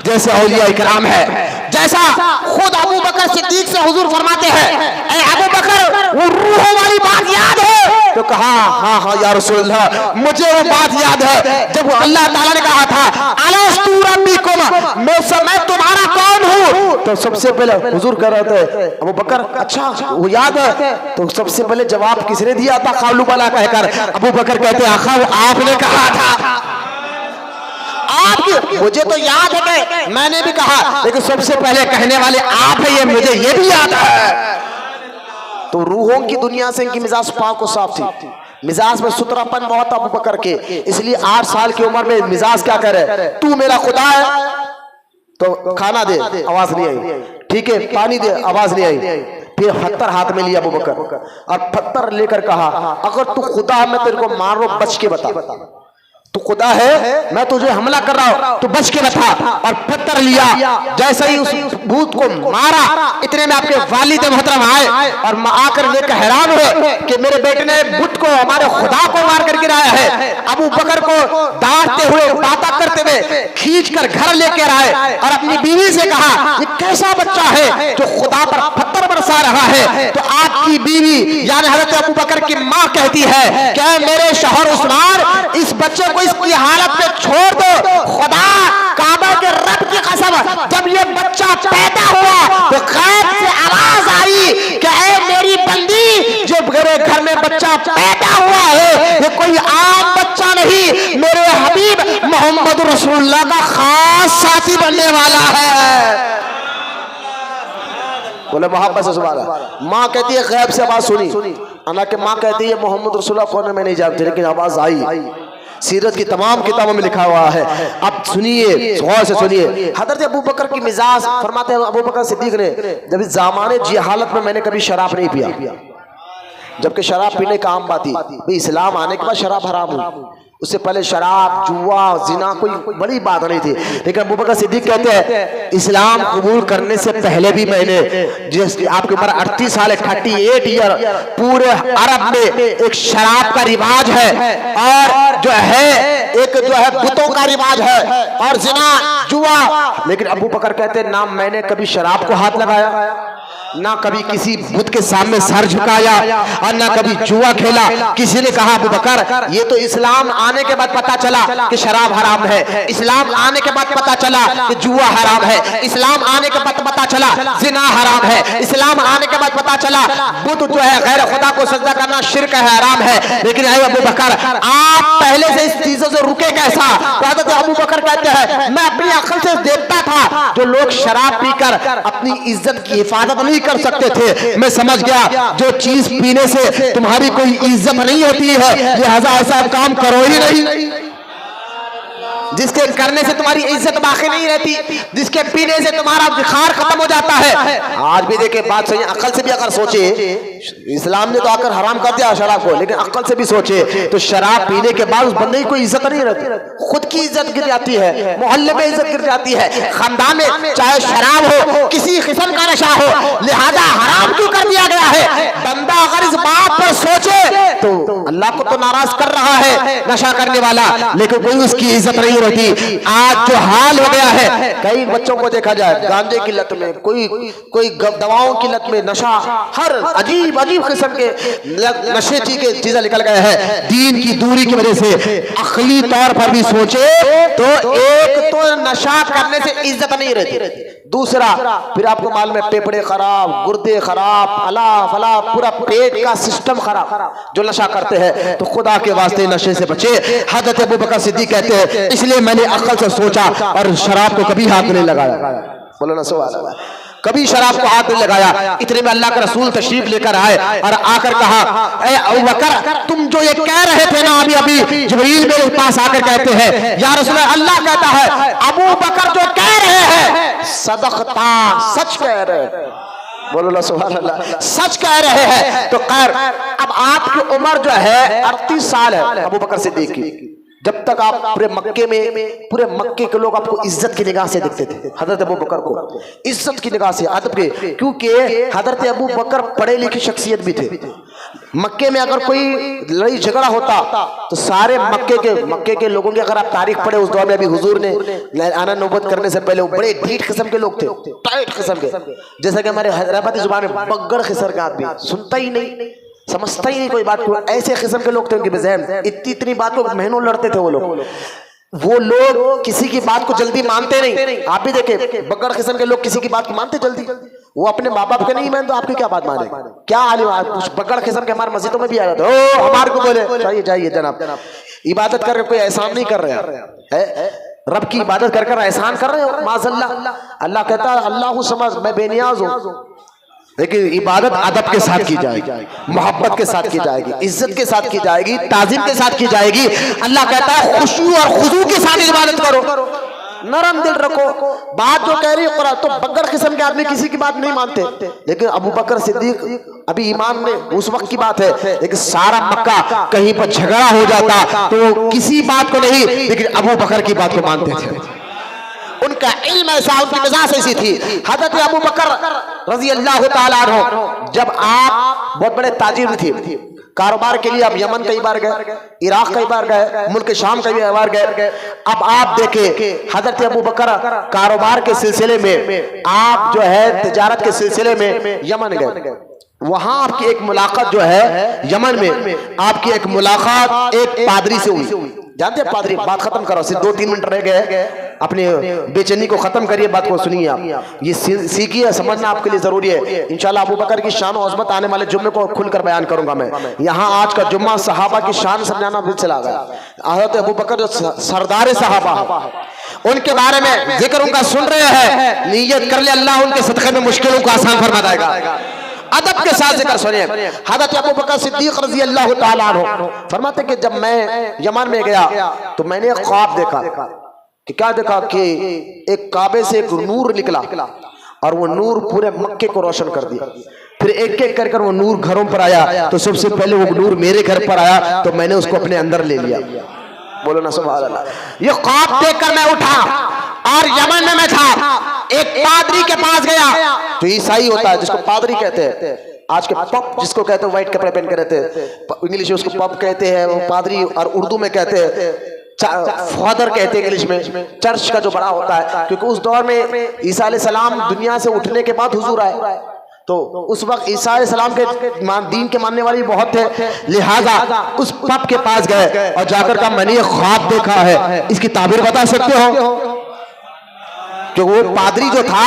B: जैसे औलिया इकराम है, जैसा खुद अबू बकर सिद्दीक से हुजूर फरमाते हैं, ए अबू बकर, वो रूहों वाली बात याद है?
A: तो कहा हाँ हाँ या रसूल अल्लाह, मुझे वो बात याद है जब अल्लाह ताला ने कहा था अलस्तु रब्बिकुम, मैं तुम्हारा कौन हूँ। तो सबसे पहले हुजूर कह रहे थे अबू बकर, अच्छा वो याद है। तो सबसे पहले जवाब किसने दिया था, खालू बला कहकर। अबू बकर कहते आखा वो आपने कहा था।
B: आपकी, मुझे तो याद है कि मैंने भी कहा,
A: लेकिन सबसे पहले कहने वाले आप है, ये मुझे ये भी याद है। तो रूहों की दुनिया से इनकी मिजाज पाक और साफ थी, मिजाज में सुथरापन बहुत अबू बकर के, इसलिए 8 साल की उम्र में मिजाज क्या करे, तू मेरा खुदा है तो खाना दे, आवाज नहीं आई, ठीक है पानी दे, आवाज नहीं आई। फिर पत्थर हाथ में लिया अबू बकर और पत्थर लेकर कहा अगर तू खुदा है मैं तेरे को मार रहा हूं, बच के बता, तू खुदा है मैं तुझे हमला कर रहा हूं, तू बच के बता। और पत्थर लिया, जैसे ही उस भूत को मारा, इतने में आपके वालिद मोहतरम आए और आकर लेकर हैरान हुए कि मेरे बेटे ने बुत को, हमारे खुदा को मार कर गिराया है। अबू बकर को डांटते हुए, बातें करते हुए खींच कर घर लेकर आए और अपनी बीवी से कहा ये कैसा बच्चा है जो खुदा पर पत्थर बरसा रहा है। तो आपकी बीवी यानी हजरत अबू बकर की माँ कहती है क्या मेरे शौहर उस्मान, इस बच्चे को इसकी हालत में छोड़ दो, खुदा काबा के रब की कसम, जब ये बच्चा पैदा हुआ तो गैब से आवाज आई कि ऐ मेरी बंदी, जो मेरे घर में बच्चा पैदा हुआ है ये कोई आम बच्चा नहीं, मेरे हबीब मोहम्मद रसूलुल्लाह का खास साथी बनने वाला है। बोले मोहब्बत से सुभान अल्लाह। माँ कहती है गैब से आवाज सुनी, अना के माँ कहती है मोहम्मद रसूलुल्लाह कौन है मैं नहीं जानती, लेकिन आवाज आई। सीरत की तमाम किताबों में लिखा हुआ है। अब सुनिए, गौर से सुनिए। हजरत अबू बकर की मिजाज, फरमाते हैं अबू बकर सिद्दीक ने, जब इस ज़माने जी हालत में मैंने कभी शराब नहीं पिया, जबकि शराब पीने का आम बात थी, इस्लाम आने के बाद शराब हराम हुई, उससे पहले शराब, जुआ, जिना कोई बड़ी बात नहीं थी। लेकिन अबू बकर सिद्दीक कहते हैं इस्लाम कबूल करने से पहले भी मैंने, जिस आपकी उम्र 38 साल है, 38 ईयर, पूरे अरब में एक शराब का रिवाज है और जो है एक जो है बुतों का रिवाज है और जिना, जुआ। लेकिन अबू बकर कहते हैं ना मैंने कभी शराब को हाथ लगाया
B: ना कभी किसी बुत के सामने सर झुकाया और ना कभी जुआ खेला। किसी ने कहा अबू बकर ये तो इस्लाम आने के बाद पता चला कि शराब हराम है, इस्लाम आने के बाद पता चला कि जुआ हराम है, इस्लाम आने के बाद पता चला जिना हराम है, इस्लाम आने के बाद पता चला बुत जो है गैर खुदा को सजदा करना शिर्क है, हराम है। लेकिन अबू बकर आप पहले से इस चीजों से रुके कैसा? हज़रत अबू बकर कहते हैं मैं अपनी अक्ल से देखता था जो लोग शराब पीकर अपनी इज्जत की हिफाजत नहीं कर सकते थे, मैं समझ गया जो चीज पीने से तुम्हारी कोई इज्जत नहीं होती है लिहाजा ऐसा काम करो ही नहीं, जिसके करने से तुम्हारी इज्जत बाकी नहीं रहती, जिसके पीने से तुम्हारा बुखार खत्म हो जाता है। आज भी देखे बात सही, अकल से भी अगर सोचे, इस्लाम ने तो आकर हराम कर दिया शराब को, लेकिन अकल से भी सोचे तो शराब पीने के बाद उस बंदे की कोई इज्जत नहीं रहती, खुद की इज्जत गिर जाती है, मोहल्ले में इज्जत गिर जाती है, खानदान में चाहे शराब हो किसी किस्म का नशा हो, लिहाजा हराम क्यों कर दिया गया है? बंदा अगर इस बात पर सोचे तो अल्लाह को तो नाराज कर रहा है नशा करने वाला, लेकिन कोई उसकी इज्जत नहीं रहती। आज जो हाल हो गया है, कई बच्चों को देखा जाए गांजे की लत में, कोई दवाओं की लत में, नशा, हर अजीब अजीब किस्म के नशे के चीजें निकल गए हैं। दीन की दूरी की वजह से अखली तौर पर भी सोचे तो एक तो नशा करने से इज्जत नहीं रहती, दूसरा फिर आपको मालूम है फेफड़े खराब, गुर्दे खराब, अला फला पूरा पेट का सिस्टम खराब जो नशा करते हैं। तो खुदा के वास्ते नशे से बचे। हज़रत अबू बकर सिद्दीक़ कहते हैं इसलिए मैंने अक्ल से सोचा और शराब को कभी हाथ नहीं लगाया। बोलो ना सुभान अल्लाह, कभी शराब को हाथ नहीं लगाया। इतने में अल्लाह का रसूल तशरीफ लेकर आए और आकर कहा ए अबू बकर तुम जो ये कह रहे थे ना अभी अभी, जिब्रील मेरे पास आकर कहते हैं या रसूल अल्लाह कहता है अबू बकर जो कह रहे हैं सदक़ता, सच कह रहे हैं। बोलो ना सुभान अल्लाह, सच कह रहे हैं। तो खैर अब आपकी उम्र जो है 38 साल है अबू बकर सिद्दीक़ की, जब तक आप पूरे मक्के के लोग आपको इज्जत की निगाह से देखते थे, हजरत अबू बकर को इज्जत की निगाह से, अदब के, क्योंकि हजरत अबू बकर पढ़े लिखे शख्सियत भी थे। मक्के में अगर कोई लड़ाई झगड़ा होता तो सारे मक्के के लोगों की अगर आप तारीख पढ़े उस दौर में, अभी हुजूर ने आना नौबत करने से पहले वो बड़े ढीठ किस्म के लोग थे, टाइट किस्म के, जैसा कि हमारे हैदराबादी जुबान में बग्गड़ किस्म का आदमी, सुनता ही नहीं, समझता ही नहीं कोई बात को, ऐसे किस्म के लोग थे उनके बेज़हन, इतनी बात को महीनों लड़ते थे वो लोग किसी की बात को जल्दी मानते नहीं। आप भी देखे बग्गड़ किस्म के लोग किसी की बात को मानते जल्दी, वो अपने माँ बाप के नहीं मानते तो आपकी क्या बात माने? क्या आलिम बग्गड़ किस्म के हमारे मस्जिदों में भी आ जाते, ओ हमारे को बोले जाइए जनाब, इबादत कर कोई एहसान नहीं कर रहे हैं, रब की इबादत कर एहसान कर रहे हो माज़अल्लाह। अल्लाह कहता है अल्लाह समझ मैं बेनियाज हूँ, लेकिन इबादत अदब के साथ की जाएगी, मोहब्बत के साथ की जाएगी, इज्जत के साथ की जाएगी, ताज़ीम के साथ की जाएगी। अल्लाह कहता है खुशू और खुजू के साथ इबादत करो, नरम दिल रखो। बात जो कह रही है कुरान, तो बग्गड़ किस्म के आदमी किसी की बात नहीं मानते, लेकिन अबू बकर सिद्दीक अभी ईमान में उस वक्त की बात है, लेकिन सारा मक्का कहीं पर झगड़ा हो जाता तो किसी बात को नहीं, लेकिन अबू बकर की बात को मानते थे। उनका इल्म ऐसा, उनकी मिजाज ऐसी थी। हज़रत अबू बकर रज़ी अल्लाह ताला अन्हु जब आप बहुत बड़े ताजिर थे, कारोबार के लिए आप यमन कई बार गए, इराक कई बार गए, मुल्क शाम कई बार गए। अब आप देखे हज़रत अबू बकर कारोबार के सिलसिले में, आप जो है तिजारत के सिलसिले में यमन गए, वहां आपकी एक मुलाकात जो है यमन में, आपकी एक मुलाकात एक पादरी से हुई। जानते हैं पादरी, बात खत्म करो, सिर्फ 2-3 मिनट रह गए, अपने बेचैनी को खत्म करिए, बात को सुनिए आप, ये सीखिए, समझना आपके लिए जरूरी है। इंशाल्लाह अबू बकर की शान और अज़मत आने वाले जुम्मे को खुलकर बयान करूंगा मैं। यहाँ आज का जुम्मा सहाबा की शान समझाना भी चला गया। हज़रत अबू बकर जो सरदार सहाबा है, उनके बारे में जिक्र उनका सुन रहे हैं, नीयत कर ले अल्लाह उनके सदक़े में मुश्किलों को आसान फरमा देगा। अदब के साथ जिक्र सुनिए। हज़रत अबू बकर सिद्दीक़ रज़ी अल्लाह ताला अन्हु फरमाते कि जब मैं यमन में गया तो मैंने एक ख्वाब देखा कि क्या देखा कि एक काबे से एक नूर निकला और वो नूर पूरे मक्के को रोशन कर दिया। फिर एक एक कर वो नूर घरों पर आया, तो सबसे पहले वो नूर मेरे घर पर आया तो मैंने उसको अपने अंदर ले लिया। बोलो ना सुभान अल्लाह। ये ख्वाब देखकर मैं उठा और यमन में मैं था, एक पादरी के पास गया, जो ईसाई होता है जिसको पादरी कहते हैं, आज के पप जिसको कहते हैं, व्हाइट कपड़े पहन के रहते हैं, इंग्लिश में उसको पप कहते हैं, वो पादरी, और उर्दू में कहते हैं फादर कहते हैं इंग्लिश में, चर्च का जो बड़ा होता है, क्योंकि उस दौर में ईसा अलैहिस्सलाम दुनिया से उठने के बाद हुजूर आए,
A: तो उस वक्त ईसा अलैहिस्सलाम के दीन के मानने वाले बहुत थे, लिहाजा उस पप के पास गए और जाकर कहा मैंने ये ख्वाब देखा है, इसकी ताबीर बता सकते हो? कि वो पादरी जो था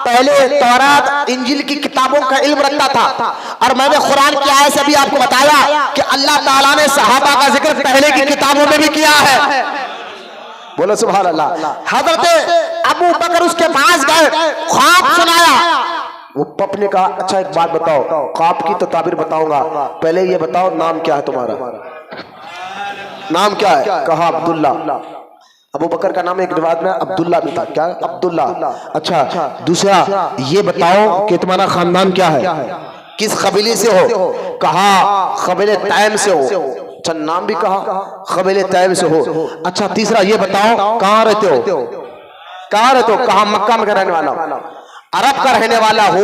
A: पहले तौरात इंजिल की किताबों का इल्म रखता था, और मैंने कुरान की आयत से भी आपको बताया कि अल्लाह ताला ने सहाबा का जिक्र पहले की किताबों में भी किया है। बोलो सुभान अल्लाह। हजरत अबू बकर उसके पास गए, ख्वाब सुनाया। वो पप ने कहा अच्छा एक बात बताओ, ख्वाब की तो ताबीर बताऊंगा, पहले ये बताओ नाम क्या है तुम्हारा, नाम क्या है? कहा अब्दुल्ला। अबू बकर का नाम एक रिवायत में अब्दुल्ला भी था। क्या? अब्दुल्ला। अच्छा दूसरा ये बताओ कि तुम्हारा खानदान क्या है, किस कबीले से हो? कहा कबीले तैम से हो। अच्छा नाम भी कहा, कबीले तैम से हो। अच्छा तीसरा ये बताओ कहाँ रहते हो, कहाँ रहते हो? कहा मक्का में रहने वाला, अरब का रहने वाला हो,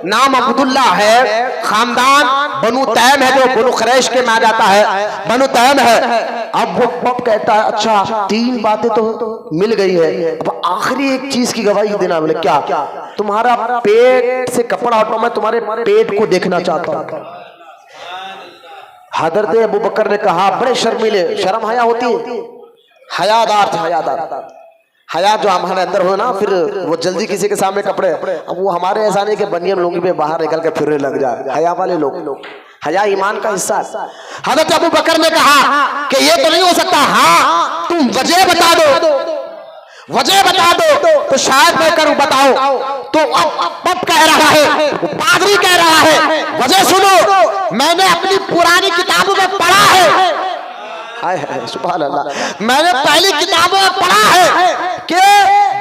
A: नाम अब्दुल्ला है, खानदान बनु तैम है जो बनु कुरैश के में आ जाता है, बनु तैम है। अब वो पप कहता है अच्छा 3 बातें तो मिल गई है, अब आखिरी एक चीज की गवाही देना। बोले क्या? तुम्हारा पेट से कपड़ा हटाओ, मैं तुम्हारे पेट को देखना चाहता हूं। हजरत अबू बकर ने कहा बड़े शर्मीले, शर्म हया होती है, हयादार थे, हयादार। हया जो हमारे अंदर हो ना, फिर वो जल्दी किसी के सामने कपड़े, अब वो हमारे ऐसा नहीं कि बनियान लुंगी पे बाहर निकल के फिरने लग जाए। हया वाले लोग, हया ईमान का हिस्सा। हजरत अबू बकर ने कहा कि ये तो नहीं हो सकता, हाँ तुम वजह बता दो, वजह बता दो तो शायद मैं करूं, बताओ। तो अब कह रहा है, पादरी कह रहा है वजह सुनो, मैंने अपनी पुरानी किताबों में पढ़ा है, सुभान अल्लाह, मैंने पहली किताबों में पढ़ा है कि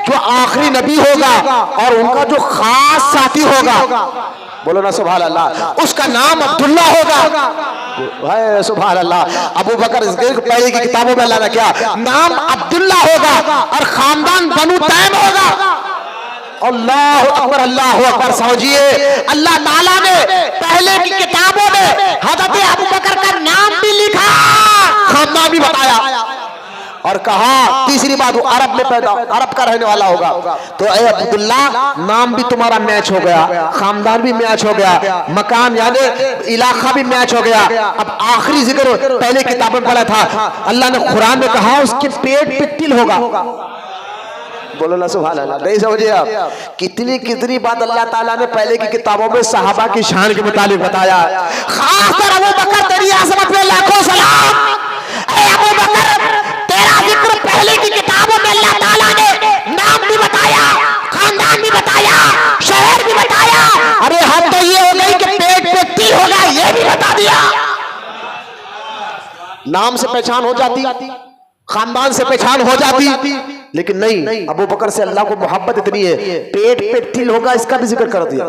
A: जो आखिरी नबी होगा और उनका जो खास साथी होगा, बोलो ना सुभान अल्लाह, उसका नाम अब्दुल्ला होगा। सुभान अल्लाह। अबू बकर पहले की किताबों में अल्लाह ने क्या नाम अब्दुल्ला होगा और खानदान बनु तैम होगा। अल्लाह अकबर, अल्लाह अकबर। समझिए अल्लाह ताला ने पहले की किताबों में हजरत अबू बकर का नाम भी लिखा, खानदान भी बताया, और कहा तीसरी बात वो अरब में पैदा, अरब का रहने वाला होगा। तो ए अब्दुल्ला नाम भी तुम्हारा मैच हो गया, खानदान भी मैच हो गया, मकान यानी इलाका भी मैच हो गया। अब आखिरी जिक्र पहले किताबों में पढ़ा था, अल्लाह ने कुरान में कहा उसके पेट पे तिल होगा। बोलो ना सुभान अल्लाह। नहीं समझिए आप, कितनी कितनी बात अल्लाह ताला ने पहले की किताबों में सहाबा की शान के मुताबिक बताया। खासकर अबू बकर तेरी आज़मत में लाखों सलाम। ए अबू बकर तेरा जिक्र पहले की किताबों में अल्लाह ताला ने नाम भी बताया, खानदान भी बताया, शहर भी बताया। अरे हम तो ये हो गई कि पेट पे तिल होगा ये भी बता दिया। नाम से पहचान हो जाती, खानदान से पहचान हो जाती, लेकिन नहीं, अबू बकर से अल्लाह को मोहब्बत इतनी है, पेट पे तिल होगा इसका भी जिक्र कर दिया।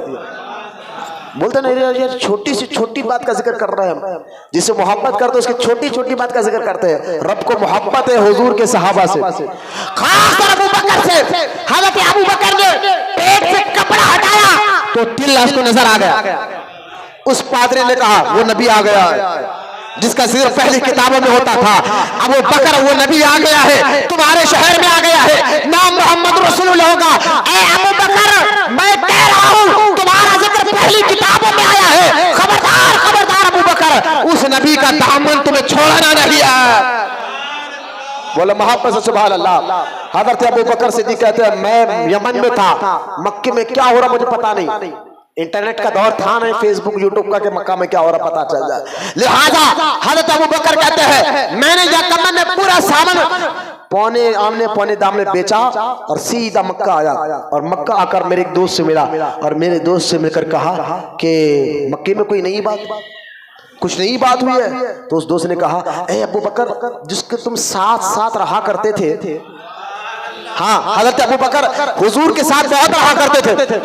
A: बोलते नहीं यार छोटी सी छोटी बात का जिक्र कर रहे हैं हम, जिससे मोहब्बत करते उसकी छोटी छोटी बात का जिक्र करते हैं। रब को मोहब्बत है हुजूर के सहाबा से, खासकर अबू बकर से। हजरत अबू बकर ने पेट से कपड़ा हटाया तो तिल उसको नजर आ गया। उस पादरी ने कहा वो नबी आ गया है जिसका जिक्र पहली किताबों में होता था। अबू बकर वो नबी आ गया है, तुम्हारे शहर में आ गया है, नाम मोहम्मद रसूलुल्लाह होगा। ए अबू बकर मैं कह रहा हूँ तुम्हारा जिक्र पहली किताबों में आया है, खबरदार खबरदार अबू बकर, उस नबी का दामन तुम्हें छोड़ना नहीं है। बोले मोहब्बत से सुभान अल्लाह। हजरत अबू बकर सिद्दीक कहते हैं मैं यमन में था, मक्के में क्या हो रहा मुझे पता नहीं, इंटरनेट का दौर था नहीं, फेसबुक यूट्यूब का के मक्का में क्या हो रहा पता चल जाए। लिहाजा हजरत अबू बकर कहते हैं मैंने यमन में पूरा सामान पौने आमने पौने दाम में बेचा और सीधा मक्का आया, और मक्का आकर मेरे एक दोस्त से मिला, और मेरे दोस्त से मिलकर कहा कि मक्के में कोई नई बात, कुछ नई बात हुई है। तो उस दोस्त ने कहा ए अबू बकर जिसके तुम साथ साथ रहा करते थे, हाँ हजरत अबू बकर हुजूर के साथ बहुत रहा करते थे।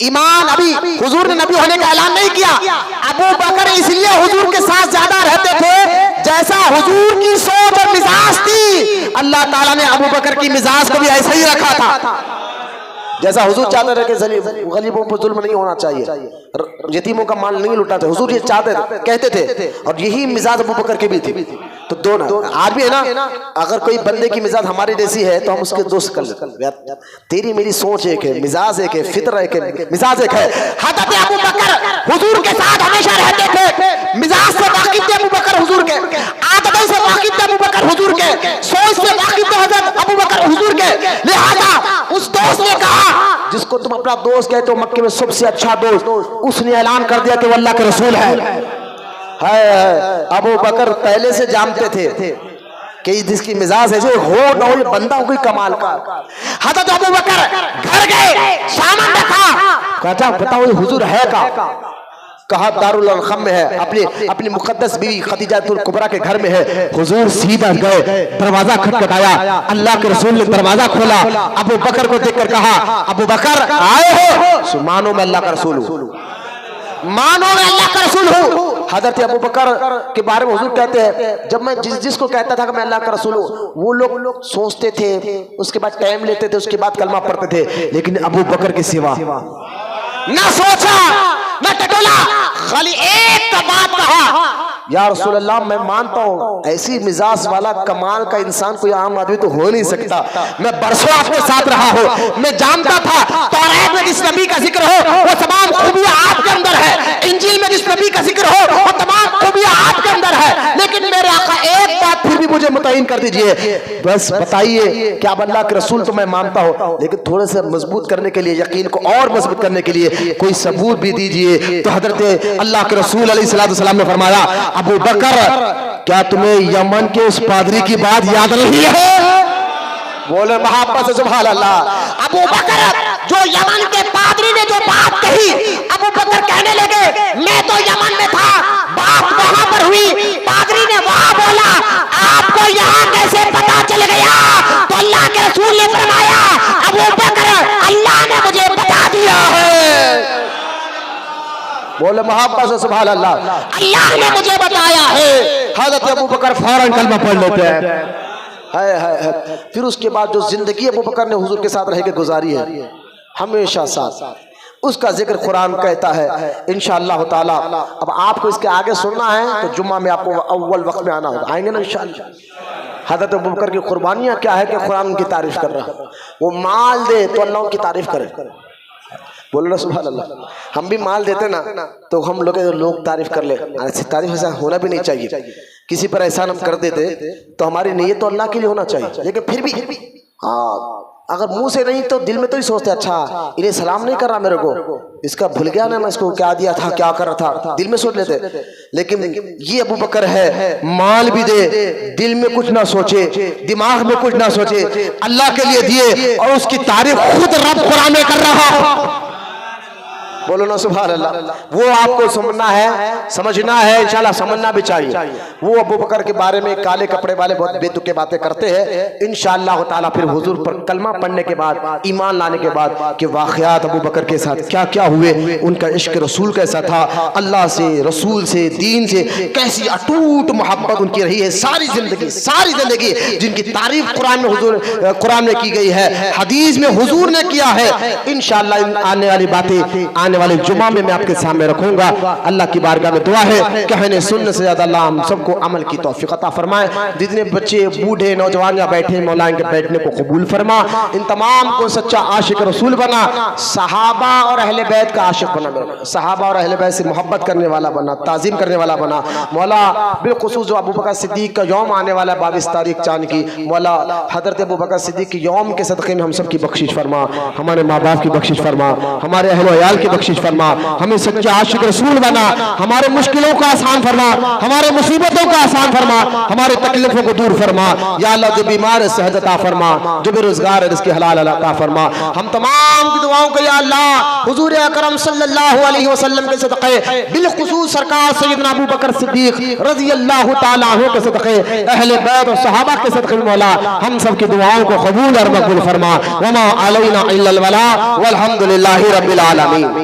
A: ईमान अभी हुजूर ने नबी होने का ऐलान नहीं किया, अबू बकर इसलिए हुजूर के साथ ज्यादा रहते थे जैसा हुजूर की सोच और मिजाज थी, अल्लाह ताला ने अबू बकर की मिजाज को भी ऐसा ही रखा था। जैसा हुजूर चाहते थे कि गरीबों पर जुल्म नहीं होना चाहिए, यतीमों का माल नहीं लुटाते, हुजूर ये चाहते कहते थे, और यही मिजाज अबू बकर की भी थी। तो दोनों आज भी है ना, अगर कोई बंदे की मिजाज हमारी जैसी है तो हम उसके दोस्त कर लेते। तेरी मेरी सोच एक है, मिजाज एक है, फित्र एक है, मिजाज एक है। हज़रत अबू बकर हुजूर के साथ हमेशा रहते थे, मिजाज से वाकिफ थे अबू बकर हुजूर के, आदतों से वाकिफ थे अबू बकर हुजूर के, सोच से वाकिफ थे हज़रत अबू बकर हुजूर के। लिहाजा उस दोस्त ने कहा जिसको तुम अपना दोस्त कहते हो, मक्के में सबसे अच्छा दोस्त, उसने ऐलान कर दिया कि वो अल्लाह के रसूल है। अबू बकर पहले से जानते थे कि जिसकी मिजाज ऐसे हो ना हो, ये बंदा हो कोई कमाल का। हज़रत अबू बकर घर गए, सामान रखा, कहता बताओ ये हुजूर है का? कहा दारुल अरक़म में है, अपनी मुक़द्दस बीवी खदीजातुल कुबरा के घर में है। हुजूर सीधा गए, दरवाजा खटखटाया, अल्लाह के रसूल ने दरवाजा खोला, अबू बकर को देखकर कहा अबू बकर आए हो? मानो मैं अल्लाह का रसूल हूँ, मानो मैं अल्लाह का रसूल हूँ। हज़रत अबू बकर के बारे में हुजूर कहते हैं, जब मैं जिसको कहता था कि मैं अल्लाह का रसूल हूँ, वो लोग सोचते थे, उसके बाद टाइम लेते थे, उसके बाद कलमा पढ़ते थे। लेकिन अबू बकर के सिवा ना सोचा ना टटोला, खाली एक बात कहा, या रसूल अल्लाह मैं मानता हूँ ऐसी मिजाज वाला कमाल का इंसान कोई आम आदमी तो हो नहीं सकता। मैं बरसों आपके साथ रहा हूँ, मैं जानता था तौरात में जिस नबी का जिक्र हो वो तमाम खूबियां आपके अंदर है, इंजील में जिस नबी का जिक्र हो वो तमाम खूबियां आपके अंदर है। लेकिन मेरे आका एक बात फिर भी मुझे मुतय्यन कर दीजिए, बस बताइए कि आप अल्लाह के रसूल तो मैं मानता हूँ, लेकिन थोड़े से मजबूत करने के लिए, यकीन को और मजबूत करने के लिए कोई सबूत भी दीजिए। तो हजरत अल्लाह के रसूल अलैहिस्सलाम ने फरमाया अबू बकर क्या तुम्हें यमन के उस पादरी की बात याद नहीं है? बोले मोहब्बत से सुभान अल्लाह। अबू बकर जो यमन के पादरी ने जो बात कही, अबू बकर कहने लगे मैं तो यमन में था, बात वहां पर हुई, पादरी ने वहां बोला, आपको यहाँ कैसे पता चल गया? तो अल्लाह के रसूल ने फरमाया अबू बकर अल्लाह ने मुझे बता दिया है। बोले मोहब्बत से सुभान अल्लाह, अल्लाह ने मुझे बताया है। हज़रत अबू बकर फौरन कलमा पढ़ लेते हैं। फिर उसके बाद जो जिंदगी अबू बकर ने हुजूर के साथ रह के गुजारी है, हमेशा साथ, उसका जिक्र कुरान कहता है इंशाअल्लाह ताला। अब आपको इसके आगे सुनना है तो जुम्मा में आपको अव्वल वक्त में आना होगा, आएंगे ना इंशाअल्लाह। हज़रत अबू बकर की कुर्बानियाँ क्या है कि कुरान उनकी तारीफ कर रहा है, वो माल दे तो अल्लाह की तारीफ करे। बोलो ना सुभान अल्लाह। हम भी माल देते ना तो हम लोग तारीफ कर ले, ऐसी तारीफ ऐसा होना भी नहीं चाहिए। किसी पर एहसान हम कर देते तो हमारी नीयत तो अल्लाह के लिए होना चाहिए, लेकिन फिर भी हाँ अगर मुंह से नहीं तो दिल में तो ही सोचते अच्छा इन्हें सलाम नहीं कर रहा मेरे को, इसका भूल गया ना मैं इसको क्या दिया था, क्या कर रहा था, दिल में सोच लेते। लेकिन ये अबू बकर है, माल भी दे, दिल में कुछ ना सोचे, दिमाग में कुछ ना सोचे, अल्लाह के लिए दिए, और उसकी तारीफ खुद रब कुरान में कर रहा। बोलो ना सुभान अल्लाह। वो आपको सुनना है, समझना है, इंशाल्लाह समझना भी चाहिए। वो अबू बकर के बारे में काले कपड़े वाले बहुत बेतुके बातें करते हैं, इंशाल्लाह ताला फिर हुजूर पर कलमा पढ़ने के बाद, ईमान लाने के बाद कि वाक़यात अबू बकर के साथ क्या क्या हुए, उनका इश्क रसूल कैसा था, अल्लाह से, रसूल से, दीन से कैसी अटूट मोहब्बत उनकी रही है सारी जिंदगी जिनकी तारीफ कुरान में हुजूर कुरान में की गई है, हदीस में हुजूर ने किया है। इंशाअल्लाह आने वाली बातें आने वाले जुमा में मैं आपके सामने रखूंगा। अल्लाह की बारगाह में दुआ है कहने सुनने से ज्यादा अल्लाह हम सबको अमल की तौफीक अता फरमाए। जितने बच्चे बूढ़े नौजवान या बैठे मौला के बैठने को कबूल फरमा, इन तमाम को सच्चा आशिक रसूल बना, सहाबा और अहले बैत का आशिक बना, सहाबा और अहले बैत से मोहब्बत करने वाला बना, ताज़ीम करने वाला बना। मौला बिलखुसूस जो अबू बकर सिद्दीक का यौम आने वाला 22 तारीख चांद की, मौला हज़रत अबू बकर सिद्दीक के यौम के सदक़े में हम सब की बख्शिश फरमा, हमारे माँ बाप की बख्शिश फरमा, हमारे अहले अयाल की बख्शिश फरमा, हमें सच्चा आशिक रसूल बना, हमारे मुश्किलों को आसान फरमा, हमारे मुसीबतों को आसान फरमा, हमारे तकलीफों को दूर फरमा। या अल्लाह जो बीमार है सेहत अता फरमा, जो बेरोजगार है रिज़्क़ हलाल अता फरमा। हम तमाम की दुआओं को या अल्लाह हुजूर अकरम सल्लल्लाहु अलैहि वसल्लम के सदक़े, बिलखुसूस सरकार सैयदना अबू बकर सिद्दीक रज़ियल्लाहु ताला अन्हु के सदक़े, अहले बैत और सहाबा के सदक़े में मौला हम सब की दुआओं को कबूल और मकबूल फरमा। वमा अलैना इल्लल बलाग वल्हम्दुलिल्लाहि रब्बिल आलमीन।